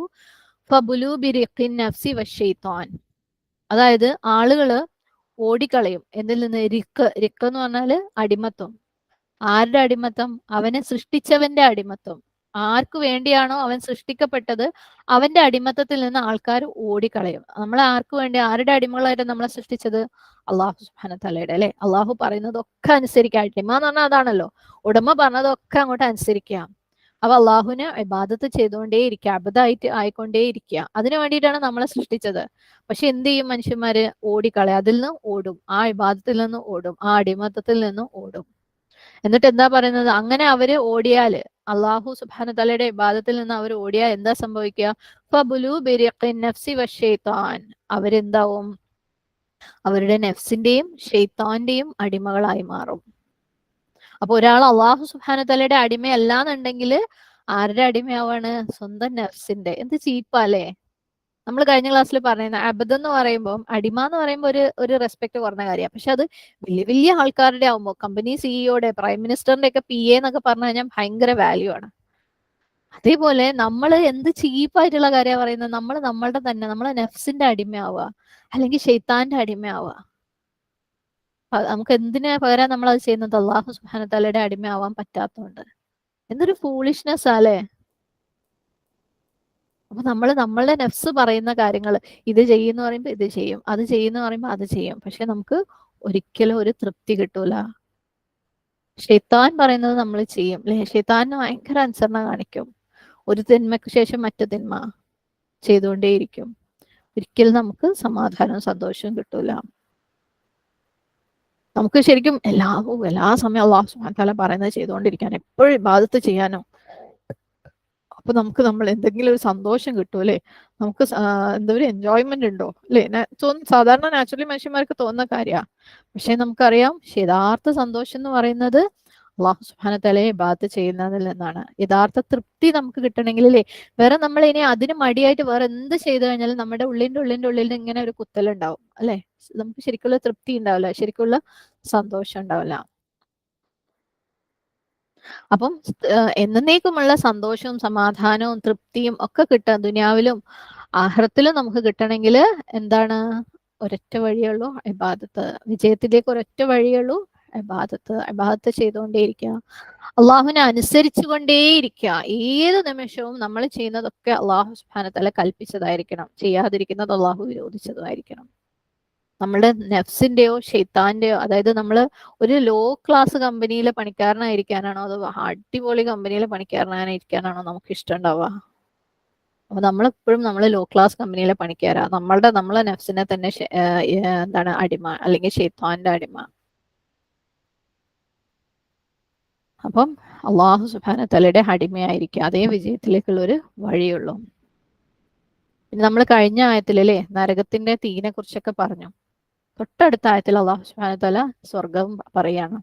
A: ഫബുലു ബിറിഖിൻ നഫ്സി വശൈത്താൻ. അതായത് ആളുകള് ഓടിക്കളയും എന്നിൽ നിന്ന്. റിക്ക് എന്ന് പറഞ്ഞാല് അടിമത്വം. ആരുടെ അടിമത്തം? അവനെ സൃഷ്ടിച്ചവന്റെ അടിമത്വം. ആർക്കു വേണ്ടിയാണോ അവൻ സൃഷ്ടിക്കപ്പെട്ടത്, അവന്റെ അടിമത്തത്തിൽ നിന്ന് ആൾക്കാർ ഓടിക്കളയും. നമ്മളെ ആർക്കു വേണ്ടി, ആരുടെ അടിമകളായിട്ട് നമ്മളെ സൃഷ്ടിച്ചത്? അള്ളാഹു സുബ്ഹാനഹു തആലയുടെ, അല്ലെ? അള്ളാഹു പറയുന്നതൊക്കെ അനുസരിക്കുക. അടിമ എന്ന് പറഞ്ഞാൽ അതാണല്ലോ, ഉടമ പറഞ്ഞതൊക്കെ അങ്ങോട്ട് അനുസരിക്കുക. അപ്പൊ അള്ളാഹുവിനെ ഇബാദത്ത് ചെയ്തുകൊണ്ടേ ഇരിക്കുക, അബദായിട്ട് ആയിക്കൊണ്ടേ ഇരിക്കുക. അതിനു വേണ്ടിയിട്ടാണ് നമ്മളെ സൃഷ്ടിച്ചത്. പക്ഷെ എന്ത് ചെയ്യും മനുഷ്യന്മാര്? ഓടിക്കളയും. അതിൽ നിന്ന് ഓടും, ആ ഇബാദത്തിൽ നിന്ന് ഓടും, ആ അടിമത്തത്തിൽ നിന്ന് ഓടും. എന്നിട്ട് എന്താ പറയുന്നത്? അങ്ങനെ അവര് ഓടിയാല്, അള്ളാഹു സുബ്ഹാനഹു തആലയുടെ ഇബാദത്തിൽ നിന്ന് അവർ ഓടിയാൽ എന്താ സംഭവിക്കുക? ഫബുലു ബിറിഖിൻ നഫ്സി വശൈത്താൻ. അവരെന്താവും? അവരുടെ നഫ്സിന്റെയും ഷെയ്ത്താന്റെയും അടിമകളായി മാറും. അപ്പൊ ഒരാൾ അള്ളാഹു സുബ്ഹാനഹു തആലയുടെ അടിമയല്ലാന്നുണ്ടെങ്കിൽ ആരുടെ അടിമയാവാണ്? സ്വന്തം നഫ്സിന്റെ. എന്ത് ചീപ്പാല്ലേ? നമ്മൾ കഴിഞ്ഞ ക്ലാസ്സിൽ പറയുന്ന അബദ് എന്ന് പറയുമ്പോൾ, അടിമ എന്ന് പറയുമ്പോൾ ഒരു റെസ്പെക്ട് കുറഞ്ഞ കാര്യമാണ്. പക്ഷെ അത് വലിയ വലിയ ആൾക്കാരുടെ ആവുമ്പോൾ, കമ്പനി സിഇഒയുടെ, പ്രൈം മിനിസ്റ്ററിന്റെ ഒക്കെ PA എന്നൊക്കെ പറഞ്ഞു കഴിഞ്ഞാൽ ഭയങ്കര വാല്യൂ ആണ്. അതേപോലെ നമ്മൾ എന്ത് ചീപ്പായിട്ടുള്ള കാര്യമാണ് പറയുന്നത്? നമ്മൾ നമ്മളുടെ തന്നെ, നമ്മളെ നെഫ്സിന്റെ അടിമയാവുക, അല്ലെങ്കിൽ ഷെയ്ത്താന്റെ അടിമയാവുക. നമുക്ക് എന്തിനാ പകരം നമ്മൾ അത് ചെയ്യുന്നത്? അള്ളാഹു സുബ്ഹാനഹു തആലയുടെ അടിമയാവാൻ പറ്റാത്തതുകൊണ്ട്. എന്തൊരു ഫൂളിഷ്നെസ് അല്ലേ? അപ്പൊ നമ്മൾ നമ്മളുടെ നെഫ്സ് പറയുന്ന കാര്യങ്ങൾ, ഇത് ചെയ്യുന്ന പറയുമ്പോൾ ഇത് ചെയ്യും, അത് ചെയ്യുന്ന പറയുമ്പോൾ അത് ചെയ്യും. പക്ഷെ നമുക്ക് ഒരിക്കലും ഒരു തൃപ്തി കിട്ടൂല. ഷെയ്ത്താൻ പറയുന്നത് നമ്മൾ ചെയ്യും, അല്ലെ? ഷെയ്ത്താന് ഭയങ്കര അനുസരണ കാണിക്കും. ഒരു തിന്മയ്ക്ക് ശേഷം മറ്റു തിന്മ ചെയ്തുകൊണ്ടേയിരിക്കും. ഒരിക്കലും നമുക്ക് സമാധാനവും സന്തോഷവും കിട്ടൂല. നമുക്ക് ശരിക്കും എല്ലാ സമയം അള്ളാഹു സുബ്ഹാനഹു തആല പറയുന്നത് ചെയ്തുകൊണ്ടിരിക്കാൻ, എപ്പോഴും ഇബാദത്ത് ചെയ്യാനോ, അപ്പൊ നമ്മൾ എന്തെങ്കിലും ഒരു സന്തോഷം കിട്ടും, അല്ലെ? നമുക്ക് എന്താ ഒരു എൻജോയ്മെന്റ് ഉണ്ടോ, അല്ലെ? സാധാരണ നാച്ചുറലി മനുഷ്യന്മാർക്ക് തോന്നുന്ന കാര്യമാണ്. പക്ഷെ നമുക്കറിയാം, യഥാർത്ഥ സന്തോഷം എന്ന് പറയുന്നത് അള്ളാഹു സുബ്ഹാനഹു തആലയെ ഇബാദത്ത് ചെയ്യുന്നതിൽ നിന്നാണ്. യഥാർത്ഥ തൃപ്തി നമുക്ക് കിട്ടണമെങ്കിൽ, അല്ലേ? വേറെ നമ്മൾ ഇനി അതിന് മടിയായിട്ട് വേറെ എന്ത് ചെയ്തു കഴിഞ്ഞാലും നമ്മുടെ ഉള്ളിന്റെ ഇങ്ങനെ ഒരു കുത്തലുണ്ടാവും, അല്ലെ? നമുക്ക് ശരിക്കുള്ള തൃപ്തി ഉണ്ടാവില്ല, ശരിക്കുള്ള സന്തോഷം ഉണ്ടാവില്ല. അപ്പം എന്നേക്കുമുള്ള സന്തോഷവും സമാധാനവും തൃപ്തിയും ഒക്കെ കിട്ടാൻ ദുനിയാവിലും ആഖിറത്തിലും നമുക്ക് കിട്ടണമെങ്കിൽ എന്താണ്? ഒരൊറ്റ വഴിയുള്ളൂ, ഇബാദത്ത്. വിജയത്തിലേക്ക് ഒരൊറ്റ വഴിയുള്ളൂ, ഇബാദത്ത്. ഇബാദത്ത് ചെയ്തുകൊണ്ടേയിരിക്കുക, അള്ളാഹുവിനെ അനുസരിച്ചു കൊണ്ടേയിരിക്കുക. ഏത് നിമിഷവും നമ്മൾ ചെയ്യുന്നതൊക്കെ അള്ളാഹു സുബ്ഹാനഹു തആല കൽപ്പിച്ചതായിരിക്കണം, ചെയ്യാതിരിക്കുന്നത് അള്ളാഹു വിരോധിച്ചതായിരിക്കണം. നമ്മുടെ നെഫ്സിന്റെയോ ഷെയ്ത്താന്റെയോ, അതായത് നമ്മൾ ഒരു ലോ ക്ലാസ് കമ്പനിയിലെ പണിക്കാരനായിരിക്കാനാണോ അതോ അടിപൊളി കമ്പനിയിലെ പണിക്കാരനായിരിക്കാനാണോ നമുക്ക് ഇഷ്ടം ഉണ്ടാവുക? അപ്പൊ നമ്മളെപ്പോഴും നമ്മൾ ലോ ക്ലാസ് കമ്പനിയിലെ പണിക്കാരാ, നമ്മളെ നെഫ്സിനെ തന്നെ എന്താണ് അടിമ, അല്ലെങ്കിൽ ഷെയ്ത്താന്റെ അടിമ. അപ്പം അള്ളാഹു സുബ്ഹാനഹു തആലയുടെ അടിമയായിരിക്കുക, അതേ വിജയത്തിലേക്കുള്ള ഒരു വഴിയുള്ളൂ. പിന്നെ നമ്മൾ കഴിഞ്ഞ ആയത്തിലല്ലേ നരകത്തിന്റെ തീനെ കുറിച്ചൊക്കെ പറഞ്ഞു. തൊട്ടടുത്ത ആയത്തിൽ അള്ളാഹു സുബ്ഹാനഹു തആല സ്വർഗവും പറയാണ്.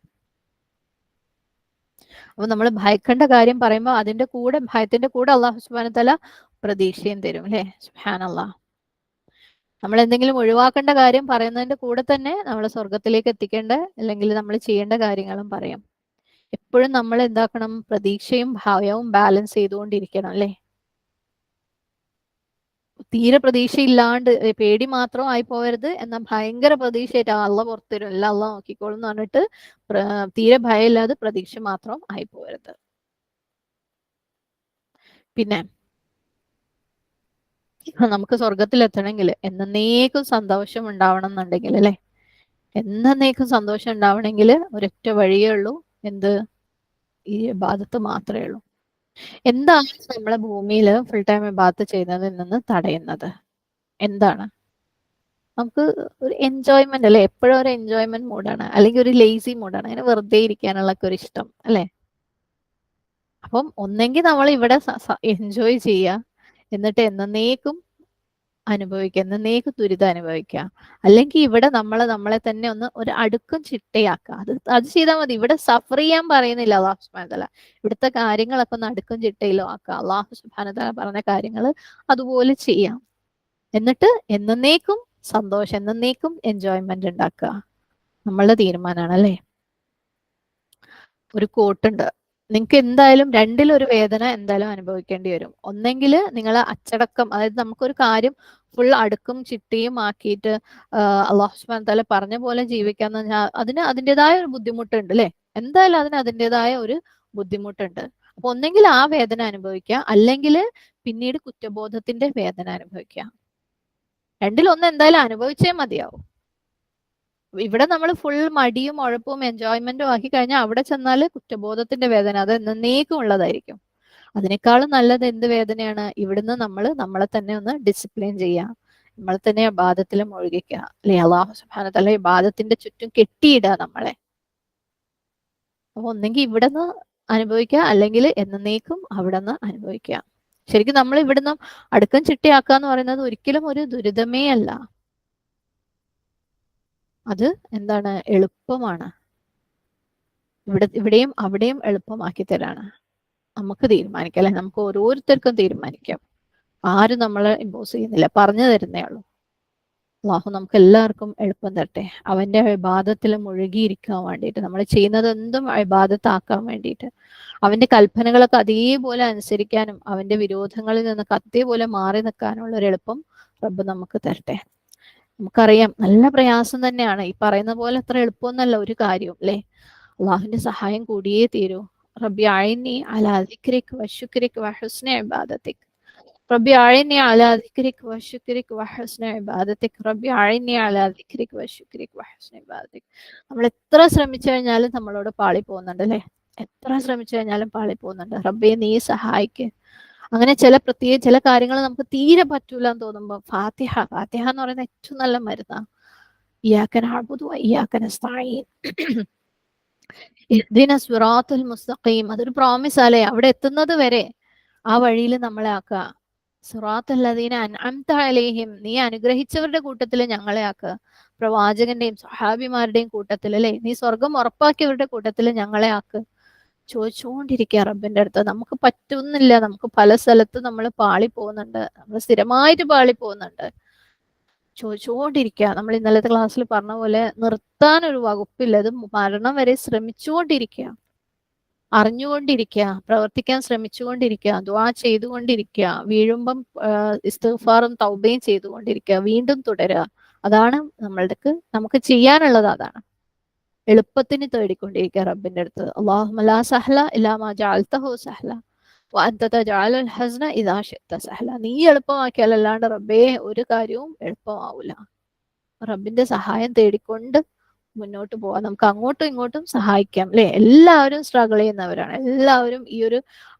A: അപ്പൊ നമ്മൾ ഭയക്കേണ്ട കാര്യം പറയുമ്പോൾ അതിന്റെ കൂടെ, ഭയത്തിന്റെ കൂടെ അള്ളാഹു സുബ്ഹാനഹു തആല പ്രതീക്ഷയും തരും, അല്ലെ? സുബ്ഹാനല്ലാഹ്. നമ്മൾ എന്തെങ്കിലും ഒഴിവാക്കേണ്ട കാര്യം പറയുന്നതിന്റെ കൂടെ തന്നെ നമ്മൾ സ്വർഗത്തിലേക്ക് എത്തിക്കേണ്ട, അല്ലെങ്കിൽ നമ്മൾ ചെയ്യേണ്ട കാര്യങ്ങളും പറയും. എപ്പോഴും നമ്മൾ എന്താക്കണം? പ്രതീക്ഷയും ഭയവും ബാലൻസ് ചെയ്തുകൊണ്ടിരിക്കണം, അല്ലെ? തീരെ പ്രതീക്ഷയില്ലാണ്ട് പേടി മാത്രം ആയി പോകരുത്, എന്നാൽ ഭയങ്കര പ്രതീക്ഷയായിട്ട് അള്ള പുറത്തരും, എല്ലാം അള്ള നോക്കിക്കോളും എന്ന് പറഞ്ഞിട്ട് തീരെ ഭയമില്ലാതെ പ്രതീക്ഷ മാത്രം ആയി പോകരുത്. പിന്നെ നമുക്ക് സ്വർഗത്തിൽ എത്തണമെങ്കിൽ എന്നേക്കും സന്തോഷം ഉണ്ടാവണം എന്നുണ്ടെങ്കിൽ, അല്ലെ? എന്നേക്കും സന്തോഷം ഉണ്ടാവണമെങ്കിൽ ഒരൊറ്റ വഴിയേ ഉള്ളൂ. എന്ത്? ഈ ഇബാദത്ത് മാത്രമേ ഉള്ളൂ. എന്താണ് നമ്മളെ ഭൂമിയിൽ ഫുൾ ടൈം ഇബാദത്ത് ചെയ്യുന്നതിൽ നിന്ന് തടയുന്നത്? എന്താണ്? നമുക്ക് ഒരു എൻജോയ്മെന്റ്, അല്ലെ? എപ്പോഴും ഒരു എൻജോയ്മെന്റ് മൂഡാണ്, അല്ലെങ്കിൽ ഒരു ലേസി മൂഡാണ്, അങ്ങനെ വെറുതെ ഇരിക്കാനുള്ള ഒരു ഇഷ്ടം, അല്ലെ? അപ്പം ഒന്നെങ്കിൽ നമ്മൾ ഇവിടെ എൻജോയ് ചെയ്യുക, എന്നിട്ട് എന്നേക്കും അനുഭവിക്കുക, എന്നേക്കും ദുരിതം അനുഭവിക്കുക. അല്ലെങ്കിൽ ഇവിടെ നമ്മളെ തന്നെ ഒന്ന് ഒരു അടുക്കും ചിട്ടയാക്കുക. അത് ചെയ്താൽ മതി. ഇവിടെ സഫർ ചെയ്യാൻ പറയുന്നില്ല അള്ളാഹു സുബ്ഹാനഹു വതആല. ഇവിടുത്തെ കാര്യങ്ങളൊക്കെ ഒന്ന് അടുക്കും ചിട്ടയിലും ആക്കുക. അള്ളാഹു സുബ്ഹാനഹു വതആല പറഞ്ഞ കാര്യങ്ങൾ അതുപോലെ ചെയ്യാം. എന്നിട്ട് എന്നേക്കും സന്തോഷം, എന്നേക്കും എൻജോയ്മെന്റ് ഉണ്ടാക്കുക. നമ്മളുടെ തീരുമാനമാണ് അല്ലേ. ഒരു കോട്ടുണ്ട്, നിങ്ങൾക്ക് എന്തായാലും രണ്ടിലൊരു വേദന എന്തായാലും അനുഭവിക്കേണ്ടി വരും. ഒന്നെങ്കിൽ നിങ്ങൾ അച്ചടക്കം, അതായത് നമുക്കൊരു കാര്യം ഫുൾ അടുക്കും ചിട്ടയും ആക്കിയിട്ട് അള്ളാഹു സുബ്ഹാനഹു വതആല പറഞ്ഞ പോലെ ജീവിക്കാന്ന് പറഞ്ഞാൽ അതിന് അതിൻ്റെതായ ഒരു ബുദ്ധിമുട്ടുണ്ട് അല്ലേ. എന്തായാലും അതിന് അതിൻ്റെതായ ഒരു ബുദ്ധിമുട്ടുണ്ട്. അപ്പൊ ഒന്നെങ്കിൽ ആ വേദന അനുഭവിക്കുക, അല്ലെങ്കിൽ പിന്നീട് കുറ്റബോധത്തിന്റെ വേദന അനുഭവിക്കുക. രണ്ടിലൊന്ന് എന്തായാലും അനുഭവിച്ചേ മതിയാവും. ഇവിടെ നമ്മൾ ഫുൾ മടിയും ഉഴപ്പും എൻജോയ്മെന്റും ആക്കി കഴിഞ്ഞാൽ അവിടെ ചെന്നാൽ കുറ്റബോധത്തിന്റെ വേദന അത് എന്നേക്കും ഉള്ളതായിരിക്കും. അതിനേക്കാളും നല്ലത് എന്ത് വേദനയാണ്? ഇവിടുന്ന് നമ്മൾ നമ്മളെ തന്നെ ഒന്ന് ഡിസിപ്ലിൻ ചെയ്യുക, നമ്മളെ തന്നെ ഇബാദത്തിൽ മുഴുകിക്കുക അല്ലെ. അല്ലാഹു സുബ്ഹാനഹു വതആല ഇബാദത്തിന്റെ ചുറ്റും കെട്ടിയിടുക നമ്മളെ. അപ്പൊ ഒന്നെങ്കിൽ ഇവിടുന്ന് അനുഭവിക്കുക, അല്ലെങ്കിൽ എന്നേക്കും അവിടെ നിന്ന് അനുഭവിക്കുക. ശരിക്കും നമ്മൾ ഇവിടുന്ന് അടുക്കം ചിട്ടയാക്കുക എന്ന് പറയുന്നത് ഒരിക്കലും ഒരു ദുരിതമേ അല്ല. അത് എന്താണ്? എളുപ്പമാണ്. ഇവിടെയും അവിടെയും എളുപ്പമാക്കി തരാണ്. നമുക്ക് തീരുമാനിക്കാം അല്ലെ. നമുക്ക് ഓരോരുത്തർക്കും തീരുമാനിക്കാം. ആരും നമ്മളെ ഇമ്പോസ് ചെയ്യുന്നില്ല, പറഞ്ഞു തരുന്നേ ഉള്ളൂ. അല്ലാഹു നമുക്ക് എല്ലാവർക്കും എളുപ്പം തരട്ടെ. അവന്റെ ഇബാദത്തിൽ മുഴുകിയിരിക്കാൻ വേണ്ടിയിട്ട്, നമ്മൾ ചെയ്യുന്നത് എന്തും ഇബാദത്താക്കാൻ വേണ്ടിയിട്ട്, അവന്റെ കൽപ്പനകളൊക്കെ അതേപോലെ അനുസരിക്കാനും അവന്റെ വിരോധങ്ങളിൽ നിന്നൊക്കെ അതേപോലെ മാറി നിൽക്കാനുള്ള ഒരു എളുപ്പം റബ്ബ് നമുക്ക് തരട്ടെ. നമുക്കറിയാം നല്ല പ്രയാസം തന്നെയാണ്. ഈ പറയുന്ന പോലെ അത്ര എളുപ്പമൊന്നല്ല ഒരു കാര്യവും അല്ലെ. അള്ളാഹുവിന്റെ സഹായം കൂടിയേ തീരൂ. റബ്ബി അഇന്നി അലാ ദിക്രിക വശുക്രിക വഹുസ്നി ഇബാദതിക്. റബ്ബി അഇന്നി അലാ ദിക്രിക വശുക്രിക വഹുസ്നി ഇബാദതിക്. റബ്ബി അഇന്നി അലാ ദിക്രിക വശുക്രിക വഹുസ്നി ഇബാദതിക്. നമ്മൾ എത്ര ശ്രമിച്ചു കഴിഞ്ഞാലും നമ്മളോട് പാളി പോകുന്നുണ്ട് അല്ലെ. എത്ര ശ്രമിച്ചു കഴിഞ്ഞാലും പാളി പോകുന്നുണ്ട്. റബ്ബേ നീ സഹായിക്ക്. അങ്ങനെ ചില കാര്യങ്ങൾ നമുക്ക് തീരെ പറ്റൂല എന്ന് തോന്നുമ്പോൾ ഫാത്തിഹ എന്ന് പറയുന്ന ഏറ്റവും നല്ല മരുന്നാ. ഇയ്യാക നഅ്ബുദു വ ഇയ്യാക നസ്തഈൻ ഇഹ്ദിന സിറാത്തുൽ മുസ്തഖീം. അതൊരു പ്രോമിസ് അല്ലേ. അവിടെ എത്തുന്നത് വരെ ആ വഴിയിൽ നമ്മളെ ആക്കുക. സിറാത്തുൽ ലദീന അൻഅംത അലൈഹിം, നീ അനുഗ്രഹിച്ചവരുടെ കൂട്ടത്തിൽ ഞങ്ങളെ ആക്കുക. പ്രവാചകന്റെയും സഹാബിമാരുടെയും കൂട്ടത്തിൽ അല്ലെ. നീ സ്വർഗം ഉറപ്പാക്കിയവരുടെ കൂട്ടത്തിൽ ഞങ്ങളെ ആക്കുക. ചോദിച്ചുകൊണ്ടിരിക്കുക റബ്ബിന്റെ അടുത്ത്. നമുക്ക് പറ്റുന്നില്ല. നമുക്ക് പല സ്ഥലത്ത് നമ്മൾ പാളി പോകുന്നുണ്ട്, നമ്മൾ സ്ഥിരമായിട്ട് പാളി പോകുന്നുണ്ട്. ചോദിച്ചുകൊണ്ടിരിക്കുക. നമ്മൾ ഇന്നലത്തെ ക്ലാസ്സിൽ പറഞ്ഞ പോലെ നിർത്താൻ ഒരു വകുപ്പില്ല. അത് മരണം വരെ ശ്രമിച്ചുകൊണ്ടിരിക്കുക, അറിഞ്ഞുകൊണ്ടിരിക്കുക, പ്രവർത്തിക്കാൻ ശ്രമിച്ചുകൊണ്ടിരിക്കുക, ദുആ ചെയ്തുകൊണ്ടിരിക്കുക, വീഴുമ്പം ഇസ്തിഗ്ഫാറും തൗബയും ചെയ്തുകൊണ്ടിരിക്കുക, വീണ്ടും തുടരുക. അതാണ് നമുക്ക് ചെയ്യാനുള്ളത്. അതാണ് എളുപ്പത്തിന് തേടിക്കൊണ്ടിരിക്കുക റബ്ബിന്റെ അടുത്ത്. അല്ലാഹുമ്മ ലാ സഹ്ല ഇല്ലാ മാ ജഅൽതഹു സഹ്ല വഅൻത തജഅലുൽ ഹസ്ന ഇദാ ശിഅത സഹ്ല. നീ എളുപ്പമാക്കിയാലല്ലാണ്ട് റബ്ബേ ഒരു കാര്യവും എളുപ്പമാവില്ല. റബ്ബിന്റെ സഹായം തേടിക്കൊണ്ട് മുന്നോട്ട് പോവാം. നമുക്ക് അങ്ങോട്ടും ഇങ്ങോട്ടും സഹായിക്കാം അല്ലെ. എല്ലാവരും സ്ട്രഗിൾ ചെയ്യുന്നവരാണ്. എല്ലാവരും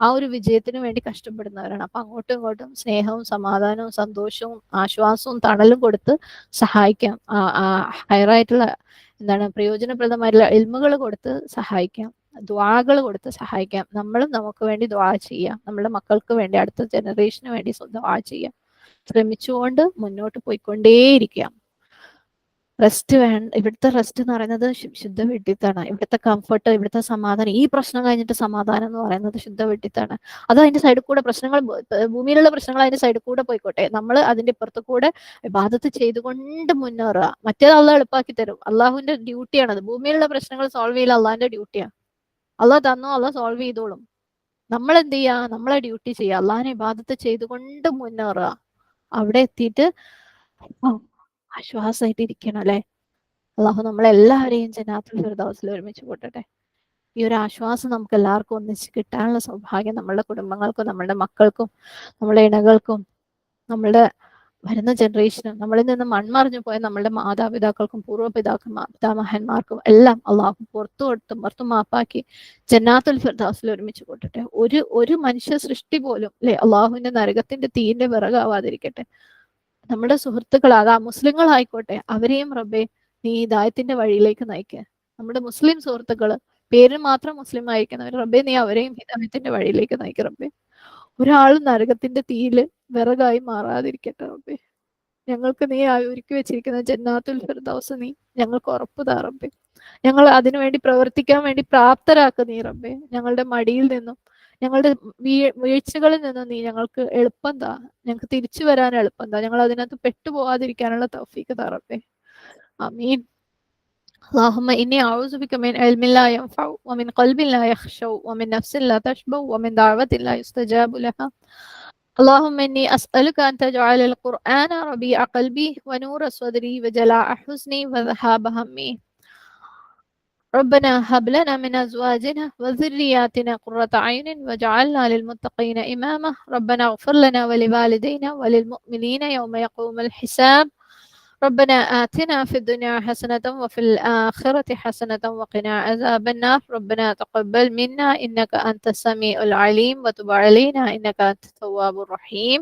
A: ആ ഒരു വിജയത്തിന് വേണ്ടി കഷ്ടപ്പെടുന്നവരാണ്. അപ്പൊ അങ്ങോട്ടും ഇങ്ങോട്ടും സ്നേഹവും സമാധാനവും സന്തോഷവും ആശ്വാസവും തണലും കൊടുത്ത് സഹായിക്കാം. ഹയറായിട്ടുള്ള പ്രയോജനപ്രദമായിട്ടുള്ള ഇൽമുകൾ കൊടുത്ത് സഹായിക്കാം, ദ്വാകൾ കൊടുത്ത് സഹായിക്കാം. നമ്മളും നമുക്ക് വേണ്ടി ദ്വാ ചെയ്യാം, നമ്മുടെ മക്കൾക്ക് വേണ്ടി, അടുത്ത ജനറേഷന് വേണ്ടി ദ്വാ ചെയ്യാം. ശ്രമിച്ചുകൊണ്ട് മുന്നോട്ട് പോയിക്കൊണ്ടേയിരിക്കാം. റെസ്റ്റ് ഇവിടുത്തെ റെസ്റ്റ് എന്ന് പറയുന്നത് ശുദ്ധ വിഡ്ഢിത്താണ്. ഇവിടുത്തെ കംഫർട്ട്, ഇവിടുത്തെ സമാധാനം, ഈ പ്രശ്നം കഴിഞ്ഞിട്ട് സമാധാനം എന്ന് പറയുന്നത് ശുദ്ധ വിഡ്ഢിത്താണ്. അത് അതിന്റെ സൈഡിൽ കൂടെ പ്രശ്നങ്ങൾ, ഭൂമിയിലുള്ള പ്രശ്നങ്ങൾ അതിന്റെ സൈഡിൽ കൂടെ പോയിക്കോട്ടെ, നമ്മൾ അതിന്റെ ഇപ്പുറത്ത് കൂടെ ഇബാദത്ത് ചെയ്തുകൊണ്ട് മുന്നേറുക. മറ്റേത് അള്ളാഹ് എളുപ്പമാക്കി തരും. അള്ളാഹുവിന്റെ ഡ്യൂട്ടിയാണത്. ഭൂമിയിലുള്ള പ്രശ്നങ്ങൾ സോൾവ് ചെയ്യൽ അള്ളാഹിന്റെ ഡ്യൂട്ടിയാണ്. അള്ളാഹ് തന്നോ അള്ളാഹ് സോൾവ് ചെയ്തോളും. നമ്മൾ എന്ത് ചെയ്യാ? നമ്മളെ ഡ്യൂട്ടി ചെയ്യുക, അള്ളാഹിനെ ഇബാദത്ത് ചെയ്തുകൊണ്ട് മുന്നേറുക. അവിടെ എത്തിയിട്ട് ആശ്വാസമായിട്ട് ഇരിക്കണം അല്ലെ. അള്ളാഹു നമ്മളെല്ലാവരെയും ജന്നാത്തുൽ ഫിർദൗസിൽ ഒരുമിച്ച് കൂട്ടട്ടെ. ഈ ഒരു ആശ്വാസം നമുക്ക് എല്ലാവർക്കും ഒന്നിച്ച് കിട്ടാനുള്ള സൗഭാഗ്യം നമ്മളുടെ കുടുംബങ്ങൾക്കും, നമ്മളുടെ മക്കൾക്കും, നമ്മളുടെ ഇണകൾക്കും, നമ്മളുടെ വരുന്ന ജനറേഷനും, നമ്മളിൽ നിന്ന് മൺമറിഞ്ഞു പോയ നമ്മളുടെ മാതാപിതാക്കൾക്കും പിതാമഹന്മാർക്കും എല്ലാം അള്ളാഹു പുറത്തും മാപ്പാക്കി ജന്നാത്തുൽ ഫിർദൗസിൽ ഒരുമിച്ച് കൂട്ടട്ടെ. ഒരു മനുഷ്യ സൃഷ്ടി പോലും അല്ലെ അള്ളാഹുവിന്റെ നരകത്തിന്റെ തീന്റെ വിറകാവാതിരിക്കട്ടെ. നമ്മുടെ സുഹൃത്തുക്കൾ, അതാ മുസ്ലിങ്ങളായിക്കോട്ടെ, അവരെയും റബ്ബേ നീ ഹിദായത്തിന്റെ വഴിയിലേക്ക് നയിക്കുക. നമ്മുടെ മുസ്ലിം സുഹൃത്തുക്കള് പേരിന് മാത്രം മുസ്ലിം ആയിരിക്കുന്നവർ റബ്ബെ നീ അവരെയും ഹിദായത്തിന്റെ വഴിയിലേക്ക് നയിക്കും റബ്ബെ. ഒരാളും നരകത്തിന്റെ തീയില് വിറകായി മാറാതിരിക്കട്ടെ റബ്ബെ. ഞങ്ങൾക്ക് നീ ഒരുക്കി വെച്ചിരിക്കുന്ന ജന്നാത്തുൽ ഫിർദൗസ് നീ ഞങ്ങൾക്ക് ഉറപ്പ് താ റബ്ബെ. ഞങ്ങൾ അതിനുവേണ്ടി പ്രവർത്തിക്കാൻ വേണ്ടി പ്രാപ്തരാക്കുക നീ റബ്ബെ. ഞങ്ങളുടെ മടിയിൽ നിന്നും ഞങ്ങളുടെ വീഴ്ചകളിൽ നിന്നും നീ ഞങ്ങൾക്ക് എളുപ്പം താ. ഞങ്ങൾക്ക് തിരിച്ചു വരാൻ എളുപ്പം താ. ഞങ്ങൾ അതിനകത്ത് പെട്ടുപോകാതിരിക്കാനുള്ള തൗഫീഖ് താ റബ്ബെ. ആമീൻ. اللهم إني أعوذ بك من علم لا ينفع ومن قلب لا يخشع ومن نفس لا تشبع ومن دعوة لا يستجاب لها. اللهم إني أسألك أن تجعل القرآن ربيع قلبي ونور صدري وجلاء حزني وذهاب همي. ربنا هب لنا من أزواجنا وذرياتنا قرة عين واجعلنا للمتقين إماما. ربنا اغفر لنا ولوالدينا وللمؤمنين يوم يقوم الحساب. ربنا آتنا في الدنيا حسنة وفي الآخرة حسنة وقنا عذاب النار. ربنا تقبل منا إنك أنت السميع العليم وتب علينا إنك أنت التواب الرحيم.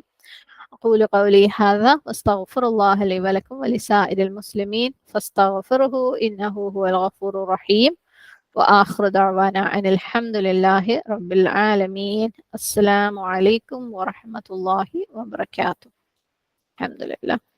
A: أقول قولي هذا واستغفر الله لي ولكم ولسائر المسلمين فاستغفره إنه هو الغفور الرحيم. وآخر دعوانا أن الحمد لله رب العالمين. السلام عليكم ورحمة الله وبركاته. الحمد لله.